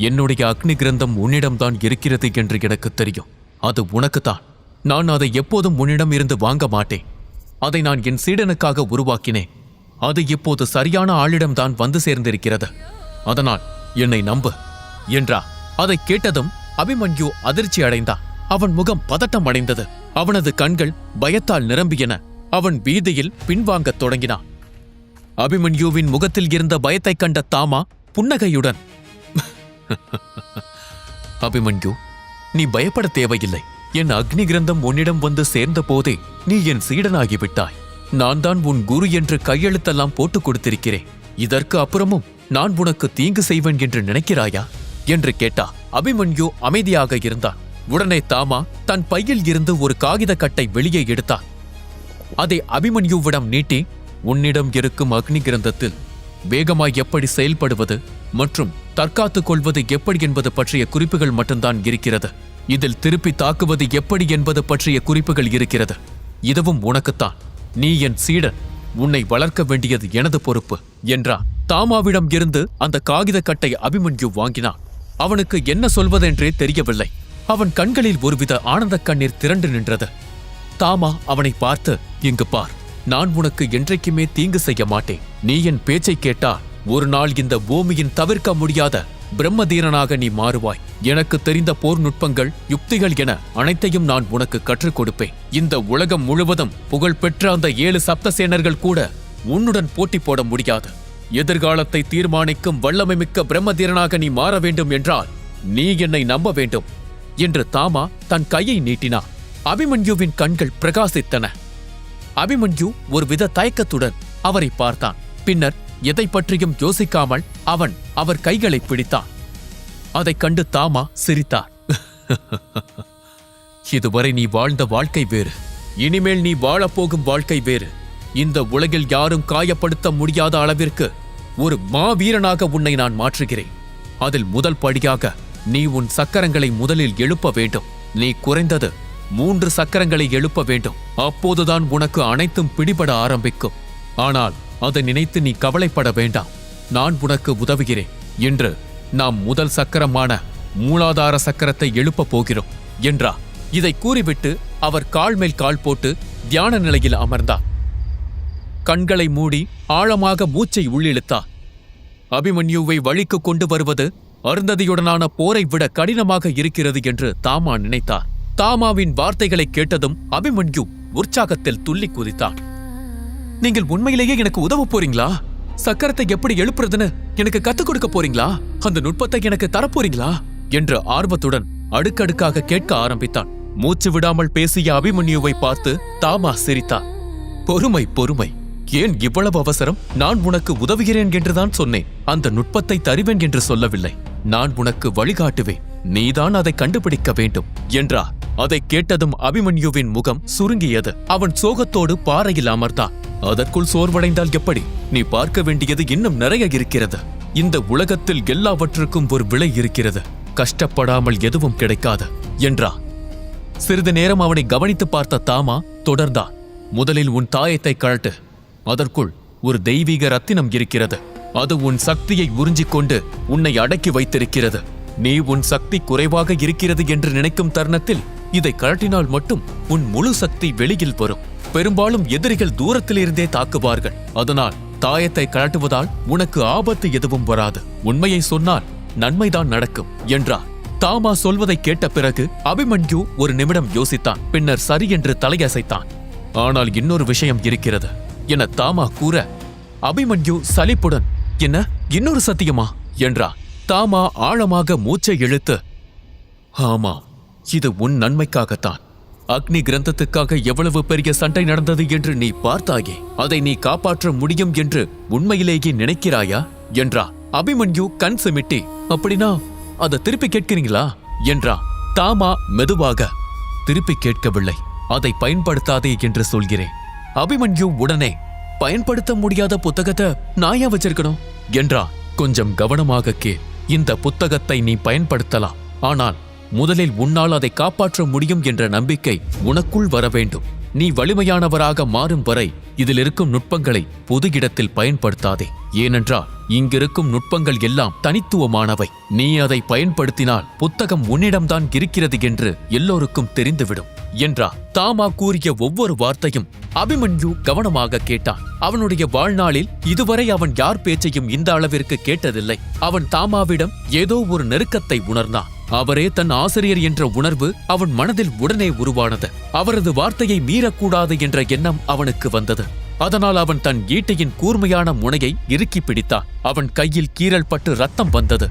என்னுடைய அக்னி கிரந்தம் உன்னிடம்தான் இருக்கிறது என்று எனக்கு தெரியும். அது உனக்குத்தான். நான் அதை எப்போதும் உன்னிடம் இருந்து வாங்க மாட்டேன். அதை நான் என் சீடனுக்காக உருவாக்கினேன். அது இப்போது சரியான ஆளிடம்தான் வந்து சேர்ந்திருக்கிறது. அதனால் என்னை நம்பு என்றா. அதை கேட்டதும் அபிமன்யு அதிர்ச்சி அடைந்தான். அவன் முகம் பதட்டம் அடைந்தது. அவனது கண்கள் பயத்தால் நிரம்பியன. அவன் வீதியில் பின்வாங்கத் தொடங்கினான். அபிமன்யுவின் முகத்தில் இருந்த பயத்தைக் கண்ட தாமா புன்னகையுடன், அபிமன்யு, நீ பயப்பட தேவையில்லை. என் அக்னி கிரந்தம் உன்னிடம் வந்து சேர்ந்த போதே நீ என் சீடனாகிவிட்டாய். நான் தான் உன் குரு என்று கையெழுத்தெல்லாம் போட்டுக் கொடுத்திருக்கிறேன். இதற்கு அப்புறமும் நான் உனக்கு தீங்கு செய்வேன் என்று நினைக்கிறாயா என்று கேட்டா. அபிமன்யு அமைதியாக இருந்தான். உடனே தாமா தன் பையில் இருந்து ஒரு காகித கட்டை வெளியே எடுத்தான். அதை அபிமன்யுவிடம் நீட்டி, உன்னிடம் இருக்கும் அக்னி கிரந்தத்தில் வேகமாய் எப்படி செயல்படுவது மற்றும் தற்காத்துக் கொள்வது எப்படி என்பது பற்றிய குறிப்புகள் மட்டும்தான் இருக்கிறது. இதில் திருப்பி தாக்குவது எப்படி என்பது பற்றிய குறிப்புகள் இருக்கிறது. இதுவும் உனக்குத்தான். நீ என் சீடன். உன்னை வளர்க்க வேண்டியது எனது பொறுப்பு என்றான். தாமாவிடம் இருந்து அந்த காகித கட்டை அபிமன்யு வாங்கினான். அவனுக்கு என்ன சொல்வதென்றே தெரியவில்லை. அவன் கண்களில் ஒருவித ஆனந்த கண்ணீர் திரண்டு நின்றது. தாமா அவனை பார்த்து, இங்கு பார், நான் உனக்கு என்றைக்குமே தீங்கு செய்ய மாட்டேன். நீ என் பேச்சை கேட்டா ஒரு நாள் இந்த பூமியின் தவிர்க்க முடியாத பிரம்மதீரனாக நீ மாறுவாய். எனக்கு தெரிந்த போர் நுட்பங்கள், யுக்திகள் என அனைத்தையும் நான் உனக்கு கற்றுக் கொடுப்பேன். இந்த உலகம் முழுவதும் புகழ்பெற்ற அந்த 7 சப்தசேனர்கள் கூட உன்னுடன் போட்டி போட முடியாது. எதிர்காலத்தை தீர்மானிக்கும் வல்லமை மிக்க பிரம்மதீரனாக நீ மாற வேண்டும் என்றால் நீ என்னை நம்ப வேண்டும் என்று தாமா தன் கையை நீட்டினான். அபிமன்யுவின் கண்கள் பிரகாசித்தன. அபிமன்யு ஒருவித தயக்கத்துடன் அவரை பார்த்தான். பின்னர் எதை பற்றியும் யோசிக்காமல் அவன் அவர் கைகளை பிடித்தான். அதைக் கண்டு தாமா சிரித்தார். இதுவரை நீ வாழ்ந்த வாழ்க்கை வேறு, இனிமேல் நீ வாழப்போகும் வாழ்க்கை வேறு. இந்த உலகில் யாரும் காயப்படுத்த முடியாத அளவிற்கு ஒரு மாவீரனாக உன்னை நான் மாற்றுகிறேன். அதில் முதல் படியாக நீ உன் சக்கரங்களை முதலில் எழுப்ப வேண்டும். நீ குறைந்தது 3 சக்கரங்களை எழுப்ப வேண்டும். அப்போதுதான் உனக்கு அனைத்தும் பிடிபட ஆரம்பிக்கும். ஆனால் அதை நினைத்து நீ கவலைப்பட வேண்டாம். நான் உனக்கு உதவுகிறேன் என்று நாம் முதல் சக்கரமான மூலாதார சக்கரத்தை எழுப்பப் போகிறோம் என்றார். இதை கூறிவிட்டு அவர் கால் மேல் கால் போட்டு தியான நிலையில் அமர்ந்தார். கண்களை மூடி ஆழமாக மூச்சை உள்ளிழுத்தார். அபிமன்யுவை வழிக்கு கொண்டு வருவது அருந்ததியுடனான போரை விட கடினமாக இருக்கிறது என்று தாமா நினைத்தார். தாமாவின் வார்த்தைகளை கேட்டதும் அபிமன்யு உற்சாகத்தில் துள்ளி குதித்தான். நீங்கள் உண்மையிலேயே எனக்கு உதவ போறீங்களா? சக்கரத்தை எப்படி எழுப்புறதுன்னு எனக்கு கத்துக் கொடுக்க போறீங்களா? அந்த நுட்பத்தை எனக்கு தரப்போறீங்களா என்று ஆர்வத்துடன் அடுக்கடுக்காக கேட்க ஆரம்பித்தான். மூச்சு விடாமல் பேசிய அபிமன்யுவை பார்த்து தாமா சிரித்தார். பொறுமை பொறுமை, ஏன் இவ்வளவு அவசரம்? நான் உனக்கு உதவுகிறேன் என்றுதான் சொன்னேன். அந்த நுட்பத்தை தருவேன் என்று சொல்லவில்லை. நான் உனக்கு வழிகாட்டுவேன், நீதான் அதை கண்டுபிடிக்க வேண்டும் என்றார். அதை கேட்டதும் அபிமன்யுவின் முகம் சுருங்கியது. அவன் சோகத்தோடு பாறையில் அமர்ந்தான். அதற்குள் சோர்வடைந்தால் எப்படி? நீ பார்க்க வேண்டியது இன்னும் நிறைய இருக்கிறது. இந்த உலகத்தில் எல்லாவற்றுக்கும் ஒரு விலை இருக்கிறது. கஷ்டப்படாமல் எதுவும் கிடைக்காது என்றார். சிறிது நேரம் அவனை கவனித்து பார்த்த தாமா தொடர்ந்தான். முதலில் உன் தாயத்தை கழட்டு. அதற்குள் ஒரு தெய்வீக ரத்தினம் இருக்கிறது. அது உன் சக்தியை உறிஞ்சிக் கொண்டு உன்னை அடக்கி வைத்திருக்கிறது. நீ உன் சக்தி குறைவாக இருக்கிறது என்று நினைக்கும் தருணத்தில் இதை கழட்டினால் மட்டும் உன் முழு சக்தி வெளியில் வரும். பெரும்பாலும் எதிரிகள் தூரத்திலிருந்தே தாக்குவார்கள். அதனால் தாயத்தை கழட்டுவதால் உனக்கு ஆபத்து எதுவும் வராது. உண்மையை சொன்னால் நன்மைதான் நடக்கும் என்றார். தாமா சொல்வதை கேட்ட பிறகு அபிமன்யு ஒரு நிமிடம் யோசித்தான். பின்னர் சரி என்று தலையசைத்தான். ஆனால் இன்னொரு விஷயம் இருக்கிறது என தாமா கூற அபிமன்யு சலிப்புடன், என்ன, இன்னொரு சத்தியமா என்றார். தாமா ஆழமாக மூச்சை இழுத்து, ஆமாம், இது உன் நன்மைக்காகத்தான். அக்னி கிரந்தத்துக்காக எவ்வளவு பெரிய சண்டை நடந்தது என்று நீ பார்த்தாயே, அதை நீ காப்பாற்ற முடியும் என்று உண்மையிலேயே நினைக்கிறாயா என்றார். அபிமன்யு கண் சிமிட்டி, அப்படின்னா அதை திருப்பி கேட்கிறீங்களா என்றார். தாமா மெதுவாக, திருப்பி கேட்கவில்லை, அதை பயன்படுத்தாதே என்று சொல்கிறேன். அபிமன்யு உடனே, பயன்படுத்த முடியாத புத்தகத்தை நான் ஏன் வச்சிருக்கணும் என்றார். கொஞ்சம் கவனமாக கேள். இந்த புத்தகத்தை நீ பயன்படுத்தலாம், ஆனால் முதலில் உன்னால் அதை காப்பாற்ற முடியும் என்ற நம்பிக்கை உனக்குள் வர வேண்டும். நீ வலிமையானவராக மாறும் வரை இதில் இருக்கும் நுட்பங்களை பொது இடத்தில் பயன்படுத்தாதே. ஏனென்றால் இங்கிருக்கும் நுட்பங்கள் எல்லாம் தனித்துவமானவை. நீ அதை பயன்படுத்தினால் புத்தகம் உன்னிடம்தான் இருக்கிறது என்று எல்லோருக்கும் தெரிந்துவிடும் என்றார். தாமா கூறிய ஒவ்வொரு வார்த்தையும் அபிமன்யு கவனமாக கேட்டான். அவனுடைய வாழ்நாளில் இதுவரை அவன் யார் பேச்சையும் இந்த அளவிற்கு கேட்டதில்லை. அவன் தாமாவிடம் ஏதோ ஒரு நெருக்கத்தை உணர்ந்தான். அவரே தன் ஆசிரியர் என்ற உணர்வு அவன் மனதில் உடனே உருவானது. அவரது வார்த்தையை மீறக்கூடாது என்ற எண்ணம் அவனுக்கு வந்தது. அதனால் அவன் தன் ஈட்டையின் கூர்மையான முனையை இறுக்கி பிடித்தான். அவன் கையில் கீறல் பட்டு ரத்தம் வந்தது.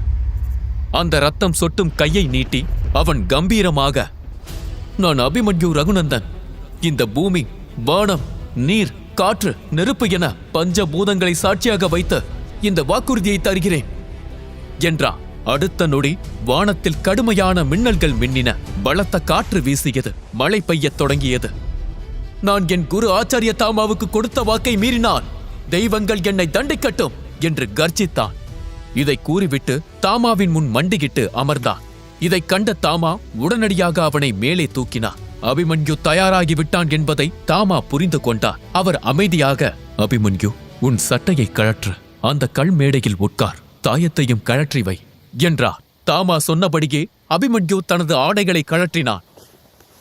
அந்த ரத்தம் சொட்டும் கையை நீட்டி அவன் கம்பீரமாக, நான் அபிமன்யு ரகுநந்தன். இந்த பூமி, வானம், நீர், காற்று, நெருப்பு என பஞ்சபூதங்களை சாட்சியாக வைத்து இந்த வாக்குறுதியை தருகிறேன் என்றான். அடுத்த நொடி வானத்தில் கடுமையான மின்னல்கள் மின்னின. பலத்த காற்று வீசியது. மழை பெய்யத் தொடங்கியது. நான் என் குரு ஆச்சாரிய தாமாவுக்கு கொடுத்த வாக்கை மீறினால் தெய்வங்கள் என்னை தண்டிக்கட்டும் என்று கர்ஜித்தான். இதை கூறிவிட்டு தாமாவின் முன் மண்டியிட்டு அமர்ந்தான். இதைக் கண்ட தாமா உடனடியாக அவனை மேலே தூக்கினார். அபிமன்யு தயாராகிவிட்டான் என்பதை தாமா புரிந்து கொண்டார். அவர் அமைதியாக, அபிமன்யு, உன் சட்டையை கழற்று. அந்த கல் மேடையில் உட்கார், தாயத்தையும் கழற்றி வை என்றார். தாமா சொன்னபடியே அபிமன்யு தனது ஆடைகளை கழற்றினான்.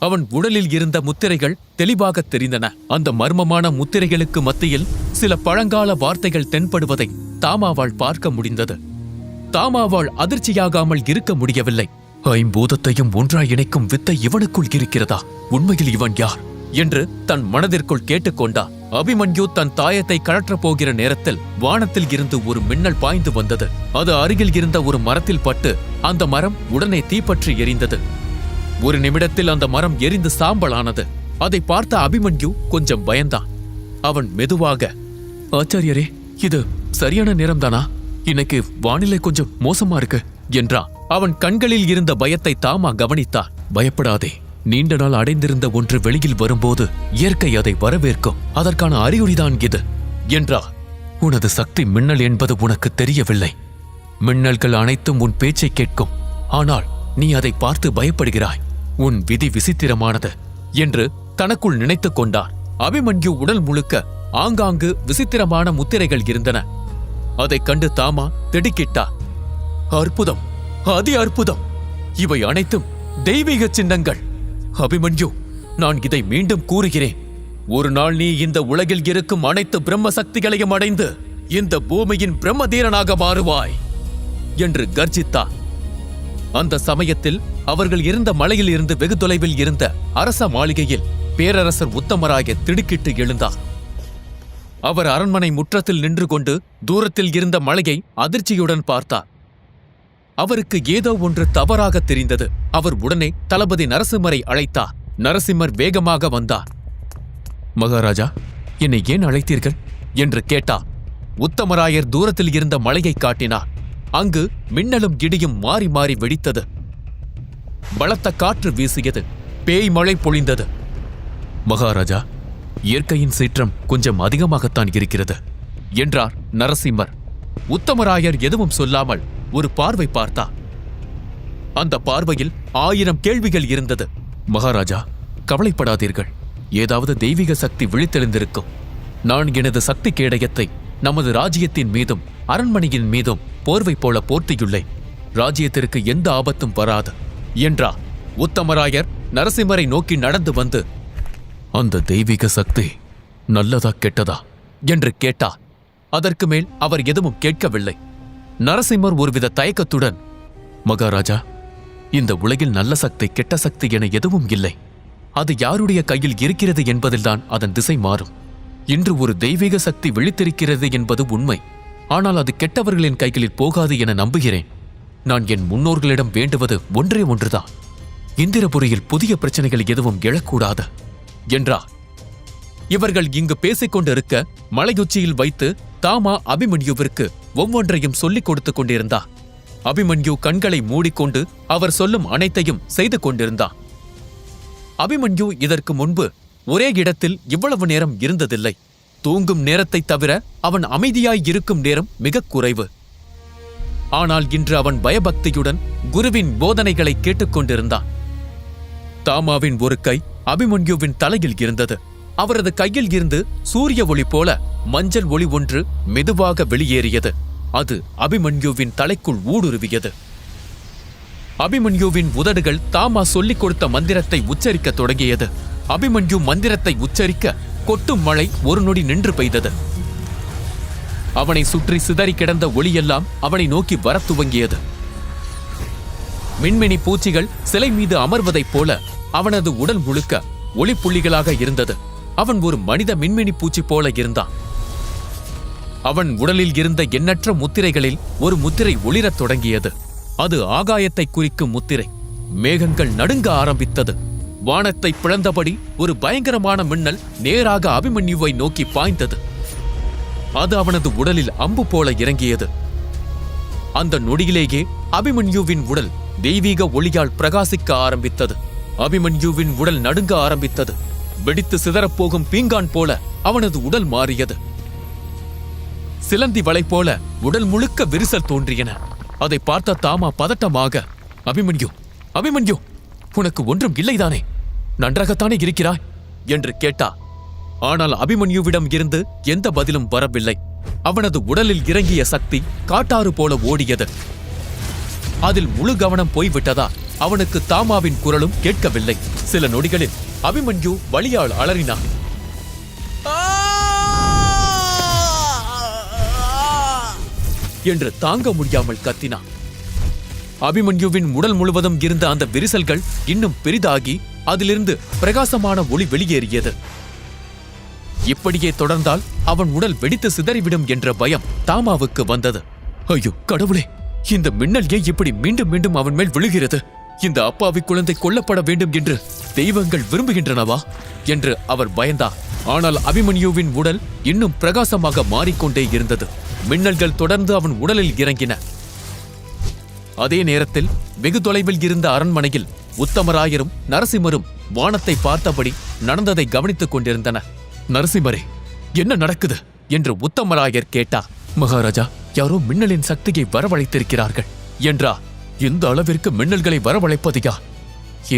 அவன் உடலில் இருந்த முத்திரைகள் தெளிவாக தெரிந்தன. அந்த மர்மமான முத்திரைகளுக்கு மத்தியில் சில பழங்கால வார்த்தைகள் தென்படுவதை தாமாவால் பார்க்க முடிந்தது. தாமாவால் அதிர்ச்சியாகாமல் இருக்க முடியவில்லை. ஐம்பூதத்தையும் ஒன்றாய் இணைக்கும் வித்தை இவனுக்குள் இருக்கிறதா? உண்மையில் இவன் யார் என்று தன் மனதிற்குள் கேட்டுக்கொண்டார். அபிமன்யு தன் தாயத்தை கழற்றப் போகிற நேரத்தில் வானத்தில் இருந்து ஒரு மின்னல் பாய்ந்து வந்தது. அது அருகில் இருந்த ஒரு மரத்தில் பட்டு அந்த மரம் உடனே தீப்பற்றி எரிந்தது. ஒரு நிமிடத்தில் அந்த மரம் எரிந்து சாம்பலானது. அதை பார்த்த அபிமன்யு கொஞ்சம் பயந்தான். அவன் மெதுவாக, ஆச்சாரியரே, இது சரியான நேரம்தானா? இன்னைக்கு வானிலை கொஞ்சம் மோசமா இருக்கு என்றான். அவன் கண்களில் இருந்த பயத்தை தாமா கவனித்தார். பயப்படாதே, நீண்ட நாள் அடைந்திருந்த ஒன்று வெளியில் வரும்போது இயற்கை அதை வரவேற்கும். அதற்கான அறிகுறிதான் இது என்றார். உனது சக்தி மின்னல் என்பது உனக்கு தெரியவில்லை. மின்னல்கள் அனைத்தும் உன் பேச்சை கேட்கும். ஆனால் நீ அதை பார்த்து பயப்படுகிறாய். உன் விதி விசித்திரமானது என்று தனக்குள் நினைத்துக் கொண்டார். அபிமன்யு உடல் முழுக்க ஆங்காங்கு விசித்திரமான முத்திரைகள் இருந்தன. அதைக் கண்டு தாமா திடுக்கிட்டார். அற்புதம், அதி அற்புதம்! இவை அனைத்தும் தெய்வீக சின்னங்கள். அபிமன்யு, நான் இதை மீண்டும் கூறுகிறேன். ஒரு நாள் நீ இந்த உலகில் இருக்கும் அனைத்து பிரம்ம சக்திகளையும் அடைந்து இந்த பூமியின் பிரம்மதீரனாக மாறுவாய் என்று கர்ஜித்தார். அந்த சமயத்தில் அவர்கள் இருந்த மலையில் இருந்து வெகு தொலைவில் இருந்த அரச மாளிகையில் பேரரசர் உத்தமராய திடுக்கிட்டு எழுந்தார். அவர் அரண்மனை முற்றத்தில் நின்று கொண்டு தூரத்தில் இருந்த மலையை அதிர்ச்சியுடன் பார்த்தார். அவருக்கு ஏதோ ஒன்று தவறாக தெரிந்தது. அவர் உடனே தளபதி நரசிம்மரை அழைத்தார். நரசிம்மர் வேகமாக வந்தார். மகாராஜா, என்னை ஏன் அழைத்தீர்கள் என்று கேட்டார். உத்தமராயர் தூரத்தில் இருந்த மலையை காட்டினார். அங்கு மின்னலும் இடியும் மாறி மாறி வெடித்தது. பலத்த காற்று வீசியது. பேய் மழை பொழிந்தது. மகாராஜா, இயற்கையின் சீற்றம் கொஞ்சம் அதிகமாகத்தான் இருக்கிறது என்றார் நரசிம்மர். உத்தமராயர் எதுவும் சொல்லாமல் ஒரு பார்வை பார்த்தார். அந்த பார்வையில் 1000 கேள்விகள் இருந்தது. மகாராஜா, கவலைப்படாதீர்கள். ஏதாவது தெய்வீக சக்தி விழித்தெழுந்திருக்கும். நான் எனது சக்தி கேடயத்தை நமது ராஜ்யத்தின் மீதும் அரண்மனையின் மீதும் போர்வை போல போர்த்தியுள்ளேன். ராஜ்யத்திற்கு எந்த ஆபத்தும் வராது என்றார். உத்தமராயர் நரசிம்மரை நோக்கி நடந்து வந்து, அந்த தெய்வீக சக்தி நல்லதா கெட்டதா என்று கேட்டார். அதற்கு மேல் அவர் எதுவும் கேட்கவில்லை. நரசிம்மர் ஒருவித தயக்கத்துடன், மகாராஜா, இந்த உலகில் நல்ல சக்தி கெட்ட சக்தி என எதுவும் இல்லை. அது யாருடைய கையில் இருக்கிறது என்பதில்தான் அதன் திசை மாறும். இன்று ஒரு தெய்வீக சக்தி விழித்திருக்கிறது என்பது உண்மை. ஆனால் அது கெட்டவர்களின் கைகளில் போகாது என நம்புகிறேன். நான் என் முன்னோர்களிடம் வேண்டுவது ஒன்றே ஒன்றுதான். இந்திரபுரியில் புதிய பிரச்சனைகள் எதுவும் எழக்கூடாது என்றார். இவர்கள் இங்கு பேசிக் கொண்டிருக்க மலையுச்சியில் வைத்து தாமா அபிமன்யுவிற்கு ஒவ்வொன்றையும் சொல்லிக் கொடுத்துக் கொண்டிருந்தார். அபிமன்யு கண்களை மூடிக்கொண்டு அவர் சொல்லும் அனைத்தையும் செய்து கொண்டிருந்தார். அபிமன்யு இதற்கு முன்பு ஒரே இடத்தில் இவ்வளவு நேரம் இருந்ததில்லை. தூங்கும் நேரத்தை தவிர அவன் அமைதியாய் இருக்கும் நேரம் மிக குறைவு. ஆனால் இன்று அவன் பயபக்தியுடன் குருவின் போதனைகளை கேட்டுக்கொண்டிருந்தான். தாமாவின் ஒரு கை அபிமன்யுவின் தலையில் இருந்தது. அவரது கையில் இருந்து சூரிய ஒளி போல மஞ்சள் ஒளி ஒன்று மெதுவாக வெளியேறியது. அது அபிமன்யுவின் தலைக்குள் ஊடுருவியது. அபிமன்யுவின் உதடுகள் தாமா சொல்லிக் கொடுத்த மந்திரத்தை உச்சரிக்க தொடங்கியது. அபிமன்யு மந்திரத்தை உச்சரிக்க கொட்டும் மழை ஒரு நொடி நின்று பெய்தது. அவனை சுற்றி சிதறி கிடந்த ஒளியெல்லாம் அவனை நோக்கி வரத் துவங்கியது. மின்மினி பூச்சிகள் சிலை மீது அமர்வதைப் போல அவனது உடல் முழுக்க ஒளிப்புள்ளிகளாக இருந்தது. அவன் ஒரு மனித மின்மினி பூச்சி போல இருந்தான். அவன் உடலில் இருந்த எண்ணற்ற முத்திரைகளில் ஒரு முத்திரை ஒளிரத் தொடங்கியது. அது ஆகாயத்தை குறிக்கும் முத்திரை. மேகங்கள் நடுங்க ஆரம்பித்தது. வானத்தை பிளந்தபடி ஒரு பயங்கரமான மின்னல் நேராக அபிமன்யுவை நோக்கி பாய்ந்தது. அது அவனது உடலில் அம்பு போல இறங்கியது. அந்த நொடியிலேயே அபிமன்யுவின் உடல் தெய்வீக ஒளியால் பிரகாசிக்க ஆரம்பித்தது. அபிமன்யுவின் உடல் நடுங்க ஆரம்பித்தது. வெடித்து சிதறப்போகும் பீங்கான் போல அவனது உடல் மாறியது. சிலந்தி வலை போல உடல் முழுக்க விரிசல் தோன்றியன. அதை பார்த்த தாமா பதட்டமாக, அபிமன்யு, அபிமன்யு, உனக்கு ஒன்றும் இல்லைதானே? நன்றாகத்தானே இருக்கிறாய் என்று கேட்டா. ஆனால் அபிமன்யுவிடம் இருந்து எந்த பதிலும் வரவில்லை. அவனது உடலில் இறங்கிய சக்தி காட்டாறு போல ஓடியது. அதில் முழு கவனம் போய்விட்டதா அவனுக்கு தாமாவின் குரலும் கேட்கவில்லை. சில நொடிகளில் அபிமன்யு வலியால் அலறினான். என்று தாங்க முடியாமல் கத்தினான். அபிமன்யுவின் உடல் முழுவதும் இருந்த அந்த விரிசல்கள் இன்னும் பெரிதாகி அதிலிருந்து பிரகாசமான ஒளி வெளியேறியது. இப்படியே தொடர்ந்தால் அவன் உடல் வெடித்து சிதறிவிடும் என்ற பயம் தாமாவுக்கு வந்தது. ஐயோ கடவுளே, இந்த மின்னல் ஏன் இப்படி மீண்டும் மீண்டும் அவன் மேல் விழுகிறது? இந்த அப்பாவி குழந்தை கொல்லப்பட வேண்டும் என்று தெய்வங்கள் விரும்புகின்றனவா என்று அவர் பயந்தார். ஆனால் அபிமன்யுவின் உடல் இன்னும் பிரகாசமாக மாறிக்கொண்டே இருந்தது. மின்னல்கள் தொடர்ந்து அவன் உடலில் இறங்கின. அதே நேரத்தில் வெகு தொலைவில் இருந்த அரண்மனையில் உத்தமராயரும் நரசிம்மரும் வானத்தை பார்த்தபடி நடந்ததை கவனித்துக் கொண்டிருந்தனர். நரசிம்மரே, என்ன நடக்குது என்று உத்தமராயர் கேட்டார். மகாராஜா, யாரோ மின்னலின் சக்தியை வரவழைத்திருக்கிறார்கள் என்றார். இந்த அளவிற்கு மின்னல்களை வரவழைப்பது யார்?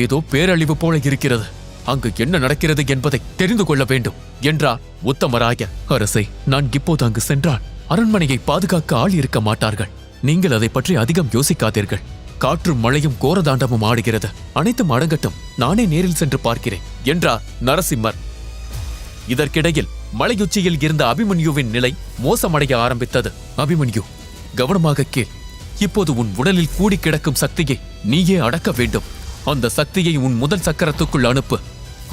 ஏதோ பேரழிவு போல இருக்கிறது. அங்கு என்ன நடக்கிறது என்பதை தெரிந்து கொள்ள வேண்டும் என்றார் உத்தமராயர். அரசே, நான் இப்போது அங்கு சென்றால் அரண்மனையை பாதுகாக்க ஆள் இருக்க மாட்டார்கள். நீங்கள் அதை பற்றி அதிகம் யோசிக்காதீர்கள். காற்றும் மழையும் கோரதாண்டமும் ஆடுகிறது. அனைத்தும் அடங்கட்டும், நானே நேரில் சென்று பார்க்கிறேன் என்றார் நரசிம்மர். இதற்கிடையில் மலையுச்சியில் இருந்த அபிமன்யுவின் நிலை மோசமடைய ஆரம்பித்தது. அபிமன்யு, கவனமாக கேள். இப்போது உன் உடலில் கூடி கிடக்கும் சக்தியை நீயே அடக்க வேண்டும். அந்த சக்தியை உன் முதல் சக்கரத்துக்குள் அனுப்பு.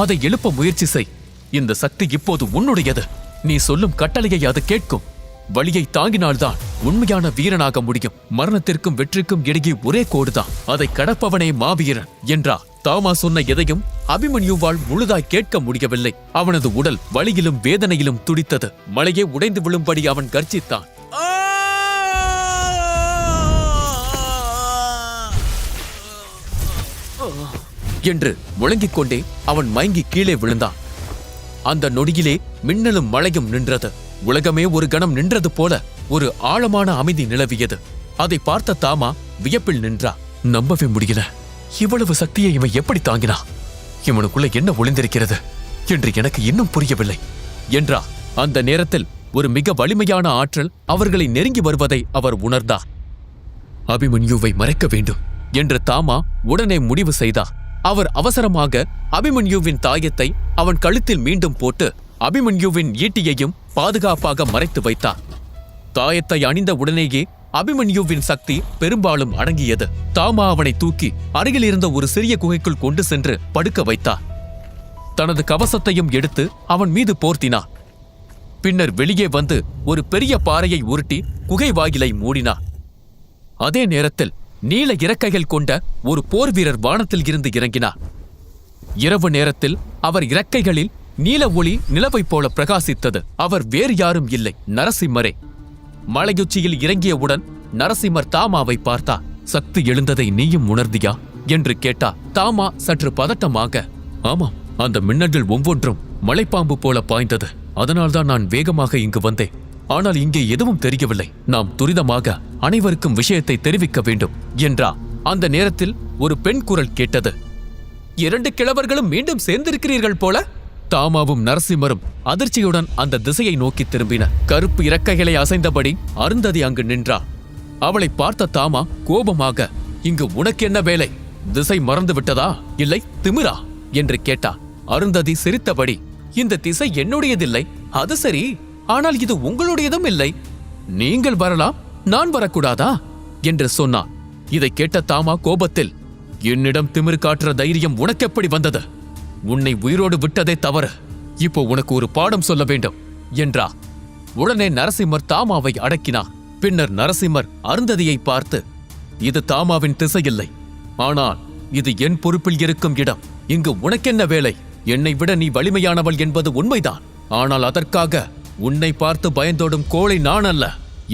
அதை எழுப்ப முயற்சி செய். இந்த சக்தி இப்போது உன்னுடையது. நீ சொல்லும் கட்டளையை அது கேட்கும். வலியை தாங்கினால்தான் உண்மையான வீரனாக முடியும். மரணத்திற்கும் வெற்றிக்கும் இடையே ஒரே கோடுதான். அதை கடப்பவனே மாவீரன் என்றார். தாமா சொன்ன எதையும் அபிமன்யுவால் முழுதாய் கேட்க முடியவில்லை. அவனது உடல் வலியிலும் வேதனையிலும் துடித்தது. மலையே உடைந்து விழும்படி அவன் கர்ஜித்தான். என்று முழங்கிக் கொண்டே அவன் மயங்கி கீழே விழுந்தான். அந்த நொடியிலே மின்னலும் மழையும் நின்றது. உலகமே ஒரு கணம் நின்றது போல ஒரு ஆழமான அமைதி நிலவியது. அதை பார்த்த தாமா வியப்பில் நின்றா. நம்பவே முடியல. இவ்வளவு சக்தியை இவன் எப்படி தாங்கினா? இவனுக்குள்ள என்ன ஒளிந்திருக்கிறது என்று எனக்கு இன்னும் புரியவில்லை என்றா. அந்த நேரத்தில் ஒரு மிக வலிமையான ஆற்றல் அவர்களை நெருங்கி வருவதை அவர் உணர்ந்தார். அபிமன்யுவை மறைக்க வேண்டும் என்று தாமா உடனே முடிவு செய்தார். அவர் அவசரமாக அபிமன்யுவின் தாயத்தை அவன் கழுத்தில் மீண்டும் போட்டு அபிமன்யுவின் ஈட்டியையும் பாதுகாப்பாக மறைத்து வைத்தார். தாயத்தை அணிந்த உடனேயே அபிமன்யுவின் சக்தி பெரும்பாலும் அடங்கியது. தாமா அவனை தூக்கி அருகில் இருந்த ஒரு சிறிய குகைக்குள் கொண்டு சென்று படுக்க வைத்தார். தனது கவசத்தையும் எடுத்து அவன் மீது போர்த்தினார். பின்னர் வெளியே வந்து ஒரு பெரிய பாறையை உருட்டி குகை வாயிலை மூடினார். அதே நேரத்தில் நீல இறக்கைகள் கொண்ட ஒரு போர் வீரர் வானத்தில் இருந்து இறங்கினார். இரவு நேரத்தில் அவர் இறக்கைகளில் நீல ஒளி நிலவைப் போல பிரகாசித்தது. அவர் வேறு யாரும் இல்லை, நரசிம்மரே. மலையுச்சியில் இறங்கியவுடன் நரசிம்மர் தாமாவை பார்த்தார். சக்தி எழுந்ததை நீயும் உணர்ந்தியா என்று கேட்டார். தாமா சற்று பதட்டமாக, ஆமாம், அந்த மின்னல்கள் ஒவ்வொன்றும் மலைப்பாம்பு போல பாய்ந்தது. அதனால்தான் நான் வேகமாக இங்கு வந்தேன். ஆனால் இங்கே எதுவும் தெரியவில்லை. நாம் துரிதமாக அனைவருக்கும் விஷயத்தை தெரிவிக்க வேண்டும் என்றார். அந்த நேரத்தில் ஒரு பெண் குரல் கேட்டது. 2 கிழவர்களும் மீண்டும் சேர்ந்திருக்கிறீர்கள் போல. தாமாவும் நரசிம்மரும் அதிர்ச்சியுடன் அந்த திசையை நோக்கி திரும்பின. கருப்பு இறக்கைகளை அசைந்தபடி அருந்ததி அங்கு நின்றார். அவளை பார்த்த தாமா கோபமாக, இங்கு உனக்கு என்ன வேலை? திசை மறந்து விட்டதா, இல்லை திமிரா என்று கேட்டார். அருந்ததி சிரித்தபடி, இந்த திசை என்னுடையதில்லை. அது சரி, ஆனால் இது உங்களுடையதும் இல்லை. நீங்கள் வரலாம், நான் வரக்கூடாதா என்று சொன்னார். இதை கேட்ட தாமா கோபத்தில், என்னிடம் திமிரு காட்டுற தைரியம் உனக்கெப்படி வந்தது? உன்னை உயிரோடு விட்டதே தவறு. இப்போ உனக்கு ஒரு பாடம் சொல்ல வேண்டும் என்றார். உடனே நரசிம்மர் தாமாவை அடக்கினார். பின்னர் நரசிம்மர் அருந்ததியை பார்த்து, இது தாமாவின் திசையில்லை, ஆனால் இது என் பொறுப்பில் இருக்கும் இடம். இங்கு உனக்கென்ன வேலை? என்னை விட நீ வலிமையானவள் என்பது உண்மைதான். ஆனால் அதற்காக உன்னை பார்த்து பயந்தோடும் கோழை நான் அல்ல.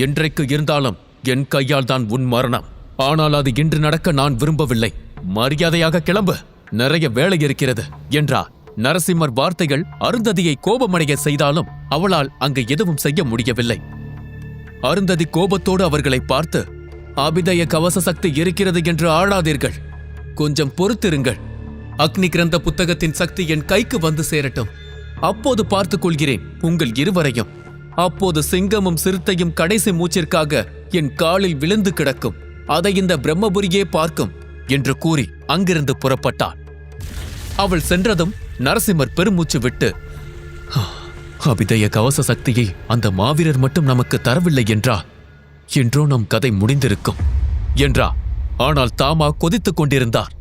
என்றைக்கு இருந்தாலும் என் கையால் தான் உன் மரணம். ஆனால் அது இன்று நடக்க நான் விரும்பவில்லை. மரியாதையாக கிளம்பு, நிறைய வேலை இருக்கிறது என்றார். நரசிம்மர் வார்த்தைகள் அருந்ததியை கோபமடைய செய்தாலும் அவளால் அங்கு எதுவும் செய்ய முடியவில்லை. அருந்ததி கோபத்தோடு அவர்களை பார்த்து, அபிதய கவச சக்தி இருக்கிறது என்று ஆளாதீர்கள். கொஞ்சம் பொறுத்திருங்கள். அக்னி கிரந்த புத்தகத்தின் சக்தி என் கைக்கு வந்து சேரட்டும். அப்போது பார்த்துக் கொள்கிறேன் உங்கள் இருவரையும் அப்போது சிங்கமும் சிறுத்தையும் கடைசி மூச்சிற்காக என் காலில் விழுந்து கிடக்கும். அதை இந்த பிரம்மபுரியே பார்க்கும் என்று கூறி அங்கிருந்து புறப்பட்டாள். அவள் சென்றதும் நரசிம்மர் பெருமூச்சு விட்டு, அபிதய கவச சக்தியை அந்த மாவீரர் மட்டும் நமக்கு தரவில்லை என்றோ நம் கதை முடிந்திருக்கும் என்றார். ஆனால் தாமா கொதித்துக் கொண்டிருந்தார்.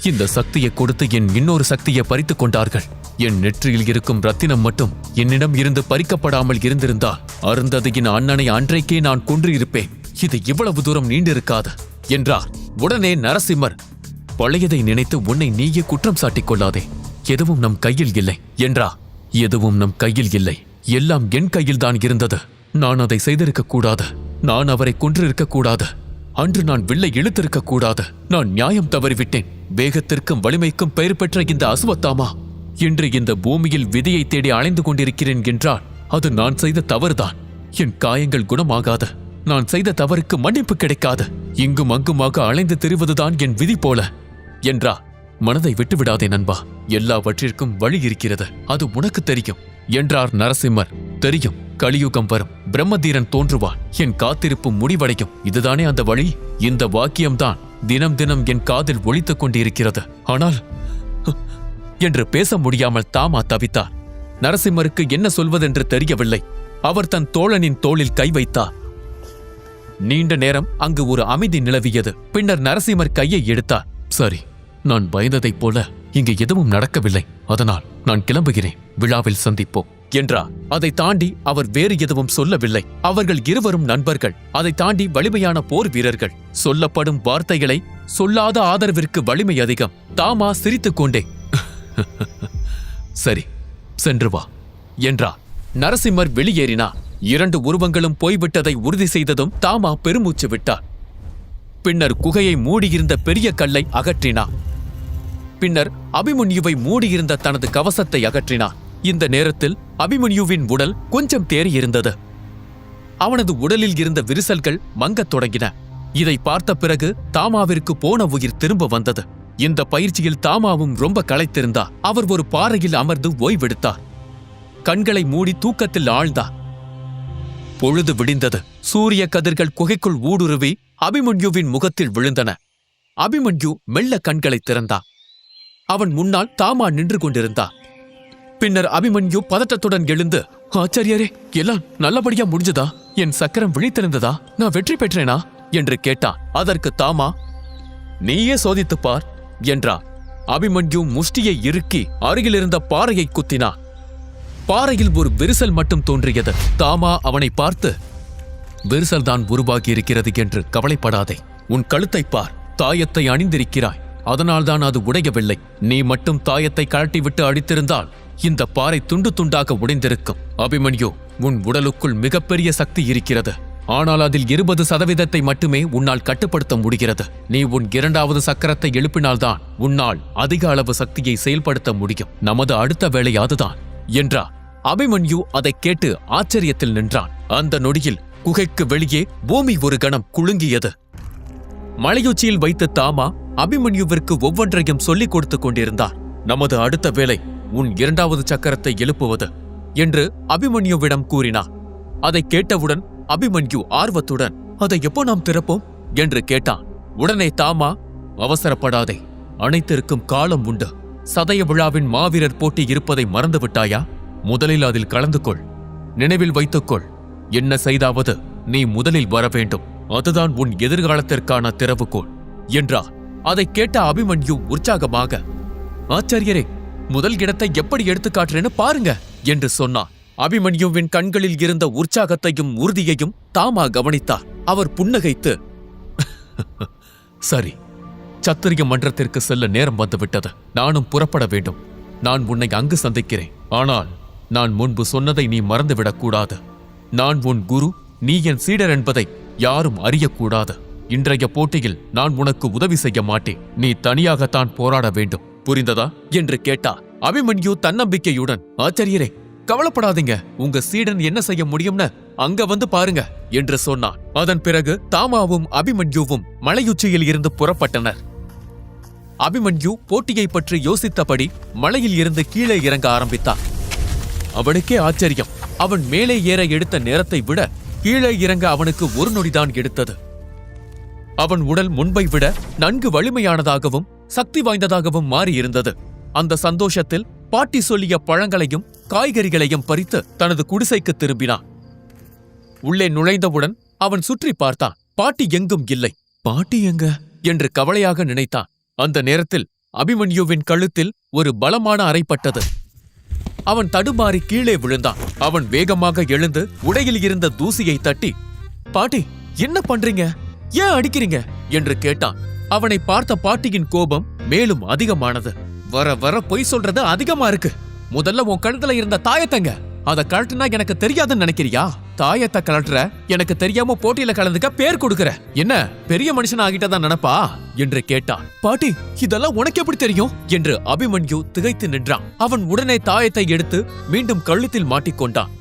இந்த சக்தியை கொடுத்து என் இன்னொரு சக்தியை பறித்துக் கொண்டார்கள். என் நெற்றியில் இருக்கும் ரத்தினம் மட்டும் என்னிடம் இருந்து பறிக்கப்படாமல் இருந்திருந்தால் அருந்ததியின் அண்ணனை அன்றைக்கே நான் கொன்றிருப்பேன். இது இவ்வளவு தூரம் நீண்டிருக்காது என்றார். உடனே நரசிம்மர், பழையதை நினைத்து உன்னை நீயே குற்றம் சாட்டிக் கொள்ளாதே. எதுவும் நம் கையில் இல்லை என்றா. எதுவும் நம் கையில் இல்லை, எல்லாம் என் கையில்தான் இருந்தது. நான் அதை செய்திருக்க கூடாது. நான் அவரை கொன்றிருக்க கூடாது. அன்று நான் வில்லை இழுத்திருக்க கூடாது. நான் நியாயம் தவறிவிட்டேன். வேகத்திற்கும் வலிமைக்கும் பெயர் பெற்ற இந்த அசுவத்தாமா இன்று இந்த பூமியில் விதியை தேடி அலைந்து கொண்டிருக்கிறேன் என்றால் அது நான் செய்த தவறுதான். என் காயங்கள் குணமாகாது. நான் செய்த தவறுக்கு மன்னிப்பு கிடைக்காது. இங்கும் அங்குமாக அலைந்து திரிவதுதான் என் விதி போல என்றா. மனதை விட்டுவிடாதே நண்பா, எல்லாவற்றிற்கும் வழி இருக்கிறது. அது உனக்கு தெரியும் என்றார் நரசிம்மர். தெரியும், கலியுகம் வரும், பிரம்மதீரன் தோன்றுவான், என் காத்திருப்பு முடிவடையும். இதுதானே அந்த வழி. இந்த வாக்கியம்தான் தினம் தினம் என் காதில் ஒலித்துக் கொண்டிருக்கிறது. ஆனால் என்று பேச முடியாமல் தாமா தவித்தார். நரசிம்மருக்கு என்ன சொல்வதென்று தெரியவில்லை. அவர் தன் தோழனின் தோளில் கை வைத்தார். நீண்ட நேரம் அங்கு ஒரு அமைதி நிலவியது. பின்னர் நரசிம்மர் கையை எடுத்தார். சரி, நான் பயந்ததைப் போல இங்கு எதுவும் நடக்கவில்லை. அதனால் நான் கிளம்புகிறேன். விழாவில் சந்திப்போம் என்றார். அதை தாண்டி அவர் வேறு எதுவும் சொல்லவில்லை. அவர்கள் இருவரும் நண்பர்கள். அதை தாண்டி வலிமையான போர் வீரர்கள். சொல்லப்படும் வார்த்தைகளை சொல்லாத ஆதரவிற்கு வலிமை அதிகம். தாமா சிரித்துக்கொண்டே சரி, சென்று வா என்றார். நரசிம்மர் வெளியேறினார். இரண்டு உருவங்களும் போய்விட்டதை உறுதி செய்ததும் தாமா பெருமூச்சு விட்டார். பின்னர் குகையை மூடியிருந்த பெரிய கல்லை அகற்றினார். பின்னர் அபிமன்யுவை மூடியிருந்த தனது கவசத்தை அகற்றினார். இந்த நேரத்தில் அபிமன்யுவின் உடல் கொஞ்சம் தேறியிருந்தது. அவனது உடலில் இருந்த விரிசல்கள் மங்கத் தொடங்கின. இதை பார்த்த பிறகு தாமாவிற்கு போன உயிர் திரும்ப வந்தது. இந்த பயிற்சியில் தாமாவும் ரொம்ப களைத்திருந்தார். அவர் ஒரு பாறையில் அமர்ந்து ஓய்வெடுத்தார். கண்களை மூடி தூக்கத்தில் ஆழ்ந்தார். பொழுது விடிந்தது. சூரிய கதிர்கள் குகைக்குள் ஊடுருவி அபிமன்யுவின் முகத்தில் விழுந்தன. அபிமன்யு மெல்ல கண்களை திறந்தார். அவன் முன்னால் தாமா நின்று கொண்டிருந்தார். பின்னர் அபிமன்யு பதட்டத்துடன் எழுந்து, ஆச்சாரியரே, எல்லாம் நல்லபடியா முடிஞ்சதா? என் சக்கரம் விழித்திருந்ததா? நான் வெற்றி பெற்றேனா என்று கேட்டான். அதற்கு தாமா, நீயே சோதித்துப் பார் என்றார். அபிமன்யு முஷ்டியை இறுக்கி அருகிலிருந்த பாறையை குத்தினான். பாறையில் ஒரு விரிசல் மட்டும் தோன்றியது. தாமா அவனை பார்த்து, விரிசல் தான் உருவாகி இருக்கிறது என்று கவலைப்படாதே. உன் கழுத்தை பார், தாயத்தை அணிந்திருக்கிறாய். அதனால்தான் அது உடையவில்லை. நீ மட்டும் தாயத்தை கழட்டிவிட்டு அடித்திருந்தால் இந்த பாறை துண்டு துண்டாக உடைந்திருக்கும். அபிமன்யு, உன் உடலுக்குள் மிகப்பெரிய சக்தி இருக்கிறது. ஆனால் அதில் 20% மட்டுமே உன்னால் கட்டுப்படுத்த முடிகிறது. நீ உன் இரண்டாவது சக்கரத்தை எழுப்பினால்தான் உன்னால் அதிக அளவு சக்தியை செயல்படுத்த முடியும். நமது அடுத்த வேலை அதுதான் என்றார். அபிமன்யு அதை கேட்டு ஆச்சரியத்தில் நின்றான். அந்த நொடியில் குகைக்கு வெளியே பூமி ஒரு கணம் குலுங்கியது. மலையுச்சியில் வைத்த தாமா அபிமன்யுவிற்கு ஒவ்வொன்றையும் சொல்லிக் கொடுத்துக் கொண்டிருந்தார். நமது அடுத்த வேலை உன் இரண்டாவது சக்கரத்தை எழுப்புவது என்று அபிமன்யுவிடம் கூறினார். அதை கேட்டவுடன் அபிமன்யு ஆர்வத்துடன், அதை எப்போ நாம் திறப்போம் என்று கேட்டான். உடனே தாமா, அவசரப்படாதே, அனைத்திற்கும் காலம் உண்டு. சதய விழாவின் மாவீரர் போட்டி இருப்பதை மறந்துவிட்டாயா? முதலில் அதில் கலந்து கொள். நினைவில் வைத்துக்கொள், என்ன செய்தாவது நீ முதலில் வர வேண்டும். அதுதான் உன் எதிர்காலத்திற்கான திறவுகோள் என்றார். அதை கேட்ட அபிமன்யு உற்சாகமாக, ஆச்சாரியரே, முதல் இடத்தை எப்படி எடுத்துக்காட்டுறேன்னு பாருங்க என்று சொன்னார். அபிமன்யுவின் கண்களில் இருந்த உற்சாகத்தையும் உறுதியையும் தாமா கவனித்தார். அவர் புன்னகைத்து, சரி, சத்திரிய மன்றத்திற்கு செல்ல நேரம் வந்துவிட்டது. நானும் புறப்பட வேண்டும். நான் உன்னை அங்கு சந்திக்கிறேன். ஆனால் நான் முன்பு சொன்னதை நீ மறந்துவிடக்கூடாது. நான் உன் குரு, நீ என் சீடர் என்பதை யாரும் அறியக்கூடாது. இன்றைய போட்டியில் நான் உனக்கு உதவி செய்ய மாட்டேன். நீ தனியாகத்தான் போராட வேண்டும். புரிந்ததா என்று கேட்டார். அபிமன்யு தன்னம்பிக்கையுடன், ஆச்சாரியரே, கவலைப்படாதீங்க, உங்க சீடன் என்ன செய்ய முடியும்னு அங்க வந்து பாருங்க என்று சொன்னான். அதன் பிறகு தாமாவும் அபிமன்யுவும் மலையுச்சியில் இருந்து புறப்பட்டனர். அபிமன்யு போட்டியை பற்றி யோசித்தபடி மலையில் இருந்து கீழே இறங்க ஆரம்பித்தார். அவனுக்கே ஆச்சரியம். அவன் மேலே ஏற எடுத்த நேரத்தை விட கீழே இறங்க அவனுக்கு ஒரு நொடிதான் எடுத்தது. அவன் உடல் முன்பை விட நன்கு வலிமையானதாகவும் சக்தி வாய்ந்ததாகவும் மாறியிருந்தது. அந்த சந்தோஷத்தில் பாட்டி சொல்லிய பழங்களையும் காய்கறிகளையும் பறித்து தனது குடிசைக்கு திரும்பினான். உள்ளே நுழைந்தவுடன் அவன் சுற்றி பார்த்தான். பாட்டி எங்கும் இல்லை. பாட்டி எங்க என்று கவலையாக நினைத்தான். அந்த நேரத்தில் அபிமன்யுவின் கழுத்தில் ஒரு பலமான அறைப்பட்டது. அவன் தடுமாறி கீழே விழுந்தான். அவன் வேகமாக எழுந்து உடையில் இருந்த தூசியை தட்டி, பாட்டி என்ன பண்றீங்க, ஏன் அடிக்கிறீங்க என்று கேட்டான். அவனை பார்த்த பாட்டியின் கோபம் மேலும் அதிகமானது. வர வர பொய் சொல்றது அதிகமா இருக்கு. முதல்ல உன் கழுத்துல இருந்த தாயத்தங்க, அதை கழட்டுனா எனக்கு தெரியாதுன்னு நினைக்கிறியா? தாயத்தை கலட்டுற, எனக்கு தெரியாம போட்டியில கலந்துக்க பேர் கொடுக்கற, என்ன பெரிய மனுஷன் ஆகிட்டதான் நினைப்பா என்று கேட்டான். பாட்டி இதெல்லாம் உனக்கு எப்படி தெரியும் என்று அபிமன்யு திகைத்து நின்றான். அவன் உடனே தாயத்தை எடுத்து மீண்டும் கழுத்தில் மாட்டிக்கொண்டான்.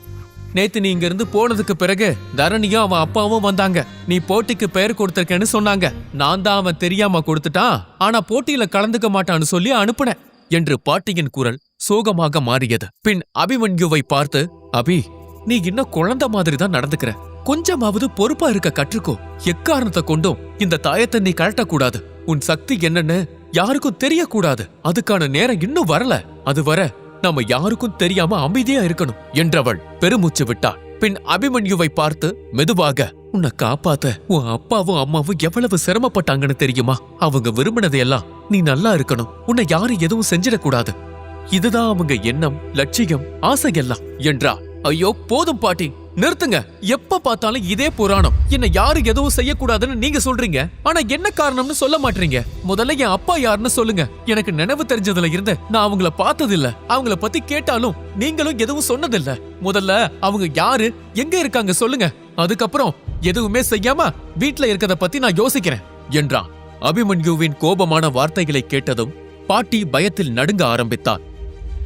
நேத்து நீ இங்கிருந்து போனதுக்கு பிறகு தரணியும் அவன் அப்பாவும் வந்தாங்க. நீ போட்டிக்கு பெயர் கொடுத்திருக்கேன்னு சொன்னாங்க. நான் தான் அவன் தெரியாம கொடுத்துட்டான், ஆனா போட்டியில கலந்துக்க மாட்டான்னு சொல்லி அனுப்புனேன் என்று பாட்டியின் குரல் சோகமாக மாறியது. பின் அபிமன்யுவை பார்த்து, அபி நீ இன்னும் குழந்தை மாதிரி தான் நடந்துக்கிற, கொஞ்சமாவது பொறுப்பா இருக்க கற்றுக்கோ. எக்காரணத்தை கொண்டும் இந்த தாயத்தை நீ கழட்டக்கூடாது. உன் சக்தி என்னன்னு யாருக்கும் தெரியக்கூடாது. அதுக்கான நேரம் இன்னும் வரல. அது வர நாம யாருக்கும் தெரியாம அமைதியா இருக்கணும் என்றவள் பெருமூச்சு விட்டாள். பின் அபிமன்யுவை பார்த்து மெதுவாக, உன்னை காப்பாத்த உன் அப்பாவும் அம்மாவும் எவ்வளவு சிரமப்பட்டாங்கன்னு தெரியுமா? அவங்க விரும்பினதையெல்லாம் நீ நல்லா இருக்கணும், உன்னை யாரும் எதுவும் செஞ்சிடக்கூடாது. இதுதான் அவங்க எண்ணம், லட்சியம், ஆசையெல்லாம் என்றா. ஐயோ போதும் பாட்டி, நிறுத்துங்க. எப்ப பார்த்தாலும் இதே புராணம். என்ன யாரு எதுவும் செய்யக்கூடாதுன்னு நீங்க சொல்றீங்க, ஆனா என்ன காரணம்னு சொல்ல மாட்டீங்க. முதல்ல என் அப்பா யாருன்னு சொல்லுங்க. எனக்கு நினைவு தெரிஞ்சதுல இருந்து நான் அவங்கள பார்த்ததில்ல. அவங்கள பத்தி கேட்டாலும் நீங்களும் எதுவும் சொன்னதில்ல. முதல்ல அவங்க யாரு, எங்க இருக்காங்க சொல்லுங்க. அதுக்கப்புறம் எதுவுமே செய்யாம வீட்ல இருக்கத பத்தி நான் யோசிக்கிறேன் என்றான். அபிமன்யுவின் கோபமான வார்த்தைகளை கேட்டதும் பாட்டி பயத்தில் நடுங்க ஆரம்பித்தார்.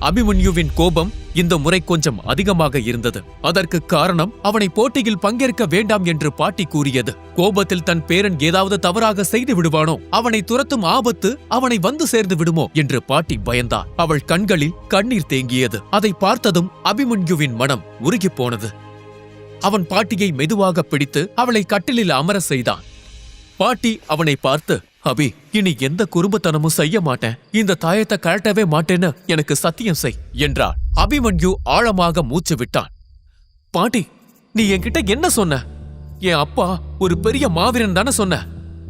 அபிமன்யுவின் கோபம் இந்த முறை கொஞ்சம் அதிகமாக இருந்தது. அதற்கு காரணம் அவனை போட்டியில் பங்கேற்க வேண்டாம் என்று பாட்டி கூறியது. கோபத்தில் தன் பேரன் ஏதாவது தவறாக செய்து விடுவானோ, அவனை துரத்தும் ஆபத்து அவனை வந்து சேர்ந்து விடுமோ என்று பாட்டி பயந்தார். அவள் கண்களில் கண்ணீர் தேங்கியது. அதை பார்த்ததும் அபிமன்யுவின் மனம் உருகிப் போனது. அவன் பாட்டியை மெதுவாக பிடித்து அவளை கட்டிலில் அமர செய்தான். பாட்டி அவனை பார்த்து, அபி இனி எந்த குறும்புத்தனமும் செய்ய மாட்டேன், இந்த தாயத்தை கழட்டவே மாட்டேன்னு எனக்கு சத்தியம் செய் என்றார். அபிமன்யு ஆழமாக மூச்சு விட்டான். பாட்டி நீ என்கிட்ட என்ன சொன்ன? என் அப்பா ஒரு பெரிய மாவீரன் தானே சொன்ன.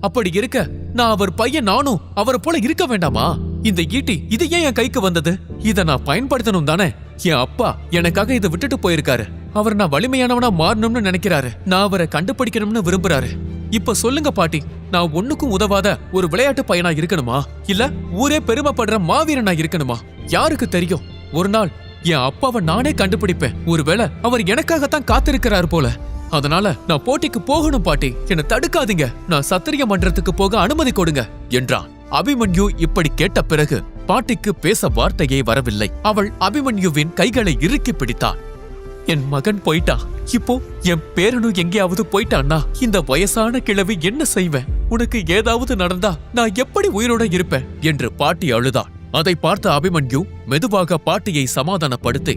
அப்படி இருக்க நான் அவர் பையன், நானும் அவரை போல இருக்க வேண்டாமா? இந்த ஈட்டி இது ஏன் என் கைக்கு வந்தது? இத நான் பயன்படுத்தணும் தானே. என் அப்பா எனக்காக இதை விட்டுட்டு போயிருக்காரு. அவர் நான் வலிமையானவனா மாறணும்னு நினைக்கிறாரு. நான் அவரை கண்டுபிடிக்கணும்னு விரும்புறாரு. இப்ப சொல்லுங்க பாட்டி, நான் ஒண்ணுக்கும் உதவாத ஒரு விளையாட்டு பையனா இருக்கணுமா, இல்ல ஊரே பெருமைப்படுற மாவீரனா இருக்கணுமா? யாருக்கு தெரியும், ஒரு நாள் என் அப்பாவை நானே கண்டுபிடிப்பேன். ஒருவேளை அவர் எனக்காகத்தான் காத்திருக்கிறார் போல. அதனால நான் போட்டிக்கு போகணும் பாட்டி, என்னை தடுக்காதீங்க. நான் சத்திரிய மன்றத்துக்கு போக அனுமதி கொடுங்க என்றான். அபிமன்யு இப்படி கேட்ட பிறகு பாட்டிக்கு பேச வார்த்தையே வரவில்லை. அவள் அபிமன்யுவின் கைகளை இறுக்கி பிடித்தாள். என் மகன் போயிட்டான், இப்போ என் பேரனும் எங்கேயாவது போயிட்டான்னா இந்த வயசான கிழவி என்ன செய்வேன்? உனக்கு ஏதாவது நடந்தா நான் எப்படி உயிரோட இருப்பேன் என்று பாட்டி அழுதாள். அதை பார்த்த அபிமன்யு மெதுவாக பாட்டியை சமாதானப்படுத்தி,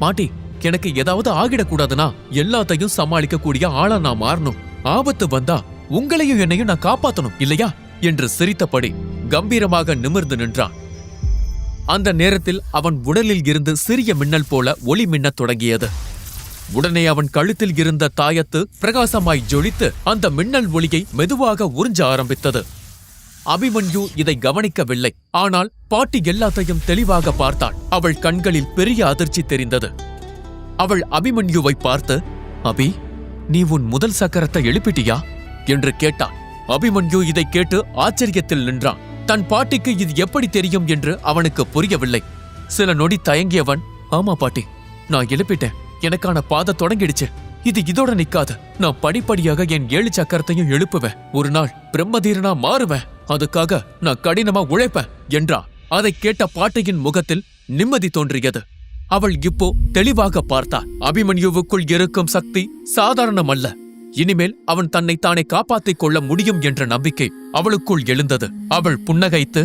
பாட்டி எனக்கு ஏதாவது ஆகிடக்கூடாதுன்னா எல்லாத்தையும் சமாளிக்க கூடிய ஆளா நான் மாறணும். ஆபத்து வந்தா உங்களையும் என்னையும் நான் காப்பாத்தணும் இல்லையா என்று சிரித்தபடி கம்பீரமாக நிமிர்ந்து நின்றான். அந்த நேரத்தில் அவன் உடலில் இருந்து சிறிய மின்னல் போல ஒளி மின்னத் தொடங்கியது. உடனே அவன் கழுத்தில் இருந்த தாயத்து பிரகாசமாய் ஜொலித்து அந்த மின்னல் ஒளியை மெதுவாக உறிஞ்ச ஆரம்பித்தது. அபிமன்யு இதை கவனிக்கவில்லை. ஆனால் பாட்டி எல்லாத்தையும் தெளிவாக பார்த்தாள். அவள் கண்களில் பெரிய அதிர்ச்சி தெரிந்தது. அவள் அபிமன்யுவை பார்த்து, அபி நீ உன் முதல் சக்கரத்தை எழுப்பிட்டியா என்று கேட்டாள். அபிமன்யு இதை கேட்டு ஆச்சரியத்தில் நின்றான். தன் பாட்டிக்கு இது எப்படி தெரியும் என்று அவனுக்கு புரியவில்லை. சில நொடி தயங்கியவன், ஆமா பாட்டி நான் எழுப்பிட்டேன், எனக்கான பாதை தொடங்கிடுச்சு. இது இதோட நிக்காது. நான் படிப்படியாக என் 7 சக்கரத்தையும் எழுப்புவேன். ஒரு நாள் பிரம்மதீரனா மாறுவேன். அதுக்காக நான் கடினமா உழைப்பேன் என்றான். அதை கேட்ட பாட்டியின் முகத்தில் நிம்மதி தோன்றியது. அவள் இப்போ தெளிவாக பார்த்தாள். அபிமன்யுவுக்குள் இருக்கும் சக்தி சாதாரணமல்ல. இனிமேல் அவன் தன்னை தானே காப்பாற்றிக் கொள்ள முடியும் என்ற நம்பிக்கை அவளுக்குள் எழுந்தது. அவள் புன்னகைத்து,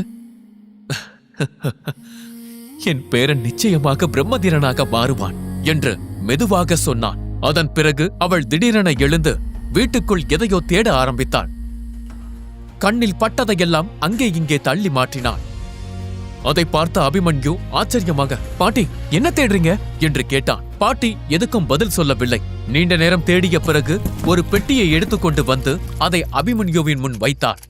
என் பேரன் நிச்சயமாக பிரம்மதீரனாக மாறுவான். என்று மெதுவாக சொன்னான். அதன் பிறகு அவள் திடீரென எழுந்து வீட்டுக்குள் எதையோ தேட ஆரம்பித்தாள். கண்ணில் பட்டதையெல்லாம் அங்கே இங்கே தள்ளி மாற்றினாள். அதை பார்த்த அபிமன்யு ஆச்சரியமாக, பாட்டி என்ன தேடுறீங்க என்று கேட்டான். பாட்டி எதுக்கும் பதில் சொல்லவில்லை. நீண்ட நேரம் தேடிய பிறகு ஒரு பெட்டியை எடுத்துக்கொண்டு வந்து அதை அபிமன்யுவின் முன் வைத்தாள்.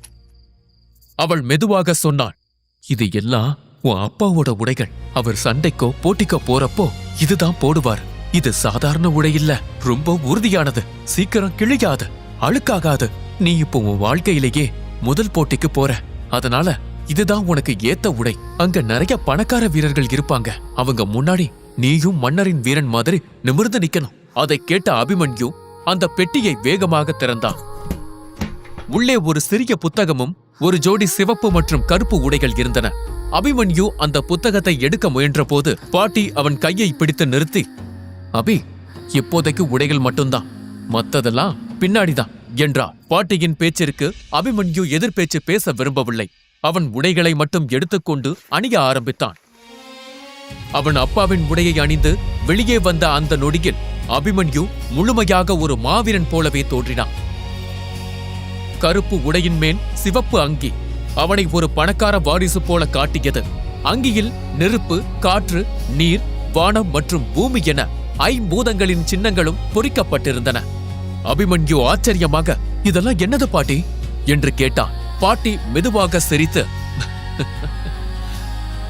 அவள் மெதுவாக சொன்னாள், இது எல்லாம் உன் அப்பாவோட உடைகள். அவர் சண்டைக்கோ போட்டிக்கோ போறப்போ இதுதான் போடுவார். இது சாதாரண உடை இல்ல, ரொம்ப உறுதியானது, சீக்கிரம் கிழியாது, அழுக்காகாது. நீ இப்போ உன் வாழ்க்கையிலேயே முதல் போட்டிக்கு போற, அதனால இதுதான் உனக்கு ஏத்த உடை. அங்க நிறைய பணக்கார வீரர்கள் இருப்பாங்க, அவங்க முன்னாடி நீயும் மன்னரின் வீரன் மாதிரி நிமிர்ந்து நிக்கணும். அதை கேட்ட அபிமன்யு அந்த பெட்டியை வேகமாக திறந்தான். உள்ளே ஒரு சிறிய புத்தகமும் ஒரு ஜோடி சிவப்பு மற்றும் கருப்பு உடைகள் இருந்தன. அபிமன்யு அந்த புத்தகத்தை எடுக்க முயன்றபோது பாட்டி அவன் கையை பிடித்து நிறுத்தி, அபி, இப்போதைக்கு உடைகள் மட்டும்தான், மத்ததெல்லாம் பின்னாடிதான் என்றார். பாட்டியின் பேச்சிற்கு அபிமன்யு எதிர்பேச்சு பேச விரும்பவில்லை. அவன் உடைகளை மட்டும் எடுத்துக்கொண்டு அணிய ஆரம்பித்தான். அவன் அப்பாவின் உடையை அணிந்து வெளியே வந்த அந்த நொடியில் அபிமன்யு முழுமையாக ஒரு மாவீரன் போலவே தோன்றினான். கருப்பு உடையின் மேல் சிவப்பு அங்கி அவனை ஒரு பணக்கார வாரிசு போல காட்டியது. அங்கியில் நெருப்பு, காற்று, நீர், வானம் மற்றும் பூமி என ஐம்பூதங்களின் சின்னங்களும் பொறிக்கப்பட்டிருந்தன. அபிமன்யு ஆச்சரியமாக, இதெல்லாம் என்னது பாட்டி என்று கேட்டான். பாட்டி மெதுவாக சிரித்து,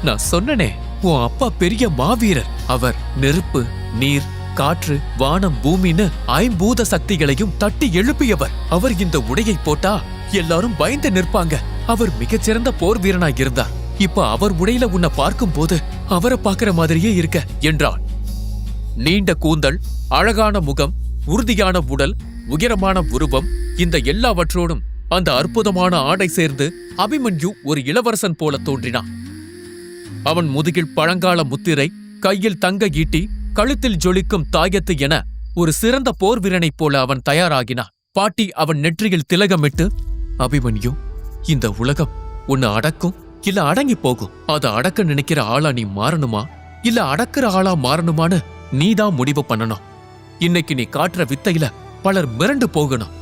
நான் சொன்னனே, உன் அப்பா பெரிய மாவீரர். அவர் நெருப்பு, நீர், காற்று, வானம், பூமின்னு ஐம்பூத சக்திகளையும் தட்டி எழுப்பியவர். அவர் இந்த உடையை போட்டா எல்லாரும் பயந்து நிற்பாங்க. அவர் மிகச்சிறந்த போர் வீரனாய் இருந்தார். இப்ப அவர் உடையில உன்னை பார்க்கும் போது அவரை பார்க்கிற மாதிரியே இருக்க என்றாள். நீண்ட கூந்தல், அழகான முகம், உறுதியான உடல், உயரமான உருவம், இந்த எல்லாவற்றோடும் அந்த அற்புதமான ஆடை சேர்ந்து அபிமன்யு ஒரு இளவரசன் போல தோன்றினான். அவன் முதுகில் பழங்கால முத்திரை, கையில் தங்க ஈட்டி, கழுத்தில் ஜொலிக்கும் தாயத்து என ஒரு சிறந்த போர் வீரனைப் போல அவன் தயாராகினான். பாட்டி அவன் நெற்றியில் திலகமிட்டு, அபிமன்யு, இந்த உலகம் உன்னை அடக்கும் இல்ல அடங்கி போகும். அதை அடக்க நினைக்கிற ஆளா நீ மாறணுமா இல்ல அடக்கிற ஆளா மாறணுமான்னு நீதான் முடிவு பண்ணணும். இன்னைக்கு நீ காட்டுற வித்தையில பலர் மிரண்டு போகணும்.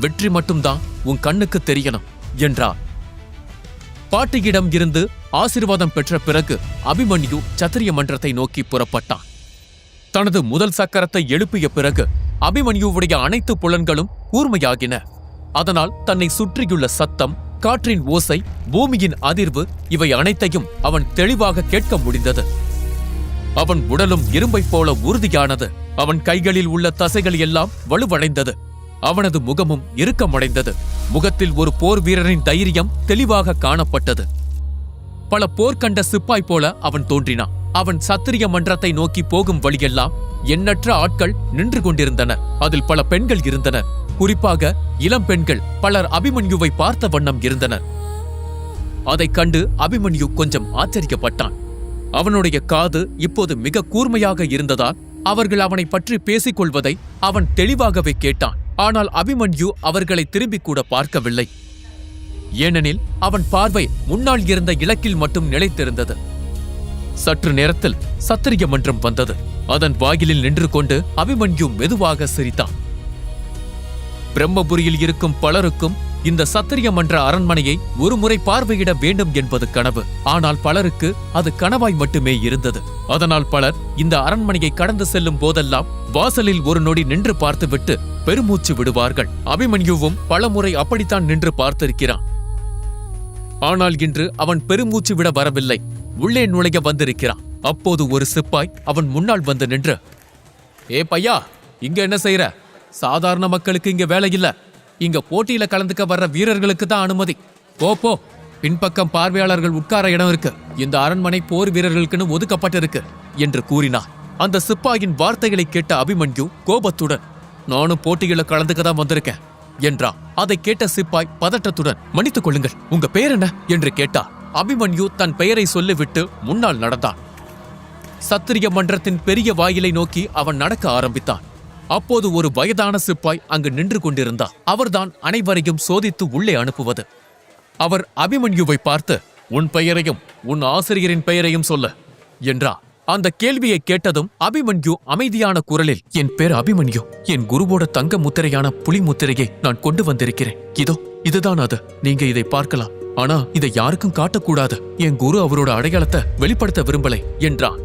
வெற்றி மட்டும்தான் உன் கண்ணுக்கு தெரியணும் என்றார். பாட்டியிடம் இருந்து ஆசீர்வாதம் பெற்ற பிறகு அபிமன்யு சத்திரிய மன்றத்தை நோக்கி புறப்பட்டான். தனது முதல் சக்கரத்தை எழுப்பிய பிறகு அபிமன்யுவுடைய அனைத்து புலன்களும் கூர்மையாகின. அதனால் தன்னை சுற்றியுள்ள சத்தம், காற்றின் ஓசை, பூமியின் அதிர்வு இவை அனைத்தையும் அவன் தெளிவாக கேட்க முடிந்தது. அவன் உடலும் இரும்பைப் போல உறுதியானது. அவன் கைகளில் உள்ள தசைகள் எல்லாம் வலுவடைந்தது. அவனது முகமும் இறுக்கமடைந்தது. முகத்தில் ஒரு போர் வீரரின் தைரியம் தெளிவாக காணப்பட்டது. பல போர் கண்ட சிப்பாய் போல அவன் தோன்றினான். அவன் சத்திரிய மன்றத்தை நோக்கி போகும் வழியெல்லாம் எண்ணற்ற ஆட்கள் நின்று கொண்டிருந்தனர். அதில் பல பெண்கள் இருந்தனர். குறிப்பாக இளம் பெண்கள் பலர் அபிமன்யுவை பார்த்த வண்ணம் இருந்தனர். அதைக் கண்டு அபிமன்யு கொஞ்சம் ஆச்சரியப்பட்டான். அவனுடைய காது இப்போது மிக கூர்மையாக இருந்ததால் அவர்கள் அவனை பற்றி பேசிக் கொள்வதை அவன் தெளிவாகவே கேட்டான். ஆனால் அபிமன்யு அவர்களை திரும்பி கூட பார்க்கவில்லை. ஏனெனில் அவன் பார்வை முன்னால் இருந்த இலக்கில் மட்டும் நிலைத்திருந்தது. சற்று நேரத்தில் சத்திரிய மன்றம் வந்தது. அதன் வாயிலில் நின்று கொண்டு அபிமன்யு மெதுவாக சிரித்தான். பிரம்மபுரியில் இருக்கும் பலருக்கும் இந்த சத்திரிய மன்ற அரண்மனையை ஒருமுறை பார்வையிட வேண்டும் என்பது கனவு. ஆனால் பலருக்கு அது கனவாய் மட்டுமே இருந்தது. அதனால் பலர் இந்த அரண்மனையை கடந்து செல்லும் போதெல்லாம் வாசலில் ஒரு நொடி நின்று பார்த்துவிட்டு பெருமூச்சு விடுவார்கள். அபிமன்யுவும் பலமுறை அப்படித்தான் நின்று பார்த்திருக்கிறான். ஆனால் இன்று அவன் பெருமூச்சு விட வரவில்லை, உள்ளே நுழைய வந்திருக்கிறான். அப்போது ஒரு சிப்பாய் அவன் முன்னால் வந்து நின்று, ஏ பையா, இங்க என்ன செய்யற? சாதாரண மக்களுக்கு இங்க வேலை இல்ல. இங்க போட்டியில கலந்துக்க வர்ற வீரர்களுக்கு தான் அனுமதி. போ, பின்பக்கம் பார்வையாளர்கள் உட்கார இடம் இருக்கு. இந்த அரண்மனை போர் வீரர்களுக்குன்னு ஒதுக்கப்பட்டிருக்கு என்று கூறினார். அந்த சிப்பாயின் வார்த்தைகளை கேட்ட அபிமன்யு கோபத்துடன், நானும் போட்டியில கலந்துக்க தான் வந்திருக்கேன் என்றான். அதை கேட்ட சிப்பாய் பதட்டத்துடன், மன்னித்துக் கொள்ளுங்கள், உங்க பெயர் என்ன என்று கேட்டார். அபிமன்யு தன் பெயரை சொல்லிவிட்டு முன்னால் நடந்தான். சத்திரிய மன்றத்தின் பெரிய வாயிலை நோக்கி அவன் நடக்க ஆரம்பித்தான். அப்போது ஒரு வயதான சிப்பாய் அங்கு நின்று கொண்டிருந்தார். அவர்தான் அனைவரையும் சோதித்து உள்ளே அனுப்புவது. அவர் அபிமன்யுவை பார்த்து, உன் பெயரையும் உன் ஆசிரியரின் பெயரையும் சொல்ல என்றார். அந்த கேள்வியை கேட்டதும் அபிமன்யு அமைதியான குரலில், என் பேர் அபிமன்யு. என் குருவோட தங்க முத்திரையான புலி முத்திரையை நான் கொண்டு வந்திருக்கிறேன். இதுதான் அது. நீங்க இதை பார்க்கலாம். ஆனா இதை யாருக்கும் காட்டக்கூடாது. என் குரு அவரோட அடையாளத்தை வெளிப்படுத்த விரும்பலை என்றான்.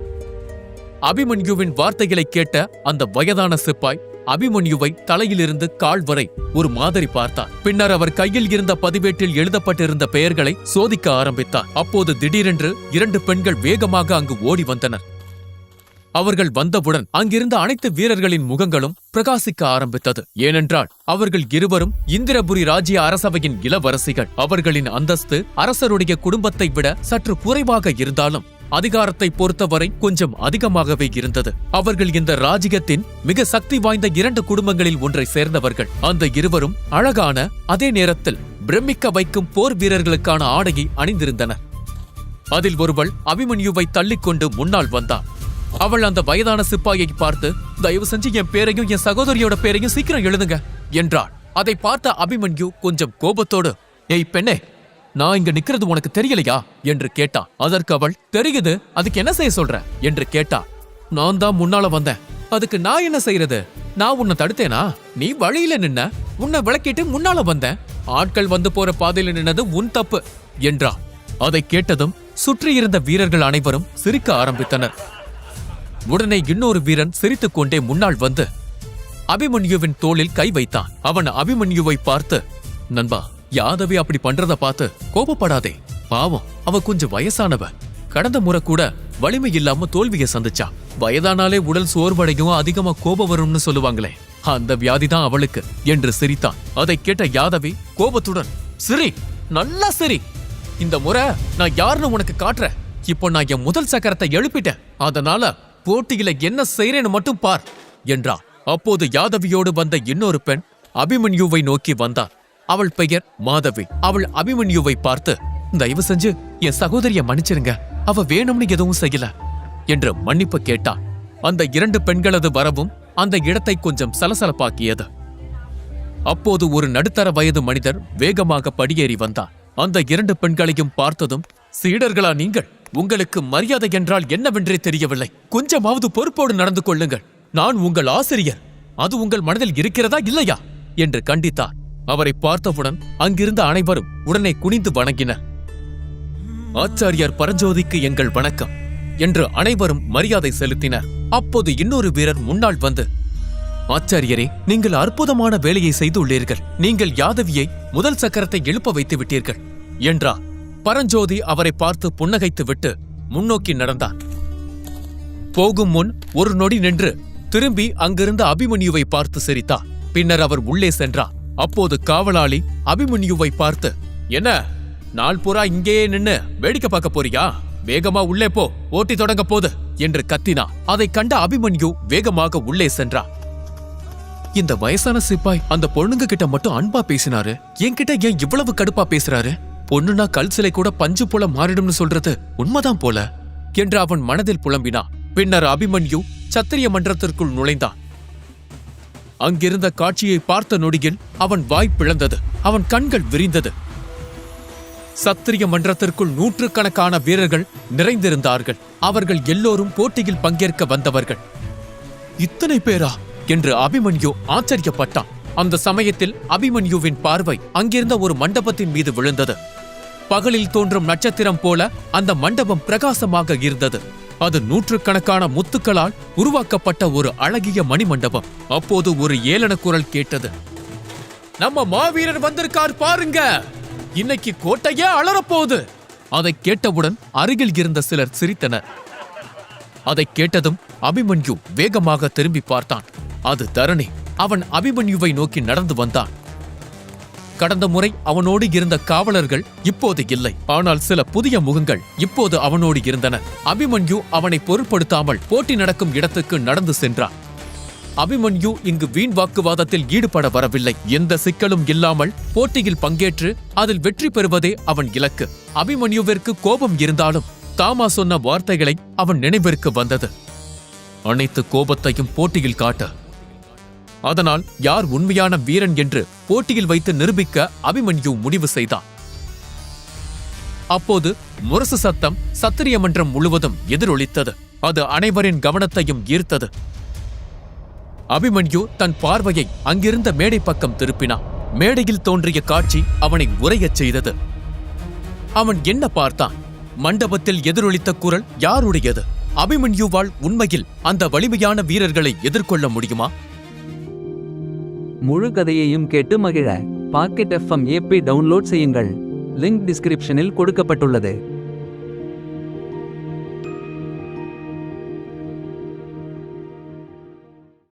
அபிமன்யுவின் வார்த்தைகளை கேட்ட அந்த வயதான சிப்பாய் அபிமன்யுவை தலையிலிருந்து கால் வரை ஒரு மாதிரி பார்த்தார். பின்னர் அவர் கையில் இருந்த பதிவேட்டில் எழுதப்பட்டிருந்த பெயர்களை சோதிக்க ஆரம்பித்தார். அப்போது திடீரென்று 2 பெண்கள் வேகமாக அங்கு ஓடி வந்தனர். அவர்கள் வந்தவுடன் அங்கிருந்த அனைத்து வீரர்களின் முகங்களும் பிரகாசிக்க ஆரம்பித்தது. ஏனென்றால் அவர்கள் இருவரும் இந்திரபுரி ராஜ்ய அரசவையின் இளவரசிகள். அவர்களின் அந்தஸ்து அரசருடைய குடும்பத்தை விட சற்று குறைவாக இருந்தாலும் அதிகாரத்தை பொறுத்தவரை கொஞ்சம் அதிகமாகவே இருந்தது. அவர்கள் இந்த ராஜ்யத்தின் மிக சக்தி வாய்ந்த 2 குடும்பங்களில் ஒன்றை சேர்ந்தவர்கள். அந்த இருவரும் அழகான, அதே நேரத்தில் பிரமிக்க வைக்கும் போர் வீரர்களுக்கான ஆடையை அணிந்திருந்தனர். அதில் ஒருவள் அபிமன்யுவை தள்ளிக்கொண்டு முன்னால் வந்தாள். அவள் அந்த வயதான சிப்பாயை பார்த்து, தயவு செஞ்சு என் பேரையும் என் சகோதரியோட பேரையும் சீக்கிரம் எழுதுங்க என்றாள். அதை பார்த்த அபிமன்யு கொஞ்சம் கோபத்தோடு, ஏய் பெண்ணே, நான் இங்க நிக்கிறது உனக்கு தெரியலையா என்று கேட்டான். அதற்கு அவள், தெரியுது, அதுக்கு என்ன செய்ய சொல்ற என்று கேட்டா. நான் தான் முன்னால வந்தேன், அதுக்கு நான் என்ன செய்யறது? நான் உன்னை தடுத்தேனா? நீ வழியில நின்ன, உன்னை விளக்கிட்டு முன்னால வந்தேன். ஆட்கள் வந்து போற பாதையில நின்னது உன் தப்பு என்றா. அதை கேட்டதும் சுற்றியிருந்த வீரர்கள் அனைவரும் சிரிக்க ஆரம்பித்தனர். உடனே இன்னொரு வீரன் சிரித்துக் கொண்டே முன்னால் வந்து அபிமன்யுவின் தோளில் கை வைத்தான். அவன் அபிமன்யுவை பார்த்து, நண்பா, யாதவி அப்படி பண்றத பார்த்து கோபப்படாதே. பாவம், அவ கொஞ்சம் வயசானவ. கடந்த முறை கூட வலிமை இல்லாம தோல்வியை சந்திச்சா. வயதானாலே உடல் சோர்வடையும், அதிகமா கோபம் வரும்னு சொல்லுவாங்களே, அந்த வியாதிதான் அவளுக்கு என்று சிரித்தான். அதை கேட்ட யாதவி கோபத்துடன், சிரி, நல்லா சிரி. இந்த முறை நான் யாருன்னு உனக்கு காட்டுறேன். இப்போ நான் என் முதல் சக்கரத்தை எழுப்பிட்டேன். அதனால போட்டியில என்ன செய்றேன்னு மட்டும் பார் என்றான். அப்போது யாதவியோடு வந்த இன்னொரு பெண் அபிமன்யுவை நோக்கி வந்தாள். அவள் பெயர் மாதவி. அவள் அபிமன்யுவை பார்த்து, தயவு செஞ்சு என் சகோதரிய மன்னிச்சிருங்க, அவ வேணும்னு எதுவும் செய்யல என்று மன்னிப்பு கேட்டாள். அந்த 2 பெண்களது வரவும் அந்த இடத்தை கொஞ்சம் சலசலப்பாக்கியது. அப்போது ஒரு நடுத்தர வயது மனிதர் வேகமாக படியேறி வந்தார். அந்த 2 பெண்களையும் பார்த்ததும், சீடர்களா நீங்கள்? உங்களுக்கு மரியாதை என்றால் என்னவென்றே தெரியவில்லை. கொஞ்சமாவது பொறுப்போடு நடந்து கொள்ளுங்கள். நான் உங்கள் ஆசிரியர், அது உங்கள் மனதில் இருக்கிறதா இல்லையா என்று கண்டித்தார். அவரை பார்த்தவுடன் அங்கிருந்த அனைவரும் உடனே குனிந்து வணங்கினர். ஆச்சாரியார் பரஞ்சோதிக்கு எங்கள் வணக்கம் என்று அனைவரும் மரியாதை செலுத்தினர். அப்போது இன்னொரு வீரர் முன்னால் வந்து, ஆச்சாரியரே, நீங்கள் அற்புதமான வேலையை செய்துள்ளீர்கள். நீங்கள் யாதவியை முதல் சக்கரத்தை எழுப்ப வைத்து விட்டீர்கள் என்றார். பரஞ்சோதி அவரை பார்த்து புன்னகைத்து விட்டு முன்னோக்கி நடந்தார். போகும் முன் ஒரு நொடி நின்று திரும்பி அங்கிருந்த அபிமன்யுவை பார்த்து சிரித்தார். பின்னர் அவர் உள்ளே சென்றார். அப்போது காவலாளி அபிமன்யுவை பார்த்து, என்ன நாள் பூரா இங்கேயே நின்னு வேடிக்கை பார்க்க போறியா? வேகமா உள்ளே போ, போட்டி தொடங்க போது என்று கத்தினார். அதை கண்ட அபிமன்யு வேகமாக உள்ளே சென்றார். இந்த வயசான சிப்பாய் அந்த பொண்ணுங்க கிட்ட மட்டும் அன்பா பேசினாரு, என்கிட்ட ஏன் இவ்வளவு கடுப்பா பேசுறாரு? பொண்ணுனா கல் சிலை கூட பஞ்சு போல மாறிடும்னு சொல்றது உண்மைதான் போல என்று அவன் மனதில் புலம்பினான். பின்னர் அபிமன்யு சத்திரிய மன்றத்திற்குள் நுழைந்தான். அங்கிருந்த காட்சியை பார்த்த நொடியில் அவன் வாய் பிளந்தது. அவன் கண்கள் விரிந்தது. சத்திரிய மன்றத்திற்குள் 100கணக்கான வீரர்கள் நிறைந்திருந்தார்கள். அவர்கள் எல்லோரும் போட்டியில் பங்கேற்க வந்தவர்கள். இத்தனை பேரா என்று அபிமன்யு ஆச்சரியப்பட்டான். அந்த சமயத்தில் அபிமன்யுவின் பார்வை அங்கிருந்த ஒரு மண்டபத்தின் மீது விழுந்தது. பகலில் தோன்றும் நட்சத்திரம் போல அந்த மண்டபம் பிரகாசமாக இருந்தது. அது 100கணக்கான முத்துக்களால் உருவாக்கப்பட்ட ஒரு அழகிய மணிமண்டபம். அப்போது ஒரு ஏளன குரல் கேட்டது. நம்ம மாவீரர் வந்திருக்கார் பாருங்க, இன்னைக்கு கோட்டையே அலறப்போகுது. அதை கேட்டவுடன் அருகில் இருந்த சிலர் சிரித்தனர். அதை கேட்டதும் அபிமன்யு வேகமாக திரும்பி பார்த்தான். அது தரணி. அவன் அபிமன்யுவை நோக்கி நடந்து வந்தான். கடந்த முறை அவனோடு இருந்த காவலர்கள் இப்போது இல்லை. ஆனால் சில புதிய முகங்கள் இப்போது அவனோடு இருந்தன. அபிமன்யு அவனை பொருட்படுத்தாமல் போட்டி நடக்கும் இடத்துக்கு நடந்து சென்றான். அபிமன்யு இங்கு வீண் வாக்குவாதத்தில் ஈடுபட வரவில்லை. எந்த சிக்கலும் இல்லாமல் போட்டியில் பங்கேற்று அதில் வெற்றி பெறுவதே அவன் இலக்கு. அபிமன்யுவிற்கு கோபம் இருந்தாலும் தாமா சொன்ன வார்த்தைகளை அவன் நினைவிற்கு வந்தது. அனைத்து கோபத்தையும் போட்டியில் காட்ட, அதனால் யார் உண்மையான வீரன் என்று போட்டியில் வைத்து நிரூபிக்க அபிமன்யு முடிவு செய்தான். அப்போது முரசு சத்தம் சத்திரிய மன்றம் முழுவதும் எதிரொலித்தது. அது அனைவரின் கவனத்தையும் ஈர்த்தது. அபிமன்யு தன் பார்வையை அங்கிருந்த மேடை பக்கம் திருப்பினான். மேடையில் தோன்றிய காட்சி அவனை உறையச் செய்தது. அவன் என்ன பார்த்தான்? மண்டபத்தில் எதிரொலித்த குரல் யாருடையது? அபிமன்யுவால் உண்மையில் அந்த வலிமையான வீரர்களை எதிர்கொள்ள முடியுமா? முழு கதையையும் கேட்டு மகிழ பாக்கெட் FM ஆப்பை டவுன்லோட் செய்யுங்கள். லிங்க் டிஸ்கிரிப்ஷனில் கொடுக்கப்பட்டுள்ளது.